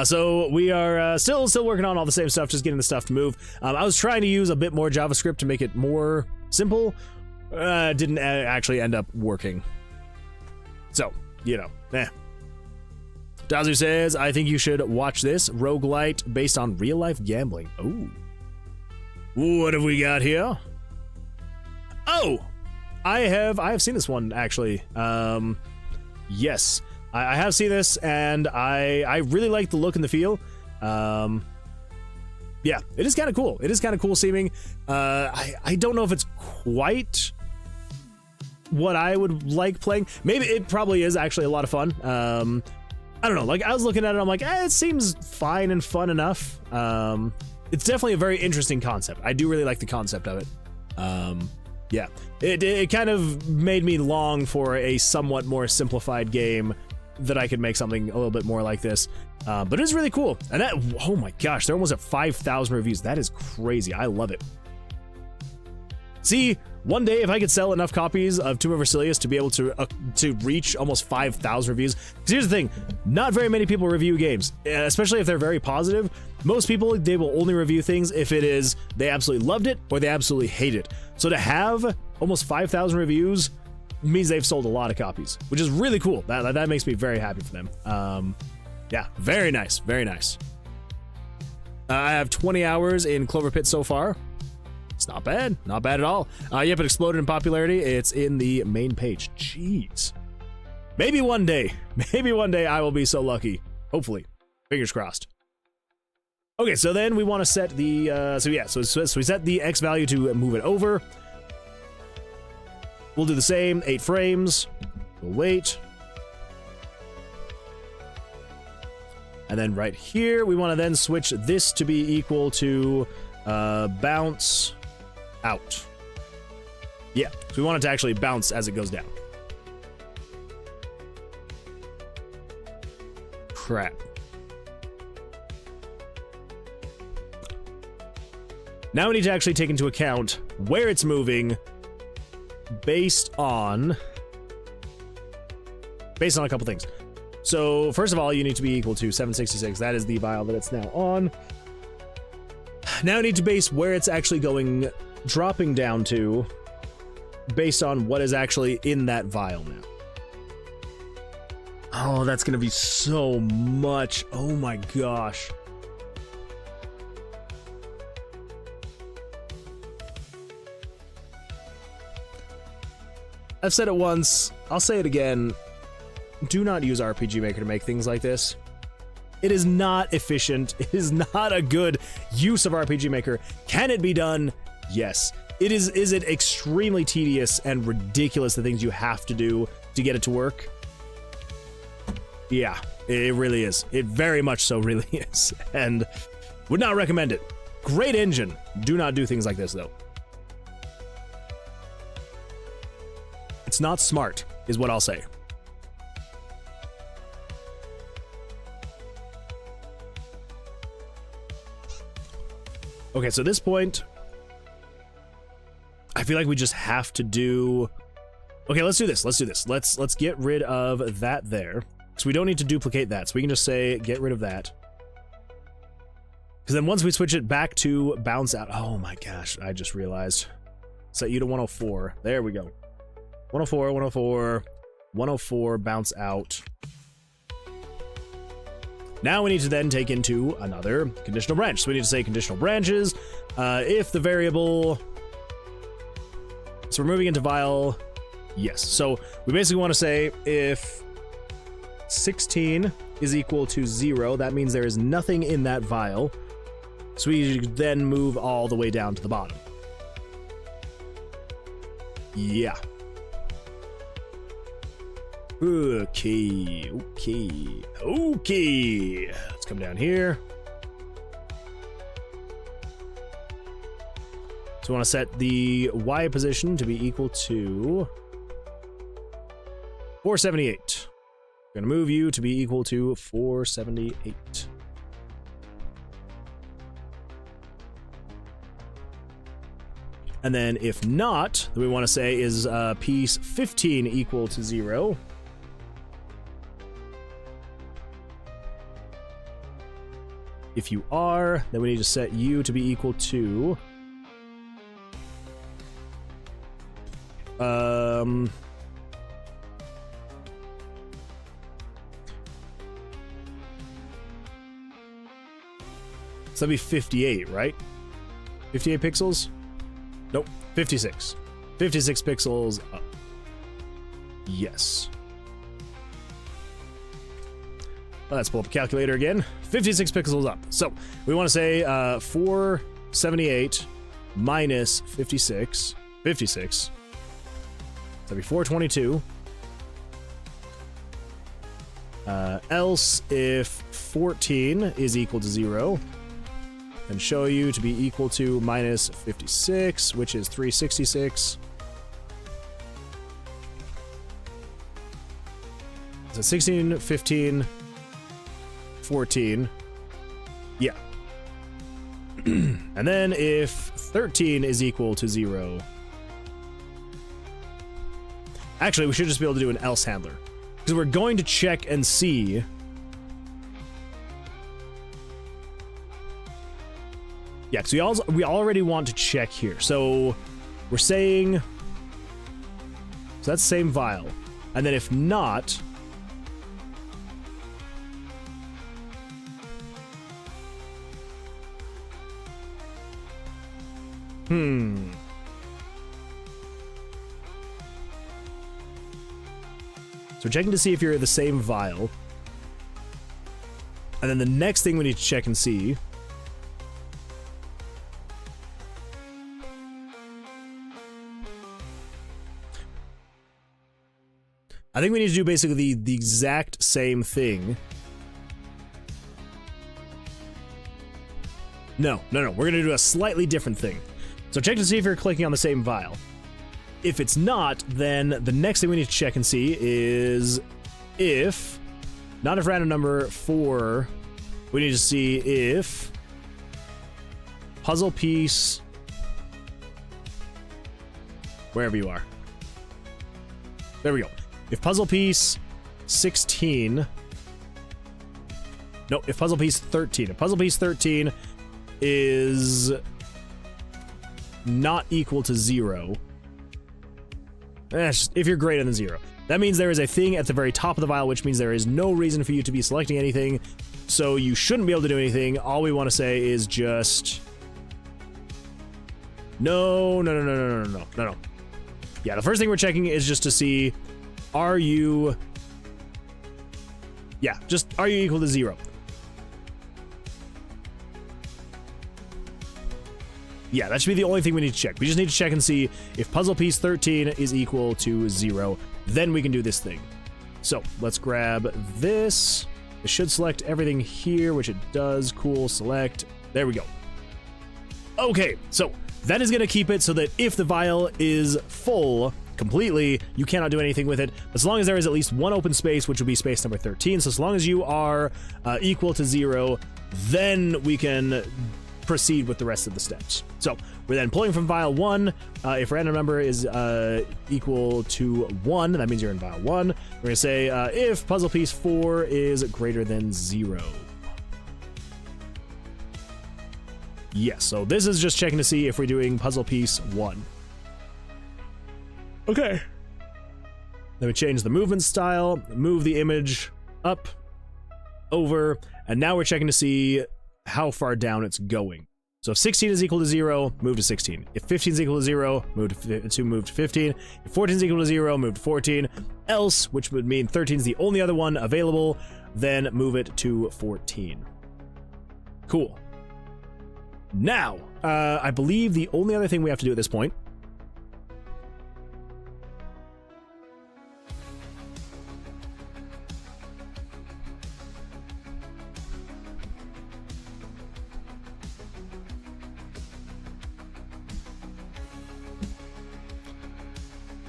So we are still working on all the same stuff, just getting the stuff to move. I was trying to use a bit more JavaScript to make it more simple. Didn't actually end up working. So, you know, Dazu says, I think you should watch this. Roguelite based on real-life gambling. Ooh. What have we got here? Oh! I have seen this one, actually. Yes. I have seen this, and I really like the look and the feel. Yeah, it is kind of cool. It is kind of cool seeming. I don't know if it's quite what I would like playing. Maybe it probably is actually a lot of fun. I don't know. Like, I was looking at it, I'm like, it seems fine and fun enough. It's definitely a very interesting concept. I do really like the concept of it. Yeah, it kind of made me long for a somewhat more simplified game that I could make something a little bit more like this. But it is really cool. And that, oh my gosh, they're almost at 5,000 reviews. That is crazy. I love it. See, one day if I could sell enough copies of Tomb of Vercilias to be able to reach almost 5,000 reviews. Because here's the thing, not very many people review games, especially if they're very positive. Most people, they will only review things if it is they absolutely loved it or they absolutely hate it. So to have almost 5,000 reviews means they've sold a lot of copies, which is really cool. That makes me very happy for them. Yeah, very nice, very nice. I have 20 hours in Clover Pit so far. It's not bad at all. Yep, it exploded in popularity. It's in the main page. Jeez. Maybe one day I will be so lucky. Hopefully, fingers crossed. Okay, so then we want to set the so we set the X value to move it over. We'll do the same, 8 frames. We'll wait. And then right here, we want to then switch this to be equal to bounce out. Yeah, so we want it to actually bounce as it goes down. Crap. Now we need to actually take into account where it's moving based on a couple things. So first of all, you need to be equal to 766. That is the vial that it's now on. Now I need to base where it's actually dropping down to based on what is actually in that vial now. Oh, that's gonna be so much. Oh my gosh. I've said it once, I'll say it again. Do not use RPG Maker to make things like this. It is not efficient. It is not a good use of RPG Maker. Can it be done? Yes. Is it extremely tedious and ridiculous, the things you have to do to get it to work? Yeah, it really is. It very much so really is. And would not recommend it. Great engine. Do not do things like this, though. It's not smart, is what I'll say. Okay, so at this point, I feel like we just have to do... Okay, let's do this. Let's get rid of that there. So we don't need to duplicate that. So we can just say, get rid of that. Because then once we switch it back to bounce out... Oh my gosh, I just realized. Set you to 104. There we go. 104, 104, 104, bounce out. Now we need to then take into another conditional branch. So we need to say conditional branches. If the variable... So we're moving into vial. Yes. So we basically want to say if 16 is equal to 0, that means there is nothing in that vial. So we then move all the way down to the bottom. Yeah. Okay. Let's come down here. So we want to set the Y position to be equal to 478. We're going to move you to be equal to 478. And then if not, what we want to say is piece 15 equal to 0. If you are, then we need to set you to be equal to so that'd be 58, right? 58 pixels? Nope, 56. 56 pixels up. Yes. Let's pull up the calculator again. 56 pixels up. So we want to say 478 minus 56. 56. That'd be 422. Else, if 14 is equal to 0, and show you to be equal to minus 56, which is 366. So 16, 15, 14. Yeah. And then if 13 is equal to 0. Actually, we should just be able to do an else handler, because we're going to check and see. Yeah, because we already want to check here. So we're saying, so that's same vial. And then if not, So we're checking to see if you're the same vial. And then the next thing we need to check and see I think we need to do basically the exact same thing. No. We're going to do a slightly different thing. So check to see if you're clicking on the same vial. If it's not, then the next thing we need to check and see is if, not if random number 4, we need to see if puzzle piece, wherever you are. There we go. If puzzle piece 16, no, if puzzle piece 13, if puzzle piece 13 is not equal to 0, if you're greater than 0, that means there is a thing at the very top of the vial, which means there is no reason for you to be selecting anything, so you shouldn't be able to do anything. All we want to say is just no. Yeah, the first thing we're checking is just to see, are you equal to 0? Yeah, that should be the only thing we need to check. We just need to check and see if puzzle piece 13 is equal to 0. Then we can do this thing. So let's grab this. It should select everything here, which it does. Cool, select. There we go. Okay, so that is going to keep it so that if the vial is full completely, you cannot do anything with it, as long as there is at least one open space, which will be space number 13. So as long as you are equal to 0, then we can proceed with the rest of the steps. So we're then pulling from vial 1. If random number is equal to 1, that means you're in vial 1. We're going to say if puzzle piece 4 is greater than 0. Yes, so this is just checking to see if we're doing puzzle piece 1. Okay. Then we change the movement style, move the image up, over, and now we're checking to see how far down it's going. So if 16 is equal to 0, move to 16. If 15 is equal to 0, move to 15. If 14 is equal to 0, move to 14. Else, which would mean 13 is the only other one available, then move it to 14. Cool. Now, I believe the only other thing we have to do at this point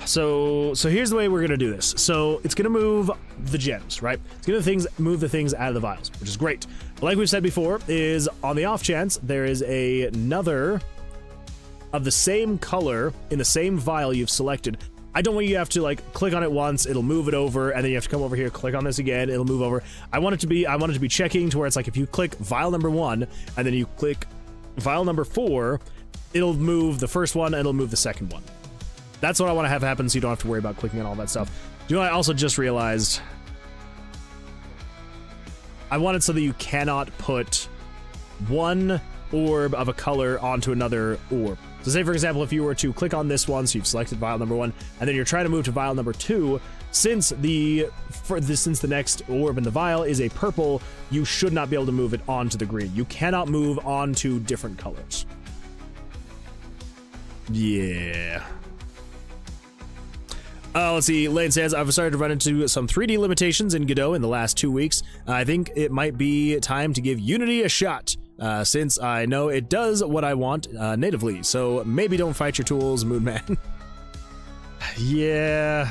So here's the way we're gonna do this. So it's gonna move the gems, right? It's gonna move the things out of the vials, which is great. But like we've said before, is on the off chance there is another of the same color in the same vial you've selected. I don't want you to have to like click on it once, it'll move it over, and then you have to come over here, click on this again, it'll move over. I want it to be checking to where it's like if you click vial number 1 and then you click vial number 4, it'll move the first one and it'll move the second one. That's what I want to have happen so you don't have to worry about clicking on all that stuff. You know what I also just realized? I want it so that you cannot put one orb of a color onto another orb. So say, for example, if you were to click on this one, so you've selected vial number 1, and then you're trying to move to vial number 2, since the next orb in the vial is a purple, you should not be able to move it onto the green. You cannot move onto different colors. Yeah. Let's see. Lane says, I've started to run into some 3D limitations in Godot in the last 2 weeks. I think it might be time to give Unity a shot, since I know it does what I want natively. So maybe don't fight your tools, Moonman. Yeah.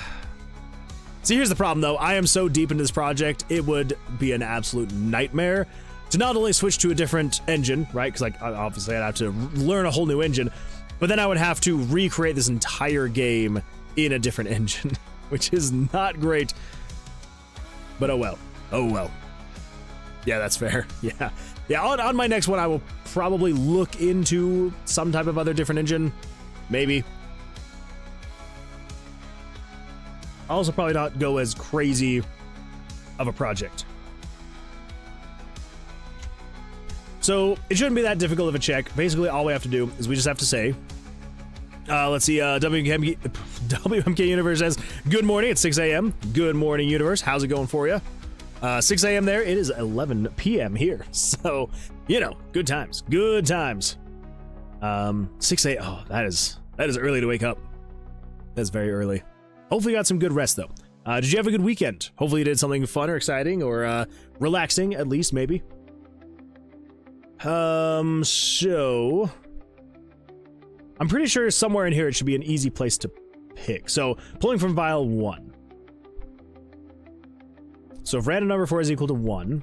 See, here's the problem, though. I am so deep into this project, it would be an absolute nightmare to not only switch to a different engine, right? Because, like, obviously I'd have to learn a whole new engine, but then I would have to recreate this entire game in a different engine, which is not great. But oh well. Oh well. Yeah, that's fair. Yeah. Yeah, on my next one, I will probably look into some type of other different engine. Maybe. I'll also probably not go as crazy of a project. So it shouldn't be that difficult of a check. Basically, all we have to do is we just have to say, let's see, WMK Universe says, good morning, it's 6 a.m. Good morning, Universe. How's it going for you? 6 a.m. there, it is 11 p.m. here. So, you know, good times, good times. 6 a.m. Oh, that is early to wake up. That's very early. Hopefully you got some good rest, though. Did you have a good weekend? Hopefully you did something fun or exciting or relaxing, at least, maybe. So I'm pretty sure somewhere in here it should be an easy place to pick. So pulling from vial 1. So if random number 4 is equal to 1.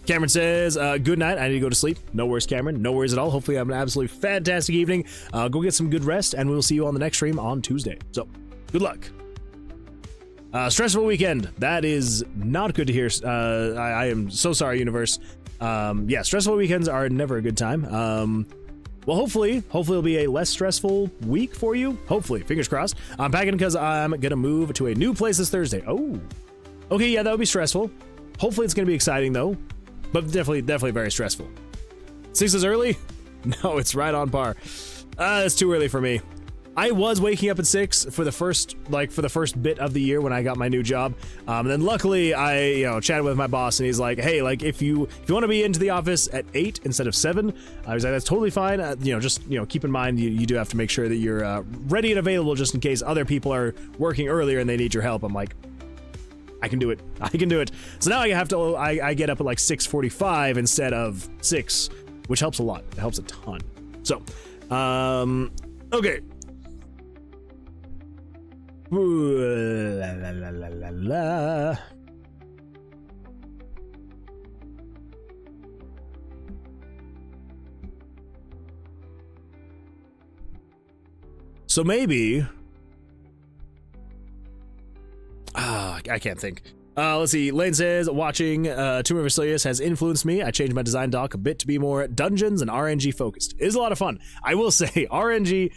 Cameron says, good night. I need to go to sleep. No worries, Cameron. No worries at all. Hopefully you have an absolutely fantastic evening. Go get some good rest, and we'll see you on the next stream on Tuesday. So, good luck. Stressful weekend. That is not good to hear. I am so sorry, Universe. Yeah, stressful weekends are never a good time. Well, hopefully it'll be a less stressful week for you. Hopefully, fingers crossed. I'm packing because I'm gonna move to a new place this Thursday. Oh, okay, yeah, that would be stressful. Hopefully it's gonna be exciting though, but definitely very stressful. 6 is early? No, it's right on par. It's too early for me. I was waking up at 6 for the first bit of the year when I got my new job. And then luckily I, chatted with my boss and he's like, hey, like if you want to be into the office at 8 instead of 7, I was like, that's totally fine. Just keep in mind you do have to make sure that you're ready and available just in case other people are working earlier and they need your help. I'm like, I can do it. I can do it. So now I get up at like 6:45 instead of 6, which helps a lot. It helps a ton. So, okay. Ooh, la, la, la, la, la. So maybe I can't think. Let's see. Lane says, watching Tomb of Vercilias has influenced me. I changed my design doc a bit to be more dungeons and RNG focused. It is a lot of fun. I will say, RNG,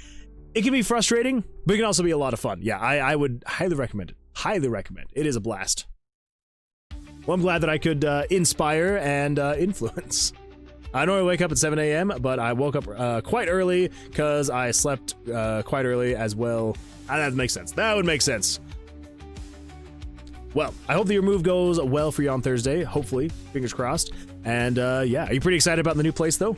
it can be frustrating, but it can also be a lot of fun. Yeah, I would highly recommend it. Highly recommend. It is a blast. Well, I'm glad that I could inspire and influence. I normally wake up at 7 a.m., but I woke up quite early because I slept quite early as well. That makes sense. That would make sense. Well, I hope that your move goes well for you on Thursday. Hopefully. Fingers crossed. And yeah, are you pretty excited about the new place, though?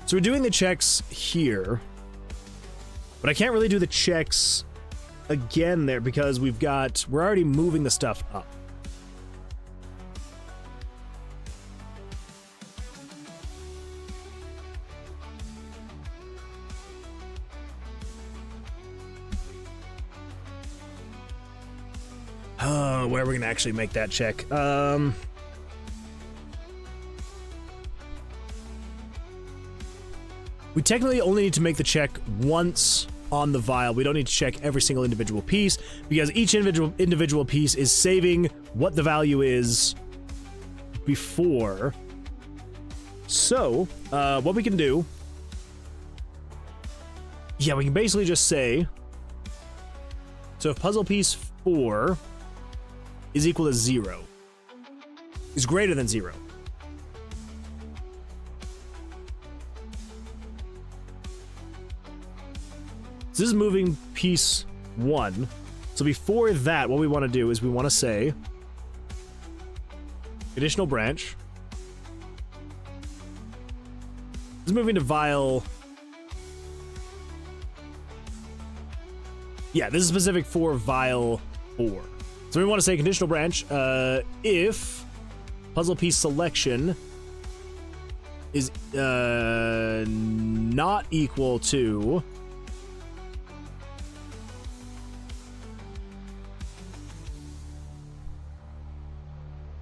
So we're doing the checks here, but I can't really do the checks again there because we're already moving the stuff up. Where are we gonna actually make that check? We technically only need to make the check once on the vial. We don't need to check every single individual piece because each individual piece is saving what the value is before. So, what we can do, yeah, we can basically just say, so if puzzle piece 4 is equal to 0, is greater than 0, so this is moving piece 1. So before that, what we want to do is we want to say additional branch. This is moving to vial. Yeah, this is specific for vial 4. So we want to say conditional branch if puzzle piece selection is not equal to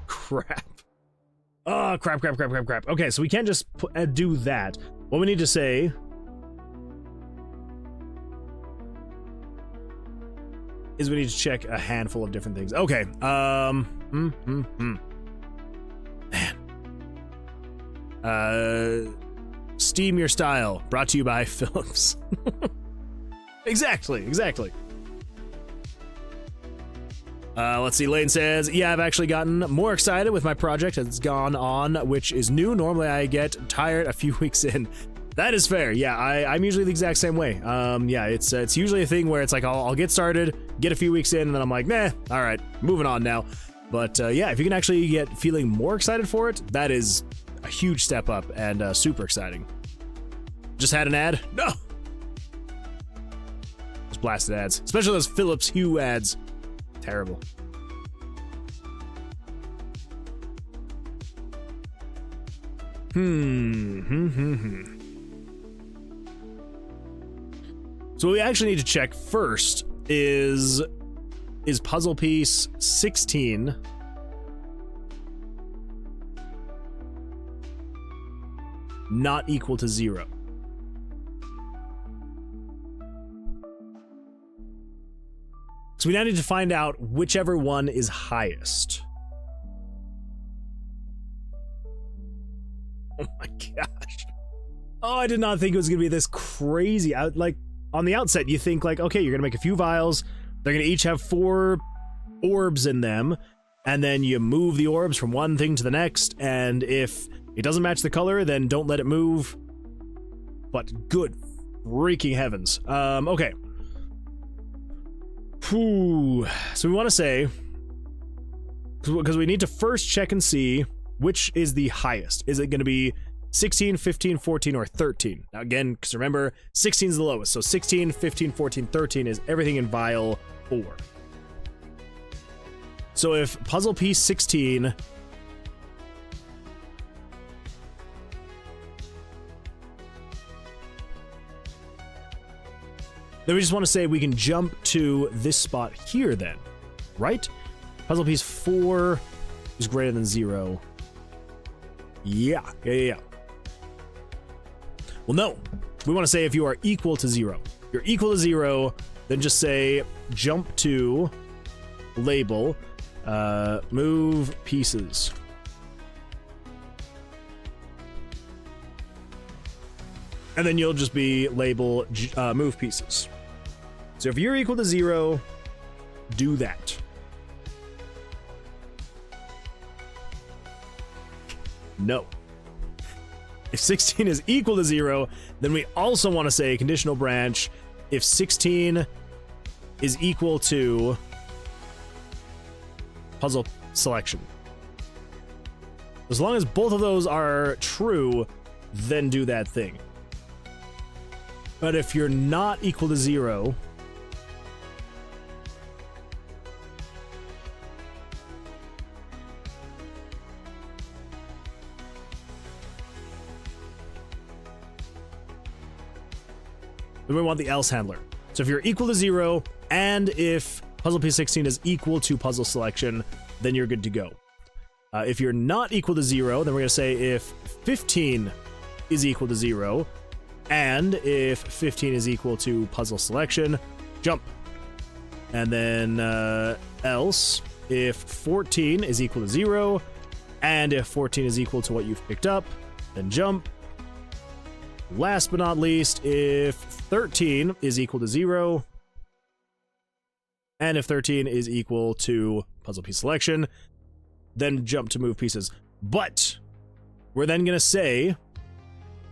crap. Oh, crap. Okay, so we can't just do that. What we need to say is we need to check a handful of different things. Okay, Man. Steam Your Style, brought to you by Philips. Exactly. Let's see, Lane says, yeah, I've actually gotten more excited with my project as it's gone on, which is new. Normally I get tired a few weeks in. That is fair. Yeah, I'm usually the exact same way. Yeah, it's usually a thing where it's like I'll get started, get a few weeks in, and then I'm like, nah, all right, moving on now. But yeah, if you can actually get feeling more excited for it, that is a huge step up and super exciting. Just had an ad? No! Just blasted ads. Especially those Philips Hue ads. Terrible. So what we actually need to check first is puzzle piece 16 not equal to 0? So we now need to find out whichever one is highest. Oh my gosh. Oh, I did not think it was gonna be this crazy. Like, on the outset, you think like, okay, you're gonna make a few vials. They're gonna each have 4 orbs in them. And then you move the orbs from one thing to the next. And if it doesn't match the color, then don't let it move. But good freaking heavens. Okay. Whew. So we want to say, because we need to first check and see which is the highest. Is it going to be 16, 15, 14, or 13? Now again, because remember, 16 is the lowest. So 16, 15, 14, 13 is everything in vial 4. So if puzzle piece 16 then we just want to say we can jump to this spot here then, right? Puzzle piece 4 is greater than 0. Yeah. Well, no. We want to say if you are equal to 0. If you're equal to 0, then just say jump to label, move pieces. And then you'll just be label move pieces. So if you're equal to 0, do that. No. If 16 is equal to 0, then we also want to say conditional branch if 16 is equal to puzzle selection. As long as both of those are true, then do that thing. But if you're not equal to 0, then we want the else handler. So if you're equal to 0, and if puzzle piece 16 is equal to puzzle selection, then you're good to go. If you're not equal to 0, then we're going to say if 15 is equal to 0, and if 15 is equal to puzzle selection, jump. And then else, if 14 is equal to 0, and if 14 is equal to what you've picked up, then jump. Last but not least, if 13 is equal to 0, and if 13 is equal to puzzle piece selection, then jump to move pieces. But we're then going to say,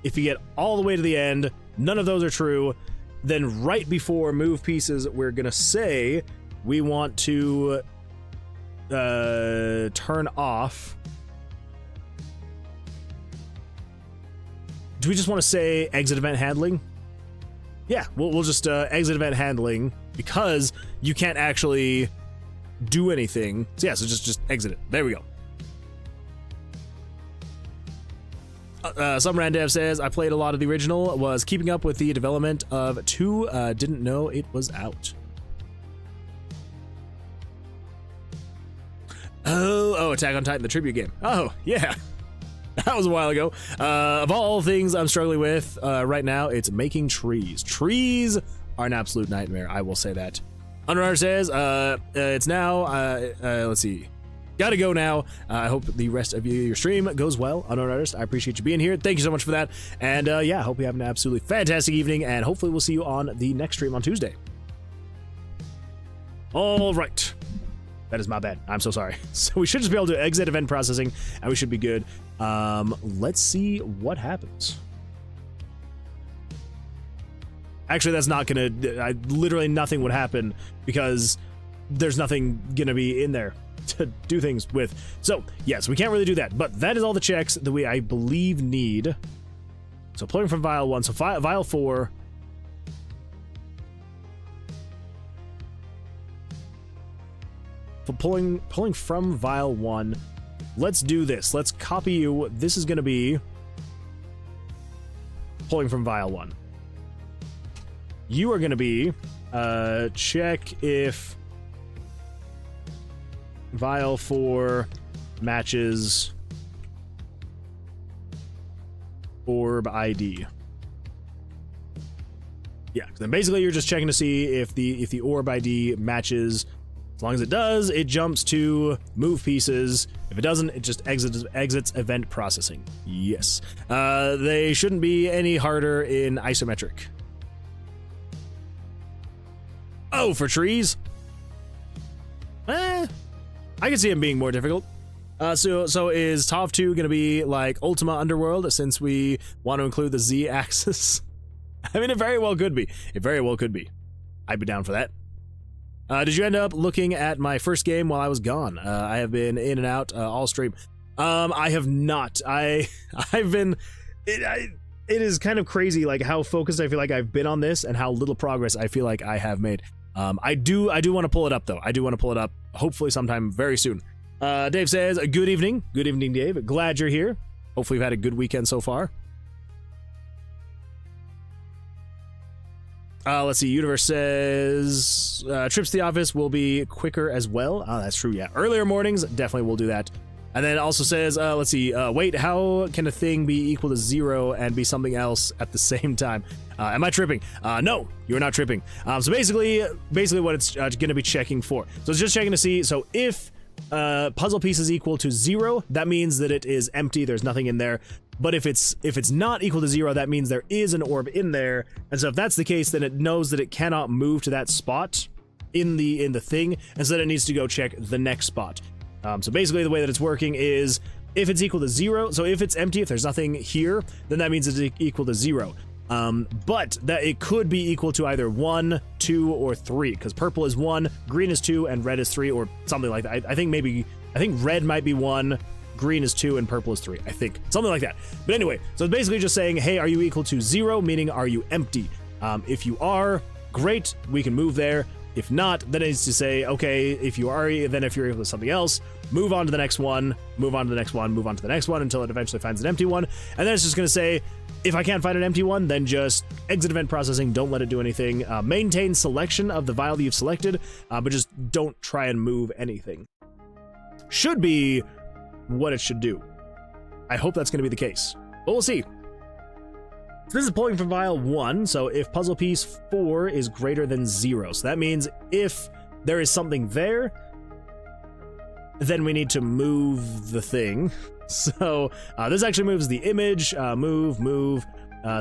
if you get all the way to the end, none of those are true, then right before move pieces, we're going to say we want to turn off. Do we just want to say exit event handling? Yeah, we'll just exit event handling, because you can't actually do anything. So yeah, so just exit it. There we go. Some Randev says, I played a lot of the original, was keeping up with the development of 2, didn't know it was out. Oh, Attack on Titan, the tribute game. Oh, yeah. That was a while ago. Of all things I'm struggling with right now, it's making trees. Trees are an absolute nightmare, I will say that. Unrunner says, it's now, let's see. Gotta go now. I hope the rest of your stream goes well. Unknown Artist, I appreciate you being here. Thank you so much for that. And yeah, I hope you have an absolutely fantastic evening, and hopefully we'll see you on the next stream on Tuesday. All right. That is my bad. I'm so sorry. So we should just be able to exit event processing, and we should be good. Let's see what happens. Actually, that's not gonna, literally nothing would happen, because there's nothing gonna be in there to do things with. So yes, we can't really do that, but that is all the checks that we, I believe, need. So pulling from vial 1, so vial 4. For pulling from vial 1, let's do this. Let's copy you. This is gonna be pulling from vial 1. You are gonna be check if vial 4 matches orb ID. Yeah, then basically you're just checking to see if the orb ID matches. As long as it does, it jumps to move pieces. If it doesn't, it just exits event processing. Yes. They shouldn't be any harder in isometric. Oh, for trees? I can see them being more difficult. So is TOV 2 gonna be like Ultima Underworld, since we want to include the Z-axis? I mean, it very well could be. It very well could be. I'd be down for that. Did you end up looking at my first game while I was gone? I have been in and out all stream. I have not. I've been. It is kind of crazy, like how focused I feel like I've been on this, and how little progress I feel like I have made. I do want to pull it up though. I do want to pull it up. Hopefully sometime very soon. Dave says, "Good evening. Good evening, Dave. Glad you're here. Hopefully you've had a good weekend so far." Let's see, Universe says, trips to the office will be quicker as well. Oh, that's true, yeah. Earlier mornings, definitely will do that. And then it also says, let's see, wait, how can a thing be equal to 0 and be something else at the same time? Am I tripping? No, you're not tripping. So basically what it's going to be checking for. So it's just checking to see, so if puzzle piece is equal to 0, that means that it is empty, there's nothing in there. But if it's not equal to 0, that means there is an orb in there. And so if that's the case, then it knows that it cannot move to that spot in the thing, and so then it needs to go check the next spot. So basically the way that it's working is if it's equal to 0, so if it's empty, if there's nothing here, then that means it's equal to 0. But that it could be equal to either 1, 2, or 3, because purple is 1, green is 2, and red is 3, or something like that. I think red might be 1, green is 2, and purple is 3, I think. Something like that. But anyway, so it's basically just saying, hey, are you equal to 0, meaning are you empty? If you are, great, we can move there. If not, then it needs to say, okay, if you are, then if you're equal to something else, move on to the next one, move on to the next one, move on to the next one until it eventually finds an empty one. And then it's just going to say, If I can't find an empty one, then just exit event processing, don't let it do anything. Maintain selection of the vial that you've selected, but just don't try and move anything. Should be what it should do. I hope that's going to be the case, but we'll see. So this is pulling from vial 1, so if puzzle piece 4 is greater than 0. So that means if there is something there, then we need to move the thing. So this actually moves the image, move,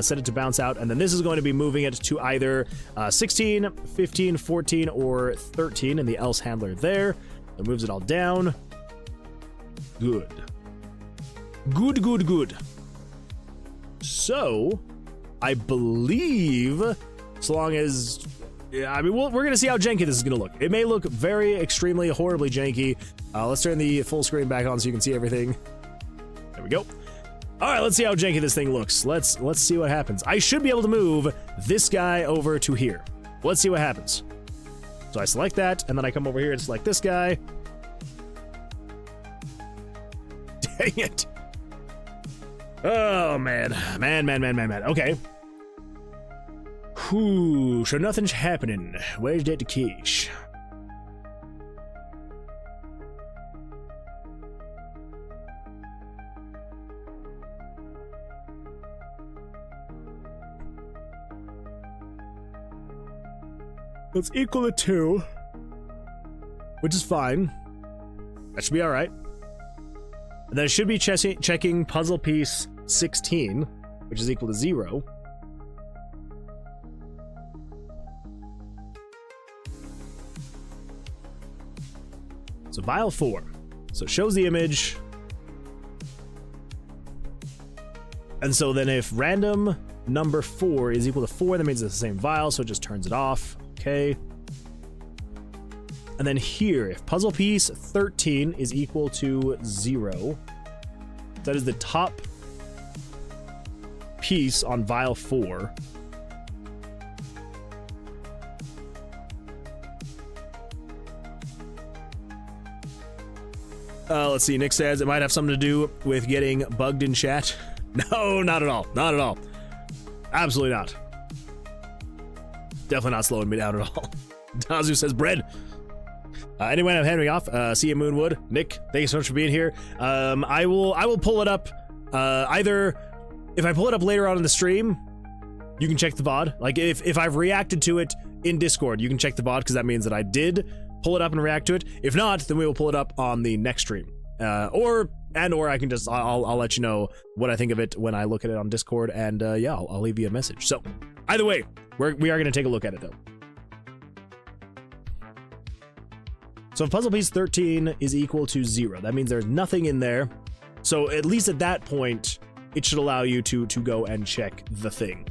set it to bounce out, and then this is going to be moving it to either 16, 15, 14, or 13 in the else handler there. It moves it all down. Good. Good. So, I believe, so long as, I mean, we're going to see how janky this is going to look. It may look very, extremely, horribly janky. Let's turn the full screen back on so you can see everything. There we go. All right, let's see how janky this thing looks. Let's see what happens. I should be able to move this guy over to here. Let's see what happens. So I select that, and then I come over here and select this guy. Dang it. Oh, man. Man. Okay. Whew, so nothing's happening. Where's that cache? That's equal to 2, which is fine. That should be all right. And then it should be checking puzzle piece 16, which is equal to 0. So vial 4. So it shows the image. And so then if random number 4 is equal to 4, that means it's the same vial, so it just turns it off. Okay. And then here, if puzzle piece 13 is equal to 0, that is the top piece on vial 4. Let's see, Nick says it might have something to do with getting bugged in chat. No, not at all. Not at all. Absolutely not. Definitely not slowing me down at all. Dazu says bread. Anyway, I'm handing off. See you, Moonwood. Nick, thank you so much for being here. I will pull it up. Either if I pull it up later on in the stream, you can check the VOD. Like if I've reacted to it in Discord, you can check the VOD because that means that I did pull it up and react to it. If not, then we will pull it up on the next stream. Or I can just I'll let you know what I think of it when I look at it on Discord, and yeah, I'll leave you a message. So either way, we are going to take a look at it though. So if puzzle piece 13 is equal to 0, that means there's nothing in there. So at least at that point, it should allow you to go and check the thing.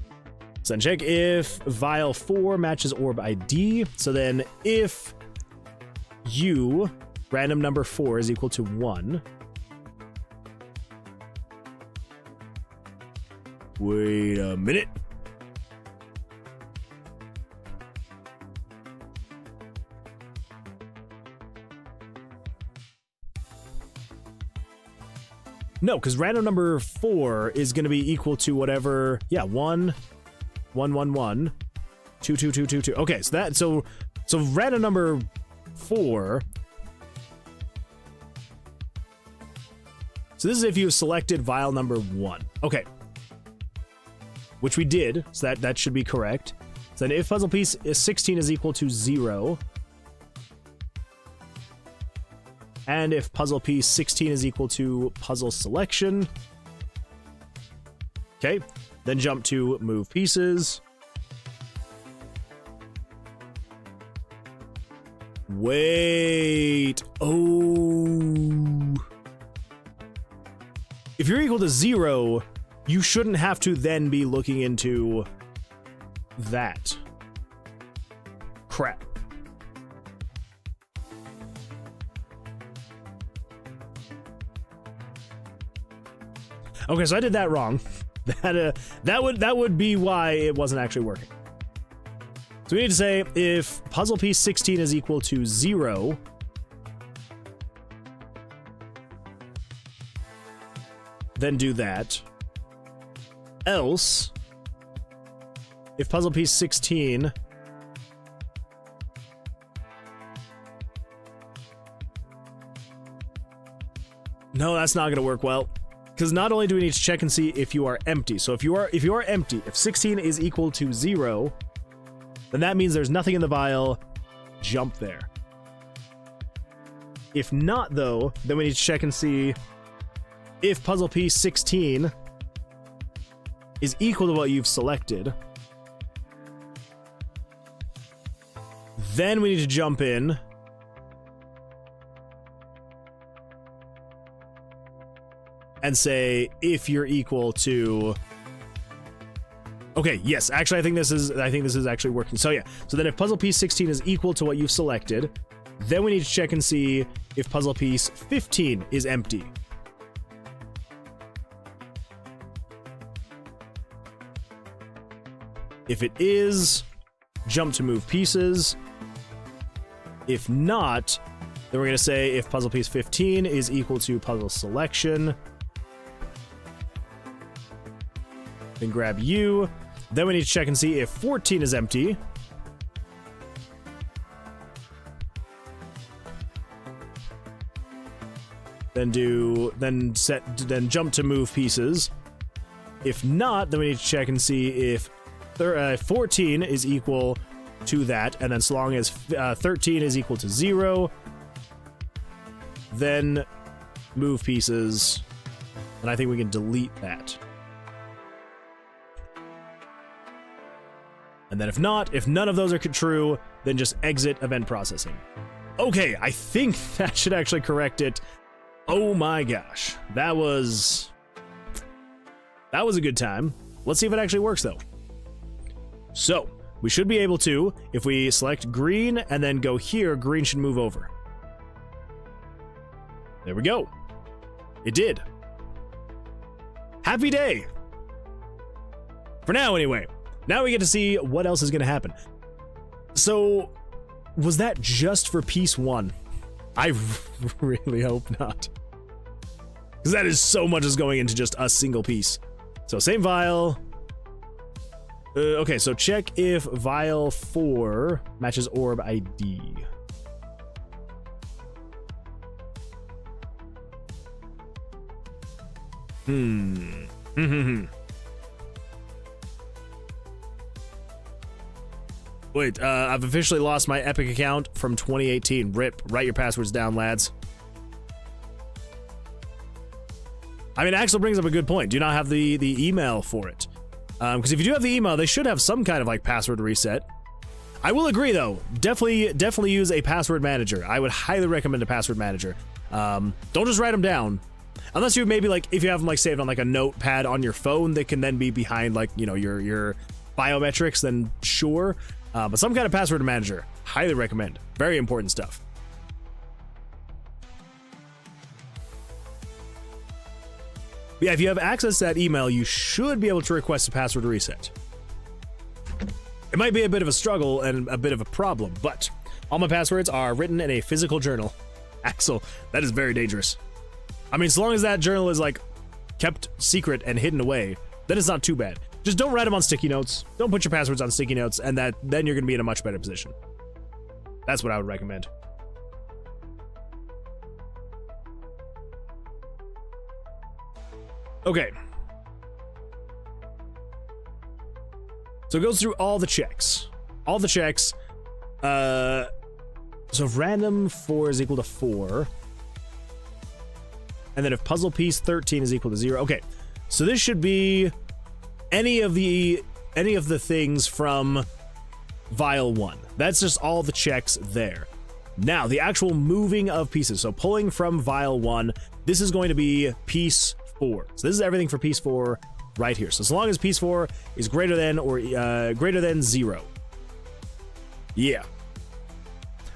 So then check if vial 4 matches orb ID. So then if random number 4 is equal to 1. Wait a minute. No, because random number 4 is going to be equal to whatever. Yeah, 1, 1, 1, 1, 2, 2, 2, 2, 2. Okay, so random number 4. So this is if you selected vial number 1. Okay. Which we did, so that should be correct. So then if puzzle piece 16 is equal to 0, and if puzzle piece 16 is equal to puzzle selection, okay, then jump to move pieces. Wait. Oh. If you're equal to 0, you shouldn't have to then be looking into that. Crap. Okay, so I did that wrong. That would be why it wasn't actually working. So we need to say if puzzle piece 16 is equal to 0, then do that. else, if puzzle piece 16 no, that's not going to work well, because not only do we need to check and see if you are empty. So if you are empty, if 16 is equal to 0, then that means there's nothing in the vial. Jump there. If not, though, then we need to check and see if puzzle piece 16 is equal to what you've selected. Then we need to jump in and say if you're equal to... Okay, yes, actually I think this is actually working. So yeah, so then if puzzle piece 16 is equal to what you've selected, then we need to check and see if puzzle piece 15 is empty. If it is, jump to move pieces. If not, then we're going to say if puzzle piece 15 is equal to puzzle selection, then grab you. Then we need to check and see if 14 is empty. Then jump to move pieces. If not, then we need to check and see if 14 is equal to that, and then so long as 13 is equal to 0, then move pieces, and I think we can delete that. And then if not, if none of those are true, then just exit event processing. Okay, I think that should actually correct it. Oh my gosh, that was a good time. Let's see if it actually works though. So, we should be able to, if we select green and then go here, green should move over. There we go. It did. Happy day. For now, anyway. Now we get to see what else is going to happen. So, was that just for piece 1? I really hope not. Because that is so much is going into just a single piece. So, same vial. Okay, so check if vial 4 matches orb ID. Wait, I've officially lost my Epic account from 2018. RIP. Write your passwords down, lads. I mean, Axel brings up a good point. Do you not have the email for it? Because if you do have the email, they should have some kind of like password reset. I will agree though. Definitely use a password manager. I would highly recommend a password manager. Don't just write them down. Unless you maybe like, if you have them like saved on like a notepad on your phone that can then be behind like, you know, your biometrics, then sure. But some kind of password manager, highly recommend. Very important stuff. But yeah, if you have access to that email, you should be able to request a password reset. It might be a bit of a struggle and a bit of a problem, but all my passwords are written in a physical journal. Axel, that is very dangerous. I mean, so long as that journal is like kept secret and hidden away, then it's not too bad. Just don't write them on sticky notes. Don't put your passwords on sticky notes, and then you're going to be in a much better position. That's what I would recommend. Okay. So it goes through all the checks. All the checks. So if random 4 is equal to 4, and then if puzzle piece 13 is equal to 0. Okay. So this should be any of the things from vial 1. That's just all the checks there. Now, the actual moving of pieces. So pulling from vial 1, this is going to be piece 4. So this is everything for piece 4 right here. So as long as piece 4 is greater than or greater than 0. Yeah.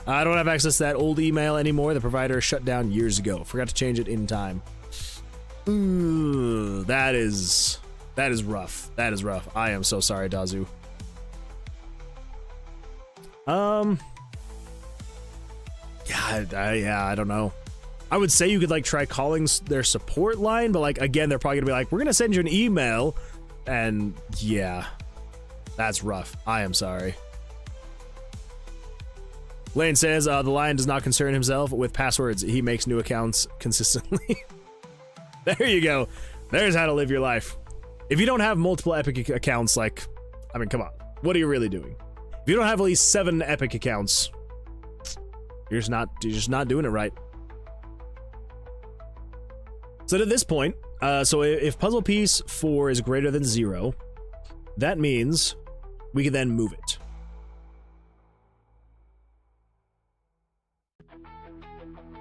I don't have access to that old email anymore. The provider shut down years ago. Forgot to change it in time. Ooh, that is rough. That is rough. I am so sorry, Dazu. Yeah, I don't know. I would say you could like try calling their support line, but like again, they're probably gonna be like, we're gonna send you an email And yeah, that's rough. I am sorry. Lane says, the lion does not concern himself with passwords. He makes new accounts consistently. There you go. There's how to live your life. If you don't have multiple Epic accounts, like, I mean, come on. What are you really doing? If you don't have at least 7 Epic accounts, you're just not doing it right. So at this point, so if puzzle piece 4 is greater than 0, that means we can then move it.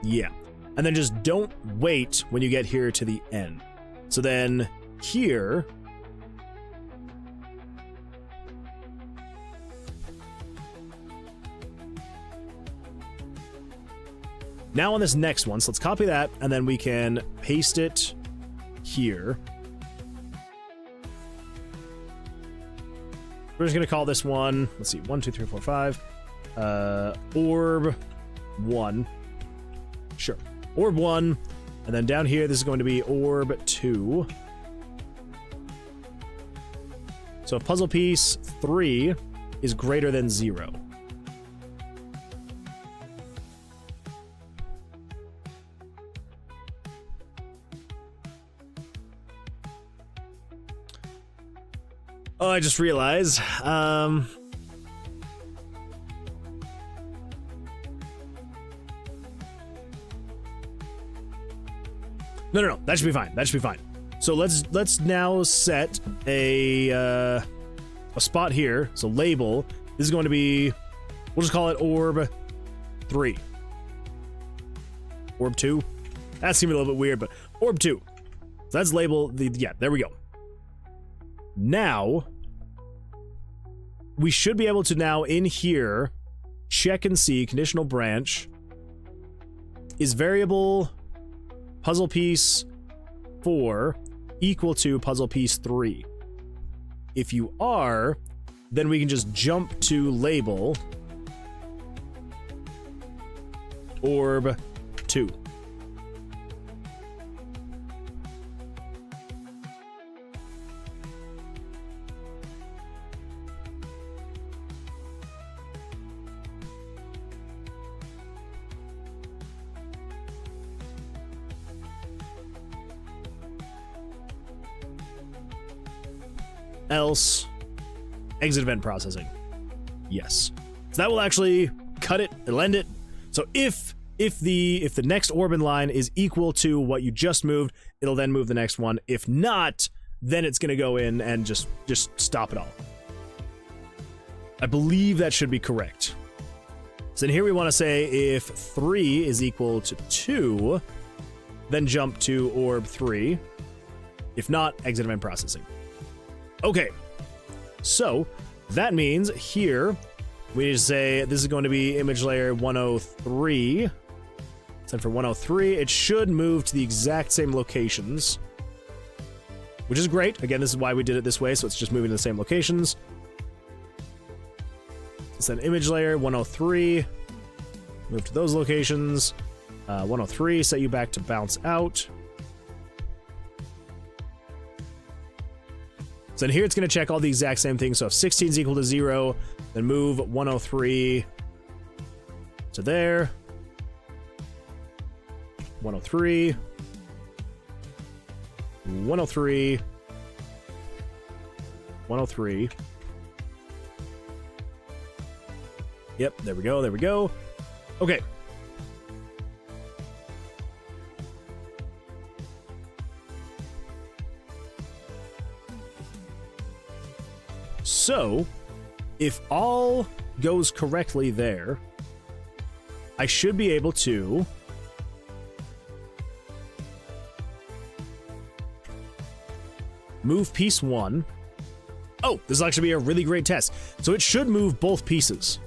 Yeah. And then just don't wait when you get here to the end. So then here, now on this next one, so let's copy that, and then we can paste it here. We're just gonna call this one, let's see, 1, 2, 3, 4, 5, orb 1. Sure, orb 1, and then down here, this is going to be orb 2. So if puzzle piece 3 is greater than 0. Oh, I just realized, No, that should be fine. That should be fine. So let's now set a spot here. So label. This is going to be, we'll just call it orb 3. Orb 2. That seemed a little bit weird, but orb 2. So that's label. Yeah, there we go. Now we should be able to now in here check and see conditional branch is variable puzzle piece 4 equal to puzzle piece 3. If you are, then we can just jump to label orb 2. Else exit event processing. Yes. So that will actually cut it and end it. So if the next orb in line is equal to what you just moved, it'll then move the next one. If not, then it's gonna go in and just stop it all. I believe that should be correct. So then here we want to say if 3 is equal to 2, then jump to orb 3. If not, exit event processing. Okay, so that means here we need to say this is going to be image layer 103. So for 103, it should move to the exact same locations, which is great. Again, this is why we did it this way, so it's just moving to the same locations. So then image layer 103, move to those locations. 103, set you back to bounce out. So then here it's going to check all the exact same things. So if 16 is equal to 0, then move 103 to there. 103. 103. 103. Yep, there we go, there we go. Okay. So, if all goes correctly there, I should be able to move piece 1. Oh, this will actually be a really great test. So it should move both pieces.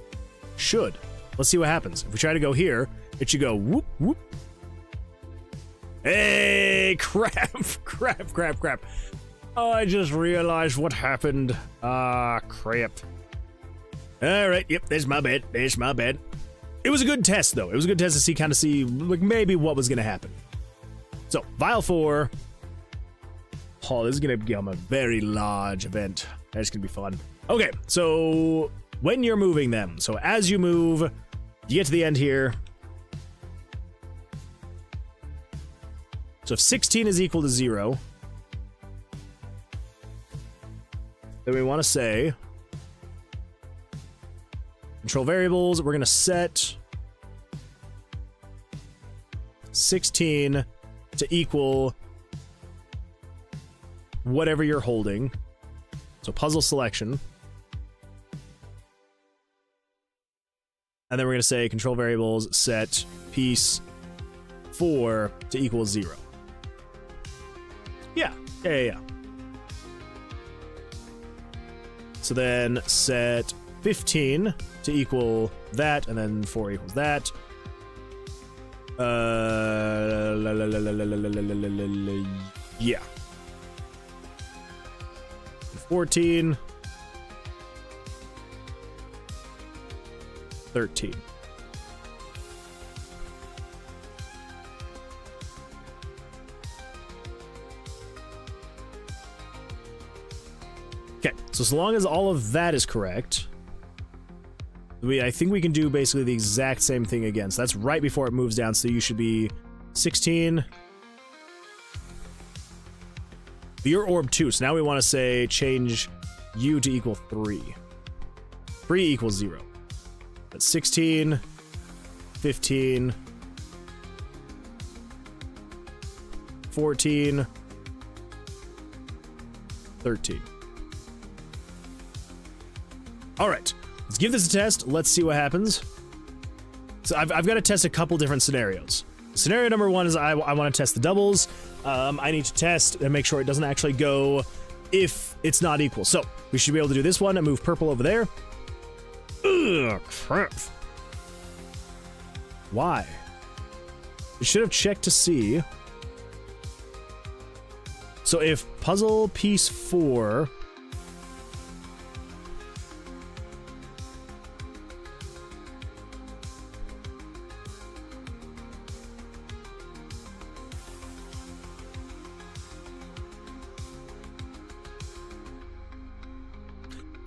Should. Let's see what happens. If we try to go here, it should go whoop, whoop. Hey, crap, crap, crap, crap. Oh, I just realized what happened. Ah, crap. All right, yep, there's my bad. There's my bad. It was a good test, though. It was a good test to kind of see like, maybe what was going to happen. So, vial 4, Oh, this is going to become a very large event. That's going to be fun. Okay, so when you're moving them, so as you move, you get to the end here. So if 16 is equal to 0, then we want to say control variables, we're going to set 16 to equal whatever you're holding. So puzzle selection. And then we're going to say control variables set piece 4 to equal 0. Yeah. So then set 15 to equal that, and then 4 equals that. 14, 13. Okay, so long as all of that is correct, I think we can do basically the exact same thing again. So that's right before it moves down, so you should be 16. You're orb 2, so now we want to say change U to equal 3. 3 equals 0. That's 16, 15, 14, 13. All right, let's give this a test. Let's see what happens. So I've got to test a couple different scenarios. Scenario number 1 is I want to test the doubles. I need to test and make sure it doesn't actually go if it's not equal. So we should be able to do this one and move purple over there. Ugh, crap. Why? We should have checked to see. So if puzzle piece 4...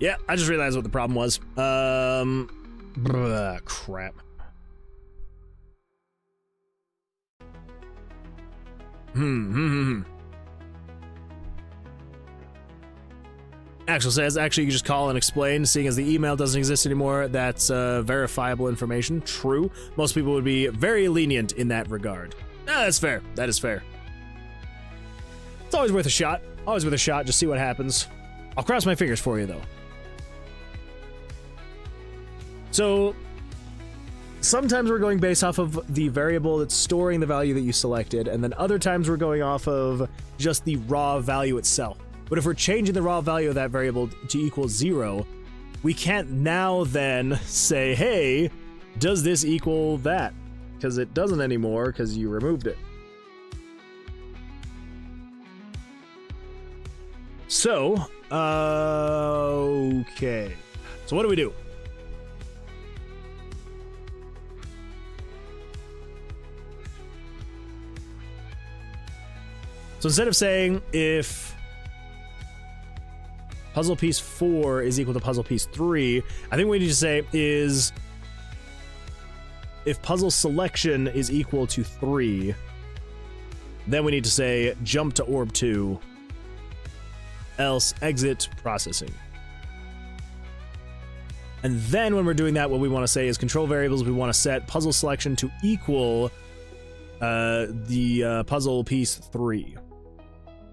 Yeah, I just realized what the problem was. Crap. Axel says, actually, you can just call and explain, seeing as the email doesn't exist anymore. That's verifiable information. True. Most people would be very lenient in that regard. That's fair. That is fair. It's always worth a shot. Always worth a shot. Just see what happens. I'll cross my fingers for you, though. So, sometimes we're going based off of the variable that's storing the value that you selected, and then other times we're going off of just the raw value itself. But if we're changing the raw value of that variable to equal 0, we can't now then say, hey, does this equal that? Because it doesn't anymore, because you removed it. So, okay. So what do we do? So instead of saying if puzzle piece 4 is equal to puzzle piece 3, I think what we need to say is if puzzle selection is equal to 3, then we need to say jump to orb 2, else exit processing. And then when we're doing that, what we want to say is control variables, we want to set puzzle selection to equal the puzzle piece 3.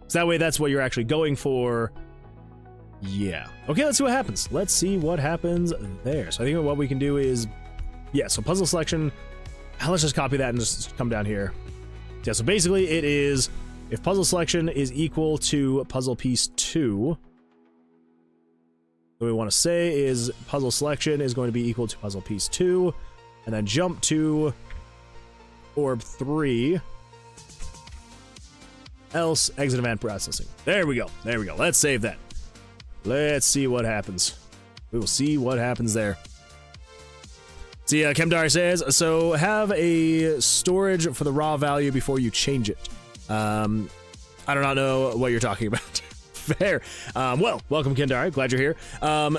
So that way, that's what you're actually going for. Yeah. Okay, let's see what happens. Let's see what happens there. So I think what we can do is, yeah, so puzzle selection. Let's just copy that and just come down here. Yeah, so basically it is if puzzle selection is equal to puzzle piece 2, what we want to say is puzzle selection is going to be equal to puzzle piece 2, and then jump to orb 3. Else exit event processing. There we go. There we go. Let's save that. Let's see what happens. We will see what happens there. See, Kemdar says, so have a storage for the raw value before you change it. I do not know what you're talking about. Fair. Well, welcome, Kendari. Glad you're here.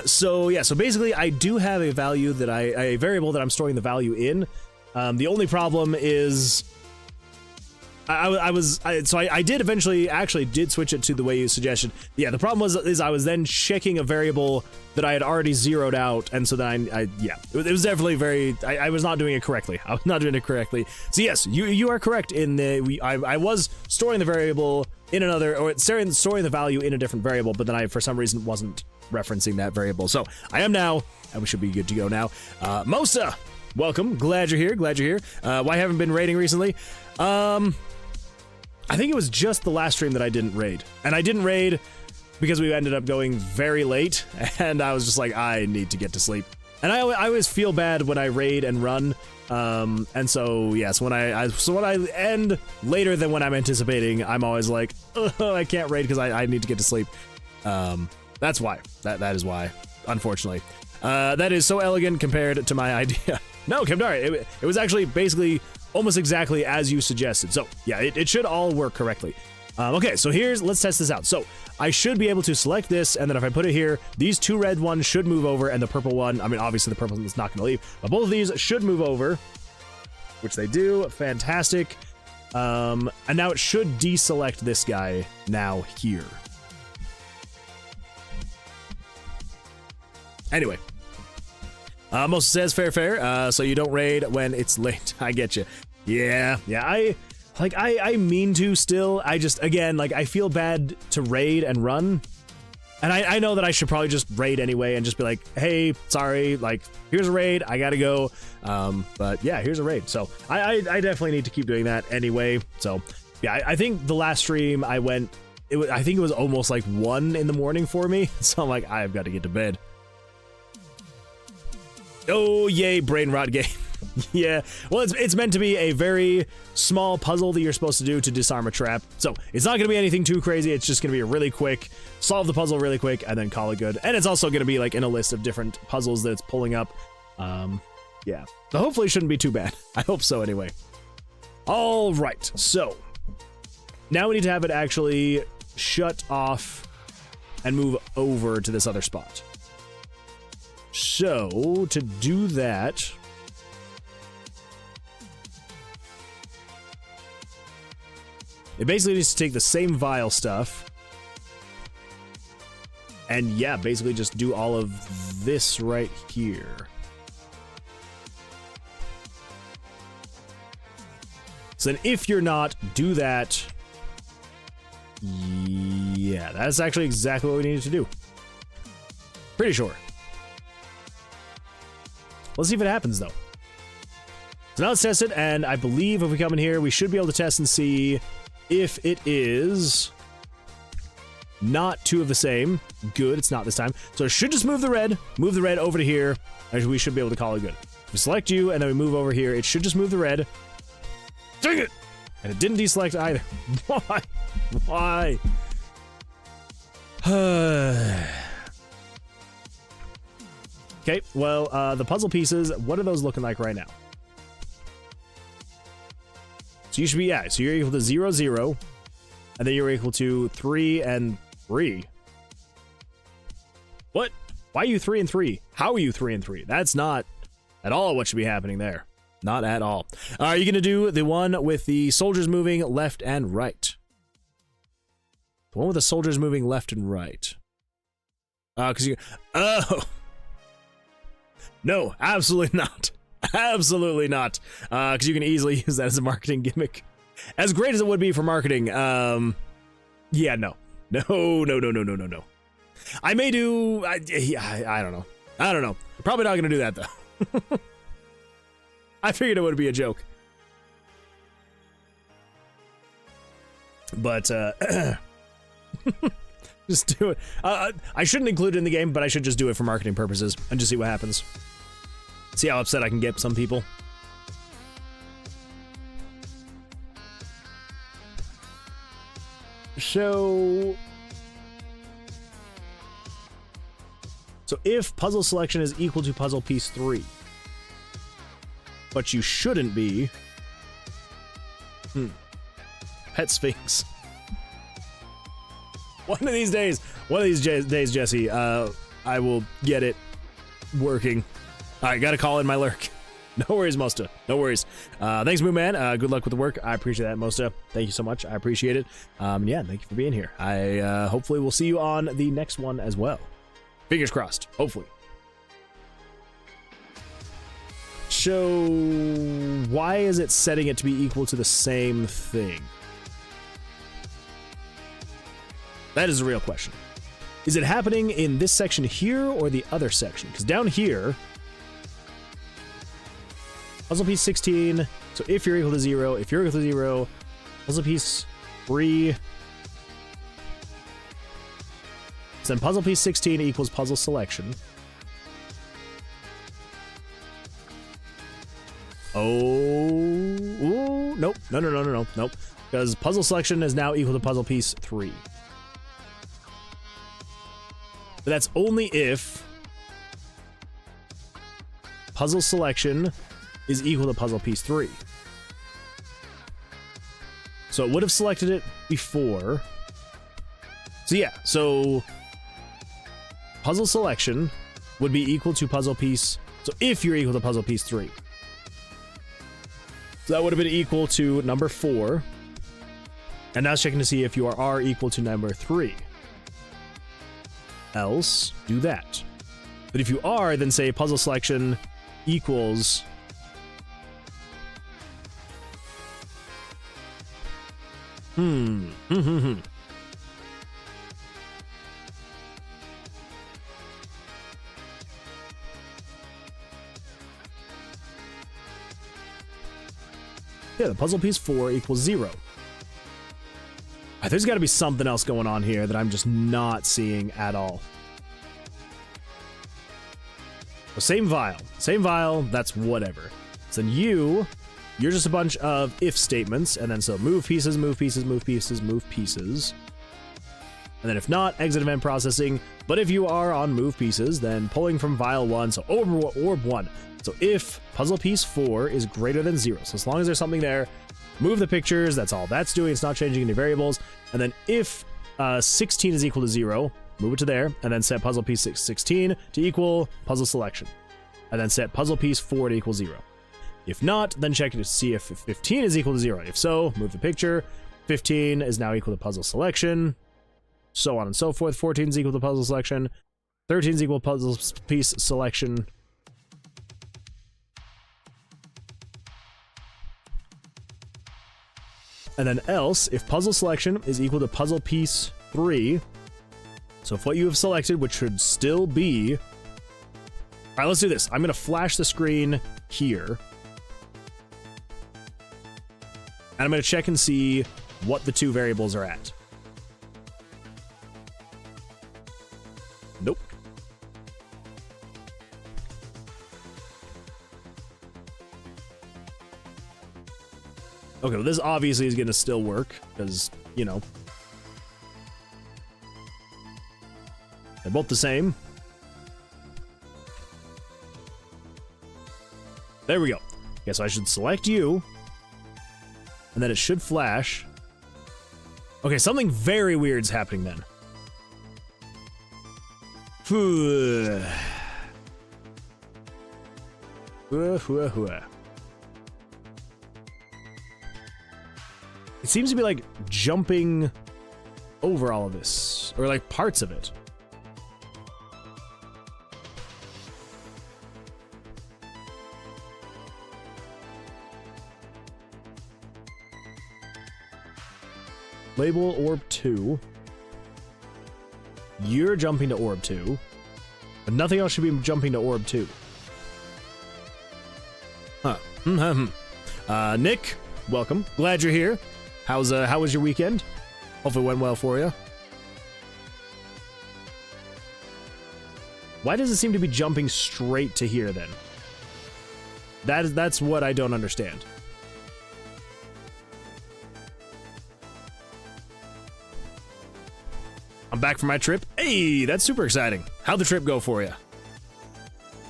So basically, I do have a value that a variable that I'm storing the value in. The only problem is I did eventually actually did switch it to the way you suggested. Yeah, the problem is I was then checking a variable that I had already zeroed out, and so then it was definitely I was not doing it correctly. I was not doing it correctly. So yes, you are correct in the I was storing the variable in another, or storing the value in a different variable, but then I for some reason wasn't referencing that variable. So I am now, and we should be good to go now. Mosa, welcome. Glad you're here. Why haven't been raiding recently? I think it was just the last stream that I didn't raid. And I didn't raid because we ended up going very late, and I was just like, I need to get to sleep. And I always feel bad when I raid and run, and so, yes, when I end later than when I'm anticipating, I'm always like, oh, I can't raid because I need to get to sleep. That's why. That is why, unfortunately. That is so elegant compared to my idea. No, Kimdari, it was actually basically almost exactly as you suggested. So yeah, it should all work correctly. Okay, so let's test this out. So I should be able to select this, and then if I put it here, these two red ones should move over, and the purple one, I mean, obviously the purple one's not going to leave, but both of these should move over, which they do. Fantastic. And now it should deselect this guy now here. Anyway. Most says fair. So you don't raid when it's late. I get you. Yeah. I mean to still. I just, again, like, I feel bad to raid and run. And I know that I should probably just raid anyway and just be like, hey, sorry, like, here's a raid, I gotta go. But yeah, here's a raid. So I definitely need to keep doing that anyway. So yeah, I think the last stream I went, I think it was almost like 1 in the morning for me. So I'm like, I've got to get to bed. Oh, yay, brain rot game. Yeah, well, it's meant to be a very small puzzle that you're supposed to do to disarm a trap. So it's not going to be anything too crazy. It's just going to be a really quick, solve the puzzle really quick, and then call it good. And it's also going to be like in a list of different puzzles that it's pulling up. Yeah, so hopefully it shouldn't be too bad. I hope so anyway. All right, so now we need to have it actually shut off and move over to this other spot. So, to do that, it basically needs to take the same vial stuff and, yeah, basically just do all of this right here. So then if you're not, do that. Yeah, that's actually exactly what we needed to do. Pretty sure. Let's see if it happens, though. So now let's test it, and I believe if we come in here, we should be able to test and see if it is not two of the same. Good, it's not this time. So it should just move the red over to here, and we should be able to call it good. If we select you, and then we move over here, it should just move the red. Dang it! And it didn't deselect either. Why? Okay, well, the puzzle pieces, what are those looking like right now? So you should be, yeah, so you're equal to 0, 0, and then you're equal to 3 and 3. What? Why are you 3 and 3? How are you 3 and 3? That's not at all what should be happening there. Not at all. Are you going to do the one with the soldiers moving left and right? The one with the soldiers moving left and right. Because you... Oh! No, absolutely not. Absolutely not. Because you can easily use that as a marketing gimmick. As great as it would be for marketing, yeah, no. No. I may do... I don't know. I don't know. Probably not going to do that, though. I figured it would be a joke. But, just do it. I shouldn't include it in the game, but I should just do it for marketing purposes and just see what happens. See how upset I can get some people. So if puzzle selection is equal to puzzle piece 3, but you shouldn't be. Pet Sphinx. One of these days, Jesse, I will get it working. All right, gotta call in my lurk. No worries, Mosta. No worries. Thanks, Moon Man. Good luck with the work. I appreciate that, Mosta. Thank you so much. I appreciate it. Yeah, thank you for being here. I hopefully will see you on the next one as well. Fingers crossed. Hopefully. So, why is it setting it to be equal to the same thing? That is a real question. Is it happening in this section here or the other section? Because down here, puzzle piece 16, so if you're equal to 0, if you're equal to 0, puzzle piece 3, so then puzzle piece 16 equals puzzle selection. Oh, nope, nope, because puzzle selection is now equal to puzzle piece 3. But that's only if puzzle selection is equal to puzzle piece 3. So it would have selected it before. So yeah, so puzzle selection would be equal to puzzle piece, so if you're equal to puzzle piece 3. So that would have been equal to number 4. And now it's checking to see if you are equal to number 3. Else, do that. But if you are, then say puzzle selection equals Yeah, the puzzle piece 4 equals 0. There's got to be something else going on here that I'm just not seeing at all. So same vial, that's whatever. So then you're just a bunch of if statements, and then so move pieces, move pieces, move pieces, move pieces. And then if not, exit event processing. But if you are on move pieces, then pulling from vial 1, so orb 1. So if puzzle piece 4 is greater than 0, so as long as there's something there, move the pictures, that's all that's doing, it's not changing any variables. And then if 16 is equal to 0, move it to there, and then set puzzle piece 16 to equal puzzle selection. And then set puzzle piece 4 to equal 0. If not, then check to see if 15 is equal to 0. If so, move the picture. 15 is now equal to puzzle selection. So on and so forth. 14 is equal to puzzle selection. 13 is equal to puzzle piece selection. And then else, if puzzle selection is equal to puzzle piece 3, so if what you have selected, which should still be... All right, let's do this. I'm going to flash the screen here. And I'm going to check and see what the two variables are at. Nope. Okay, well, this obviously is going to still work, because, you know, they're both the same. There we go. Okay, so I should select you, and then it should flash. Okay, something very weird's happening then. It seems to be like jumping over all of this, or like parts of it. Label orb 2. You're jumping to orb 2, but nothing else should be jumping to orb 2. Huh. Nick, welcome. Glad you're here. How was your weekend? Hopefully it went well for you. Why does it seem to be jumping straight to here then? That's what I don't understand. I'm back from my trip. Hey, that's super exciting. How'd the trip go for you?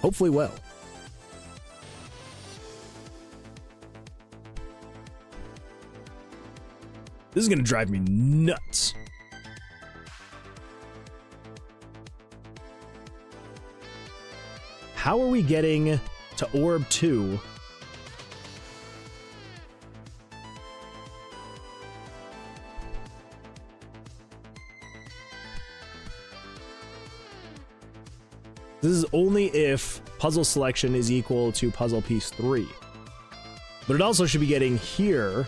Hopefully well. This is gonna drive me nuts. how are we getting to orb 2? This is only if puzzle selection is equal to puzzle piece 3. But it also should be getting here.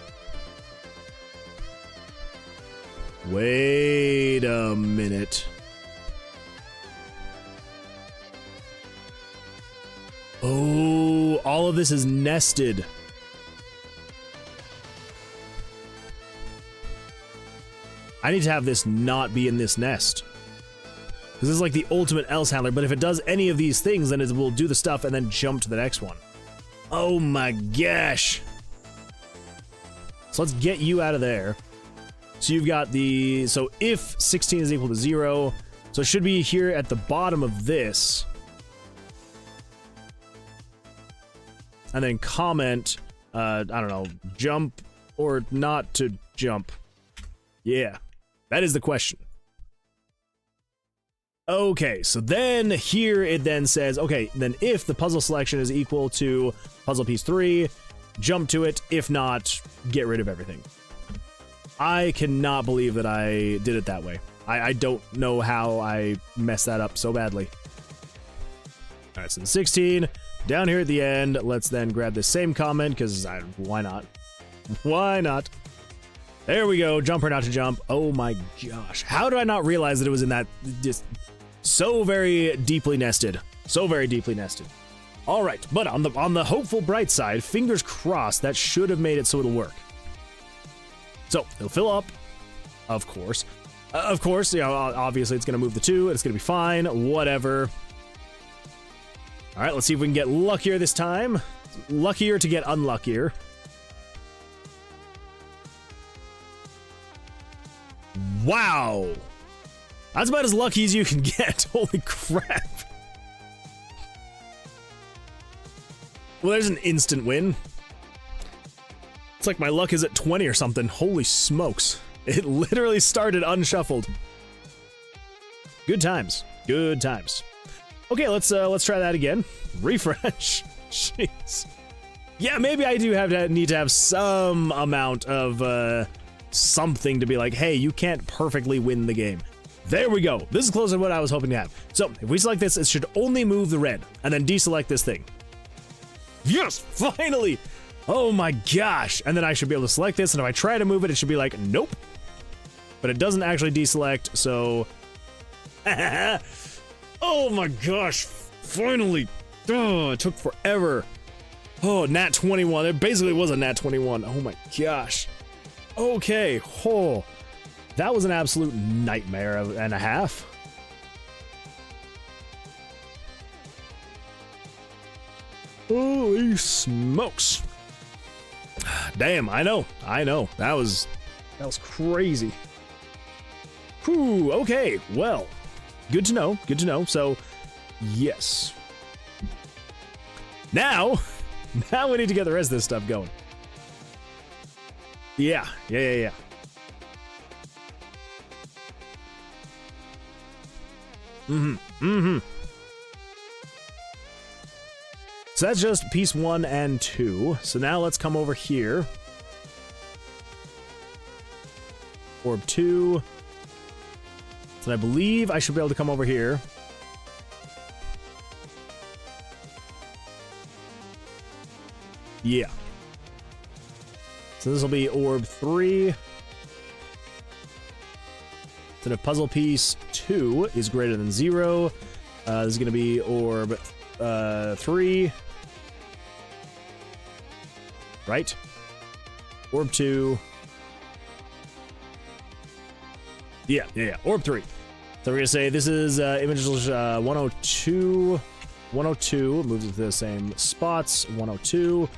Wait a minute. Oh, all of this is nested. I need to have this not be in this nest. This is like the ultimate else handler, but if it does any of these things, then it will do the stuff and then jump to the next one. Oh my gosh. So let's get you out of there. So you've got the... So if 16 is equal to 0, so it should be here at the bottom of this. And then comment, I don't know, jump or not to jump. Yeah, that is the question. Okay, so then here it then says, okay, then if the puzzle selection is equal to puzzle piece 3, jump to it. If not, get rid of everything. I cannot believe that I did it that way. I don't know how I messed that up so badly. All right, so 16, down here at the end, let's then grab the same comment, because why not? Why not? There we go, jump or not to jump. Oh my gosh, how did I not realize that it was in that... just so very deeply nested. So very deeply nested. All right, but on the hopeful bright side, fingers crossed, that should have made it so it'll work. So it'll fill up, of course. You know, obviously it's gonna move the 2. It's gonna be fine. Whatever. All right, let's see if we can get luckier this time. Luckier to get unluckier. Wow. That's about as lucky as you can get. Holy crap. Well, there's an instant win. It's like my luck is at 20 or something. Holy smokes. It literally started unshuffled. Good times. Good times. Okay, let's try that again. Refresh. Jeez. Yeah, maybe I do need to have some amount of something to be like, hey, you can't perfectly win the game. There we go. This is closer to what I was hoping to have. So, if we select this, it should only move the red, and then deselect this thing. Yes! Finally! Oh my gosh! And then I should be able to select this, and if I try to move it, it should be like, nope. But it doesn't actually deselect, so... Oh my gosh! Finally! Oh, it took forever. Oh, nat 21. It basically was a nat 21. Oh my gosh. Okay. Oh. That was an absolute nightmare and a half. Holy smokes. Damn, I know. That was crazy. Whew, okay, well. Good to know. So, yes. Now we need to get the rest of this stuff going. Yeah. So that's just piece 1 and 2. So now let's come over here. Orb 2. So I believe I should be able to come over here. Yeah. So this will be orb 3. So if puzzle piece 2 is greater than 0, this is going to be orb 3. Right? Orb 2. Yeah. Orb 3. So we're going to say this is image 102. 102 moves into the same spots. 102.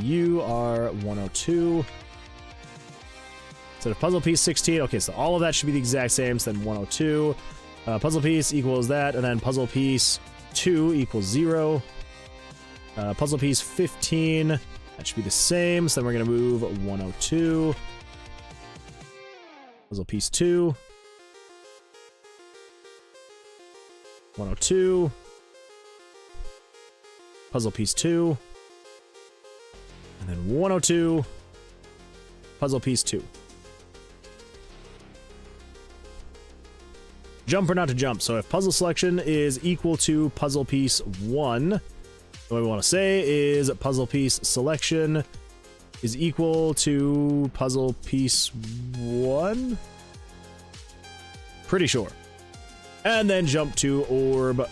You are 102. So the puzzle piece 16. Okay, so all of that should be the exact same. So then 102. Puzzle piece equals that, and then puzzle piece 2 equals 0. Puzzle piece 15. That should be the same. So then we're going to move 102. Puzzle piece 2. 102. puzzle piece 2, and then 102, puzzle piece 2. Jump or not to jump. So if puzzle selection is equal to puzzle piece 1, what we want to say is puzzle piece selection is equal to puzzle piece 1? Pretty sure. And then jump to orb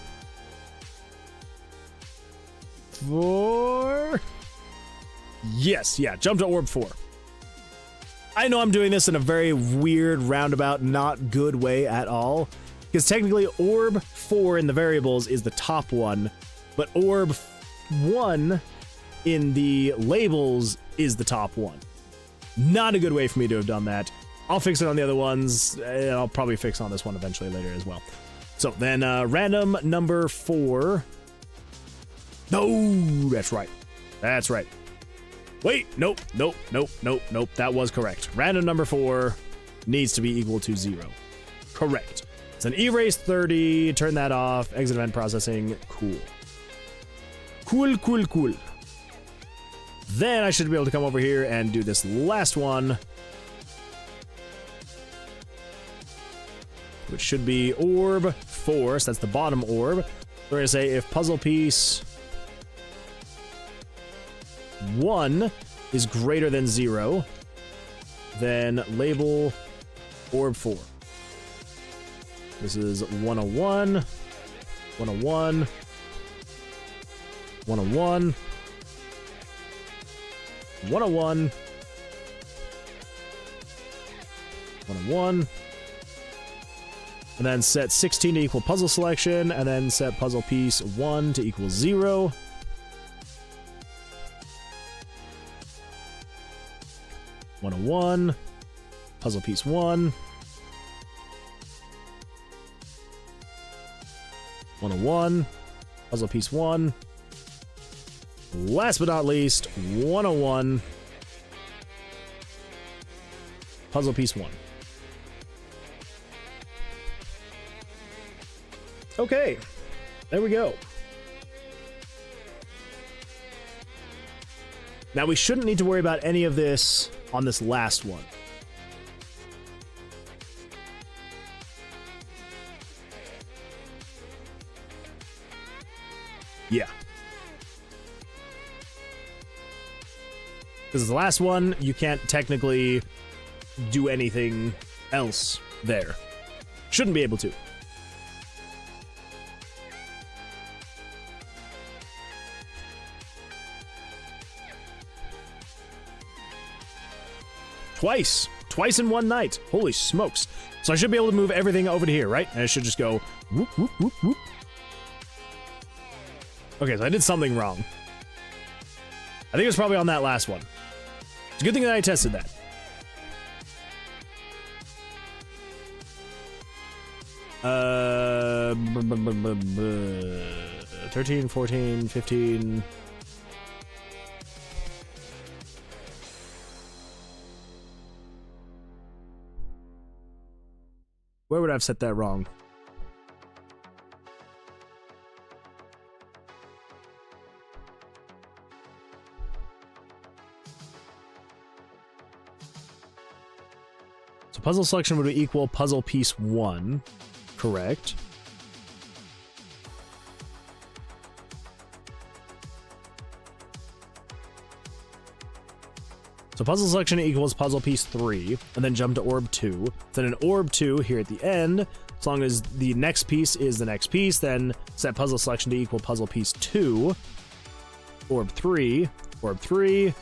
4. Yes, yeah, jump to orb 4. I know I'm doing this in a very weird, roundabout, not good way at all. Because technically orb 4 in the variables is the top one, but orb 1 in the labels is the top one. Not a good way for me to have done that. I'll fix it on the other ones, and I'll probably fix on this one eventually later as well. So then random number 4. No, that's right. That's right. Wait, nope. That was correct. Random number 4 needs to be equal to 0. Correct. It's an erase 30. Turn that off. Exit event processing. Cool. Cool. Then I should be able to come over here and do this last one, which should be orb 4. So that's the bottom orb. We're going to say if puzzle piece 1 is greater than 0, then label orb 4. This is 101, 101, 101, 101, 101, and then set 16 to equal puzzle selection, and then set puzzle piece 1 to equal 0. (101), puzzle piece 1, 101, puzzle piece 1. Last but not least, 101, puzzle piece 1. Okay, there we go. Now we shouldn't need to worry about any of this on this last one. Yeah. Because the last one, you can't technically do anything else there. Shouldn't be able to. Twice in one night. Holy smokes. So I should be able to move everything over to here, right? And it should just go whoop, whoop, whoop, whoop. Okay, so I did something wrong. I think it was probably on that last one. It's a good thing that I tested that. Uh, 13, 14, 15... Where would I have set that wrong? So puzzle selection would be equal puzzle piece 1. Correct. So puzzle selection equals puzzle piece 3, and then jump to orb 2. Then in orb 2 here at the end, as long as the next piece is the next piece, then set puzzle selection to equal puzzle piece 2. Orb 3, orb 3.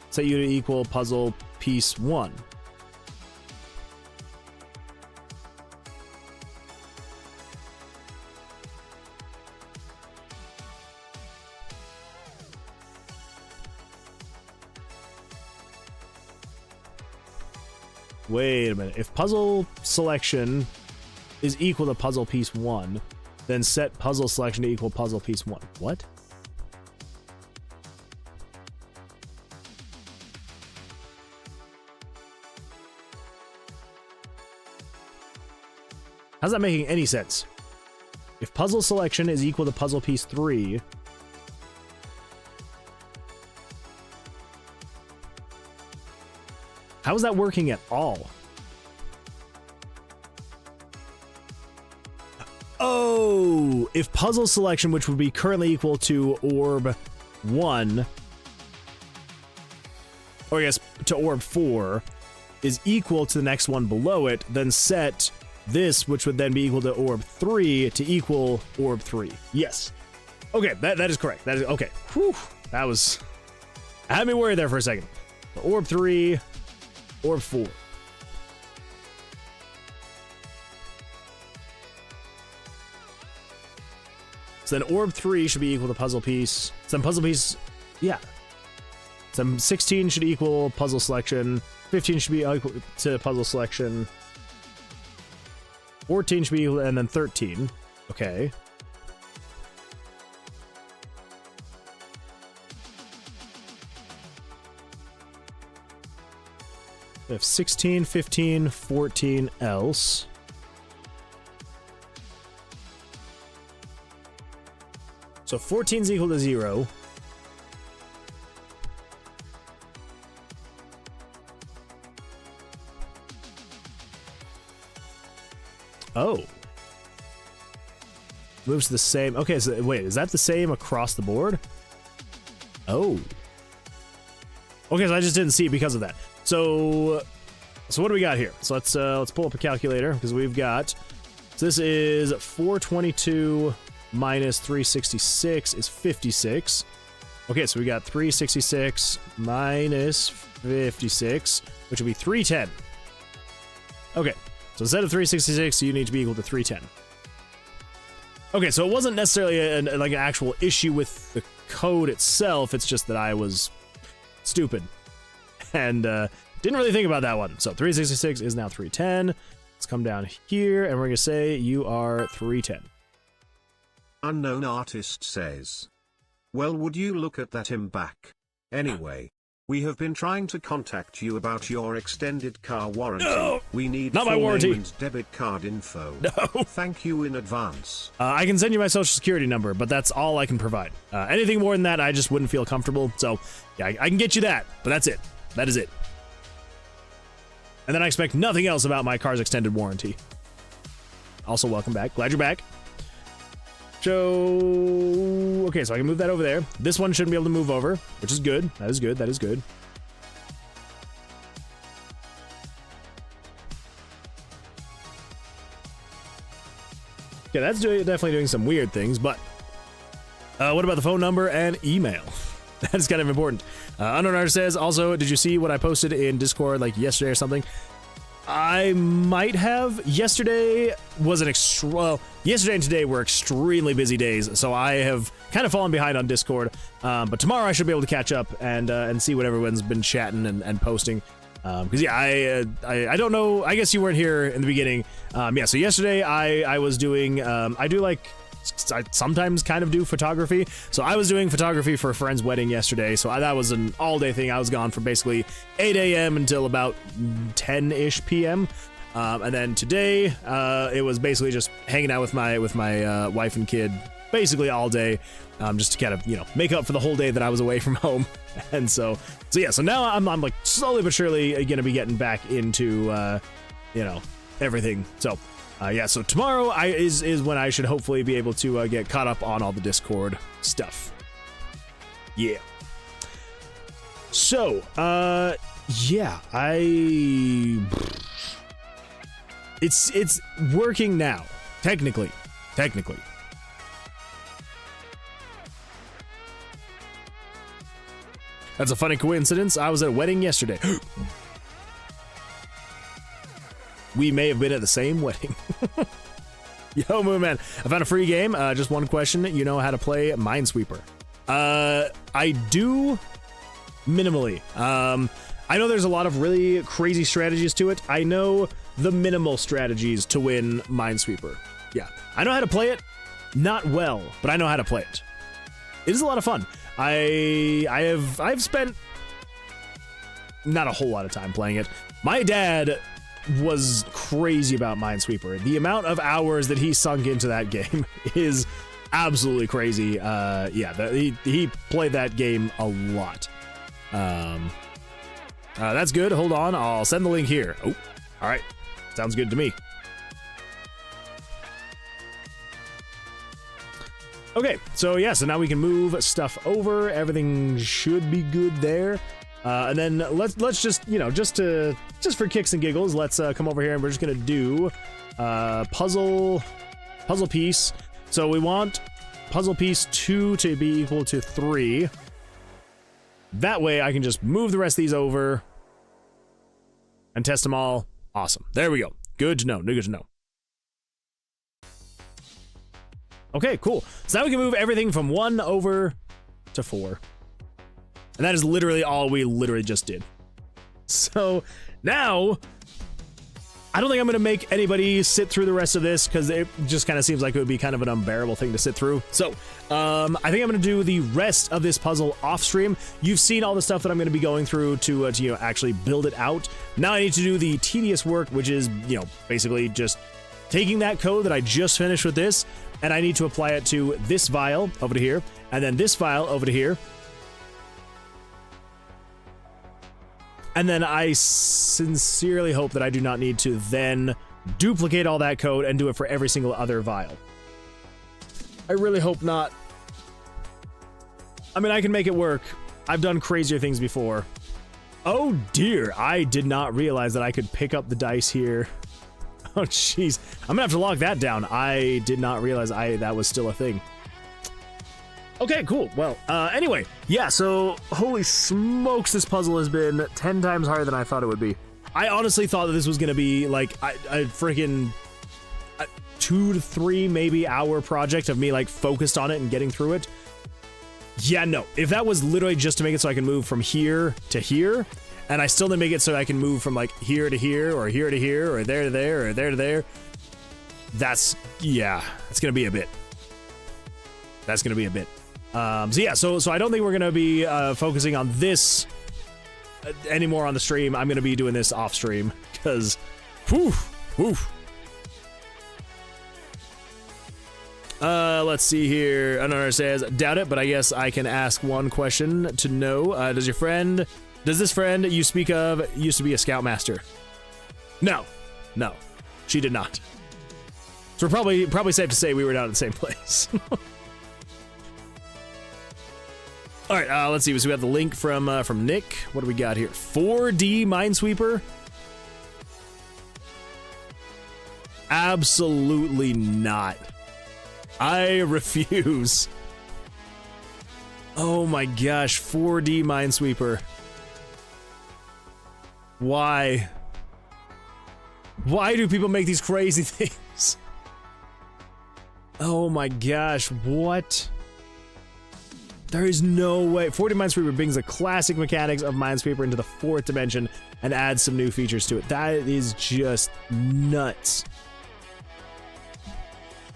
Set U to equal puzzle piece 1. Wait a minute. If puzzle selection is equal to puzzle piece 1, then set puzzle selection to equal puzzle piece 1. What? How's that making any sense? If if puzzle selection is equal to puzzle piece 3, how is that working at all? Oh, if puzzle selection, which would be currently equal to orb 1, or yes, to orb 4, is equal to the next one below it, then set this, which would then be equal to orb 3, to equal orb 3. Yes. Okay, that is correct. That is okay. Whew, that was... I had me worried there for a second. So orb 3, orb 4. So then orb 3 should be equal to puzzle piece. So then puzzle piece, yeah. So 16 should equal puzzle selection. 15 should be equal to puzzle selection. 14 should be equal, and then 13. Okay. We have 16, 15, 14 else. So 14 is equal to 0. Oh. Moves the same. Okay, so wait, is that the same across the board? Oh. Okay, so I just didn't see it because of that. So what do we got here? So let's pull up a calculator because we've got. So this is 422 minus 366 is 56. Okay, so we got 366 minus 56, which would be 310. Okay. So instead of 366, you need to be equal to 310. Okay, so it wasn't necessarily like an actual issue with the code itself. It's just that I was stupid and didn't really think about that one. So 366 is now 310. Let's come down here, and we're going to say you are 310. Unknown artist says, well, would you look at that him back? Anyway. We have been trying to contact you about your extended car warranty. No, we need not my full warranty. name and debit card info. No. Thank you in advance. I can send you my social security number, but that's all I can provide. Anything more than that, I just wouldn't feel comfortable. So, yeah, I can get you that, but that's it. That is it. And then I expect nothing else about my car's extended warranty. Also, welcome back. Glad you're back. So, okay, so I can move that over there. This one shouldn't be able to move over, which is good. That is good. That is good. Yeah, that's definitely doing some weird things, but what about the phone number and email? That's kind of important. Unknown Artist says, also, did you see what I posted in Discord like yesterday or something? I might have. Yesterday was yesterday and today were extremely busy days, so I have kind of fallen behind on Discord. But tomorrow I should be able to catch up and see what everyone's been chatting and posting. Because yeah, I don't know. I guess you weren't here in the beginning. Yeah, so yesterday I was doing. I do like. I sometimes kind of do photography. So I was doing photography for a friend's wedding yesterday. So that was an all-day thing. I was gone from basically 8 a.m. until about 10-ish p.m. And then today, it was basically just hanging out with my wife and kid basically all day, just to kind of, make up for the whole day that I was away from home. And so yeah, so now I'm like slowly but surely going to be getting back into, everything. So yeah, so tomorrow is when I should hopefully be able to get caught up on all the Discord stuff. Yeah. So, yeah, it's working now, technically. That's a funny coincidence. I was at a wedding yesterday. We may have been at the same wedding. Yo, Moonman, I found a free game. Just one question. You know how to play Minesweeper? I do minimally. I know there's a lot of really crazy strategies to it. I know the minimal strategies to win Minesweeper. Yeah, I know how to play it. Not well, but I know how to play it. It is a lot of fun. I've spent not a whole lot of time playing it. My dad was crazy about Minesweeper. The amount of hours that he sunk into that game is absolutely crazy. Yeah, he played that game a lot. That's good. Hold on, I'll send the link here. Oh, all right, sounds good to me. Okay, so yeah, so now we can move stuff over. Everything should be good there. And then let's just, you know, just for kicks and giggles, let's come over here and we're just gonna do puzzle piece. So we want puzzle piece 2 to be equal to 3. That way I can just move the rest of these over and test them all. Awesome. There we go. Good to know. Good to know. Okay, cool. So now we can move everything from 1 over to 4. And that is literally all we literally just did. So now, I don't think I'm going to make anybody sit through the rest of this because it just kind of seems like it would be kind of an unbearable thing to sit through. So I think I'm going to do the rest of this puzzle off stream. You've seen all the stuff that I'm going to be going through to you know, actually build it out. Now I need to do the tedious work, which is, you know, basically just taking that code that I just finished with this, and I need to apply it to this vial over to here, and then this vial over to here. And then I sincerely hope that I do not need to then duplicate all that code and do it for every single other vial. I really hope not. I mean, I can make it work. I've done crazier things before. Oh dear, I did not realize that I could pick up the dice here. Oh jeez, I'm gonna have to lock that down. I did not realize that was still a thing. Okay, cool. Well, anyway, yeah, so holy smokes, this puzzle has been 10 times harder than I thought it would be. I honestly thought that this was gonna be like a freaking 2 to 3 maybe hour project of me like focused on it and getting through it. Yeah, no, if that was literally just to make it so I can move from here to here, and I still didn't make it so I can move from like here to here, or here to here, or there to there, or there to there, that's, yeah, it's gonna be a bit. That's gonna be a bit. So yeah, so I don't think we're gonna be focusing on this anymore on the stream. I'm gonna be doing this off stream because, whew. Let's see here. Another says, doubt it, but I guess I can ask one question to know. Does this friend you speak of used to be a scoutmaster? No, she did not. So we're probably safe to say we were not in the same place. All right, let's see. So we have the link from Nick. What do we got here? 4D Minesweeper? Absolutely not. I refuse. Oh my gosh, 4D Minesweeper. Why? Why do people make these crazy things? Oh my gosh, what? There is no way. 4D Minesweeper brings the classic mechanics of Minesweeper into the 4th dimension and adds some new features to it. That is just nuts.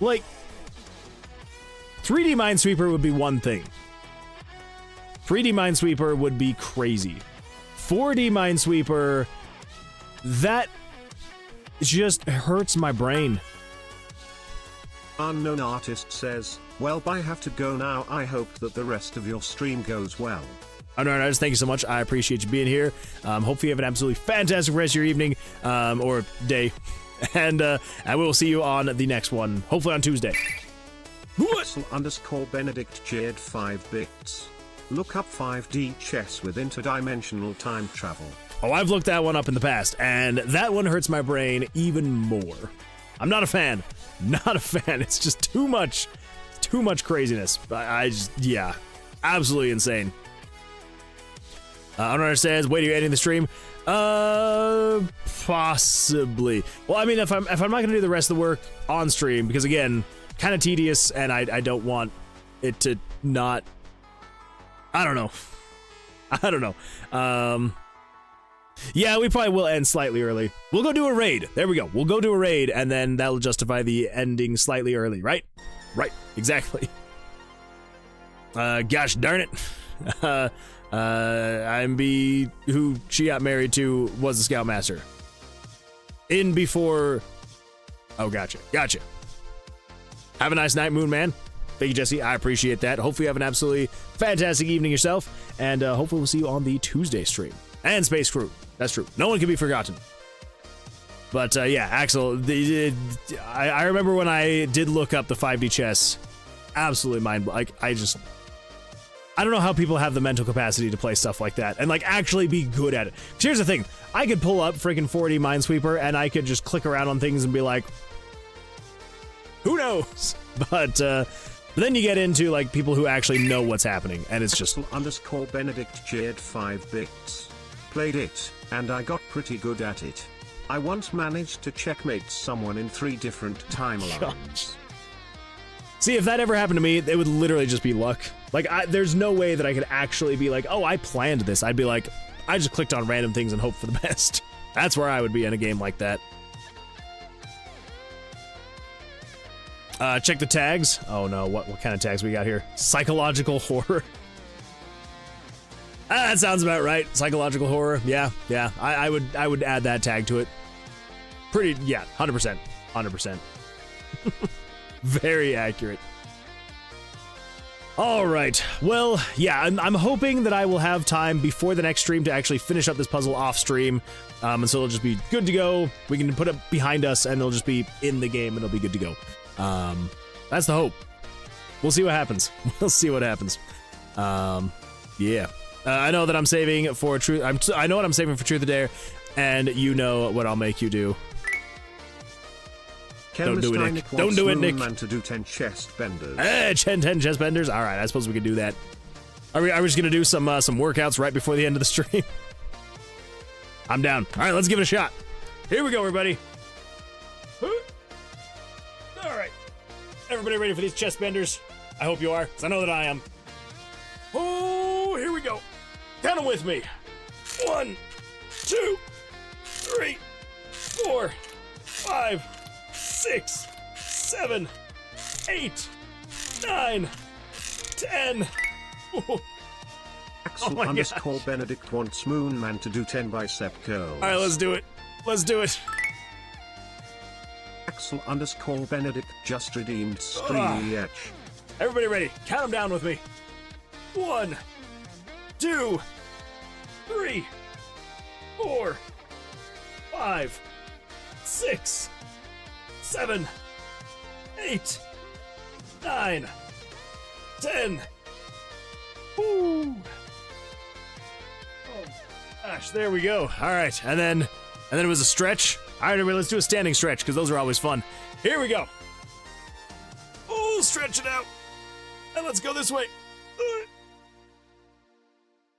Like, 3D Minesweeper would be one thing. 3D Minesweeper would be crazy. 4D Minesweeper, that just hurts my brain. Unknown Artist says, well, I have to go now. I hope that the rest of your stream goes well. Unknown Artist, thank you so much. I appreciate you being here. Hopefully you have an absolutely fantastic rest of your evening or day. And we will see you on the next one, hopefully on Tuesday. _Benedict cheered 5 bits. Look up 5D chess with interdimensional time travel. Oh, I've looked that one up in the past, and that one hurts my brain even more. I'm not a fan. Not a fan. It's just too much craziness. I just, yeah, absolutely insane. Unknown says, wait, are you editing the stream? Possibly. Well, I mean, if I'm not gonna do the rest of the work on stream, because again, kind of tedious, and I don't want it to not. I don't know. Yeah, we probably will end slightly early. We'll go do a raid. There we go. We'll go do a raid, and then that'll justify the ending slightly early, right? Right, exactly. Gosh darn it. IMB, who she got married to, was the Scoutmaster. in before. Oh, gotcha. Have a nice night, Moon Man. Thank you, Jesse. I appreciate that. Hopefully you have an absolutely fantastic evening yourself, and hopefully we'll see you on the Tuesday stream. And Space Crew. That's true. No one can be forgotten. But yeah, Axel, I remember when I did look up the 5D chess. Absolutely mind. Like, I don't know how people have the mental capacity to play stuff like that and like actually be good at it. 'Cause here's the thing. I could pull up freaking 4D Minesweeper and I could just click around on things and be like, who knows? But then you get into like people who actually know what's happening, and it's just _ Benedict cheered 5 bits. Played it, and I got pretty good at it. I once managed to checkmate someone in 3 different timelines. See, if that ever happened to me, it would literally just be luck. Like, there's no way that I could actually be like, oh, I planned this. I'd be like, I just clicked on random things and hoped for the best. That's where I would be in a game like that. Check the tags. Oh no, what kind of tags we got here? Psychological horror. That sounds about right. Psychological horror. Yeah. I would add that tag to it. Pretty, yeah, 100%. Very accurate. All right. Well, yeah, I'm hoping that I will have time before the next stream to actually finish up this puzzle off stream. And so it'll just be good to go. We can put it behind us and it'll just be in the game and it'll be good to go. That's the hope. We'll see what happens. Yeah. I know that I'm saving for truth. I know what I'm saving for Truth or Dare, and you know what I'll make you do. Don't do it, Nick. Don't do it, Nick. Man to do 10 chest benders. 10 chest benders. All right, I suppose we can do that. Are we just gonna do some workouts right before the end of the stream? I'm down. All right, let's give it a shot. Here we go, everybody. All right, everybody ready for these chest benders? I hope you are, because I know that I am. Oh, here we go. Count them with me. 1, 2, 3, 4, 5, 6, 7, 8, 9, 10. Oh. Axel _ Benedict wants Moon Man to do 10 bicep curls. All right, let's do it. Axel _ Benedict just redeemed Streamy Edge. Everybody ready? Count them down with me. 1, 2, 3, 4, 5, 6, 7, 8, 9, 10. Woo! Oh gosh, there we go. All right, and then it was a stretch. All right, everybody, let's do a standing stretch because those are always fun. Here we go. Oh, stretch it out, and let's go this way,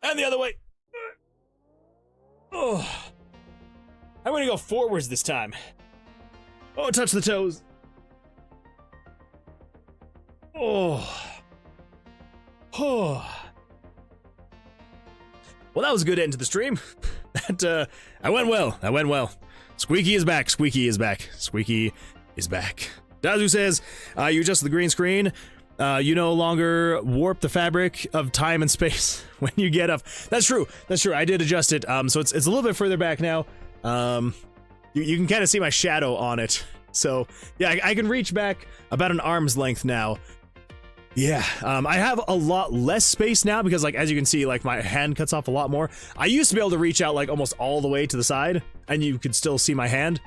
and the other way. Oh, I'm gonna go forwards this time. Oh, touch the toes. Oh. Well, that was a good end to the stream. That went well. Squeaky is back. Dazu says, you adjusted the green screen. You no longer warp the fabric of time and space when you get up. That's true. I did adjust it. So it's a little bit further back now. You can kind of see my shadow on it. So yeah, I can reach back about an arm's length now. Yeah, I have a lot less space now because, like, as you can see, like, my hand cuts off a lot more. I used to be able to reach out, like, almost all the way to the side, and you could still see my hand.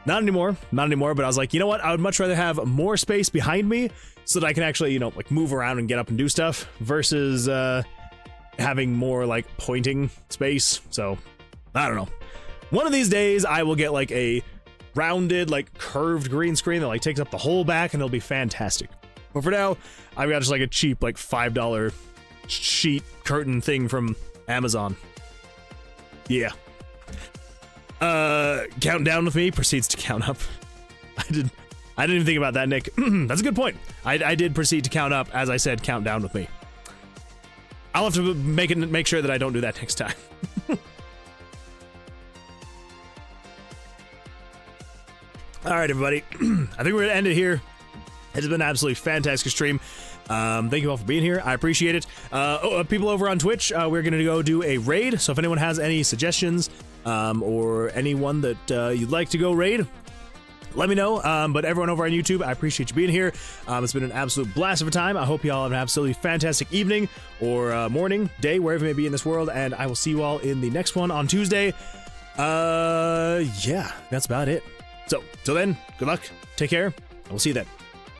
Not anymore, but I was like, you know what? I would much rather have more space behind me so that I can actually, you know, like, move around and get up and do stuff versus having more, like, pointing space. So, I don't know. One of these days, I will get, like, a rounded, like, curved green screen that, like, takes up the whole back, and it'll be fantastic. But for now, I've got just like a cheap, like, $5 sheet curtain thing from Amazon. Yeah. Count down with me proceeds to count up. I didn't even think about that, Nick. That's a good point. I did proceed to count up as I said, count down with me. I'll have to make sure that I don't do that next time. All right, everybody. I think we're gonna end it here. It's been an absolutely fantastic stream. Thank you all for being here. I appreciate it. People over on Twitch, we're going to go do a raid. So if anyone has any suggestions or anyone that you'd like to go raid, let me know. But everyone over on YouTube, I appreciate you being here. It's been an absolute blast of a time. I hope you all have an absolutely fantastic evening or morning, day, wherever you may be in this world, and I will see you all in the next one on Tuesday. Yeah, that's about it. So, till then, good luck, take care, and we'll see you then.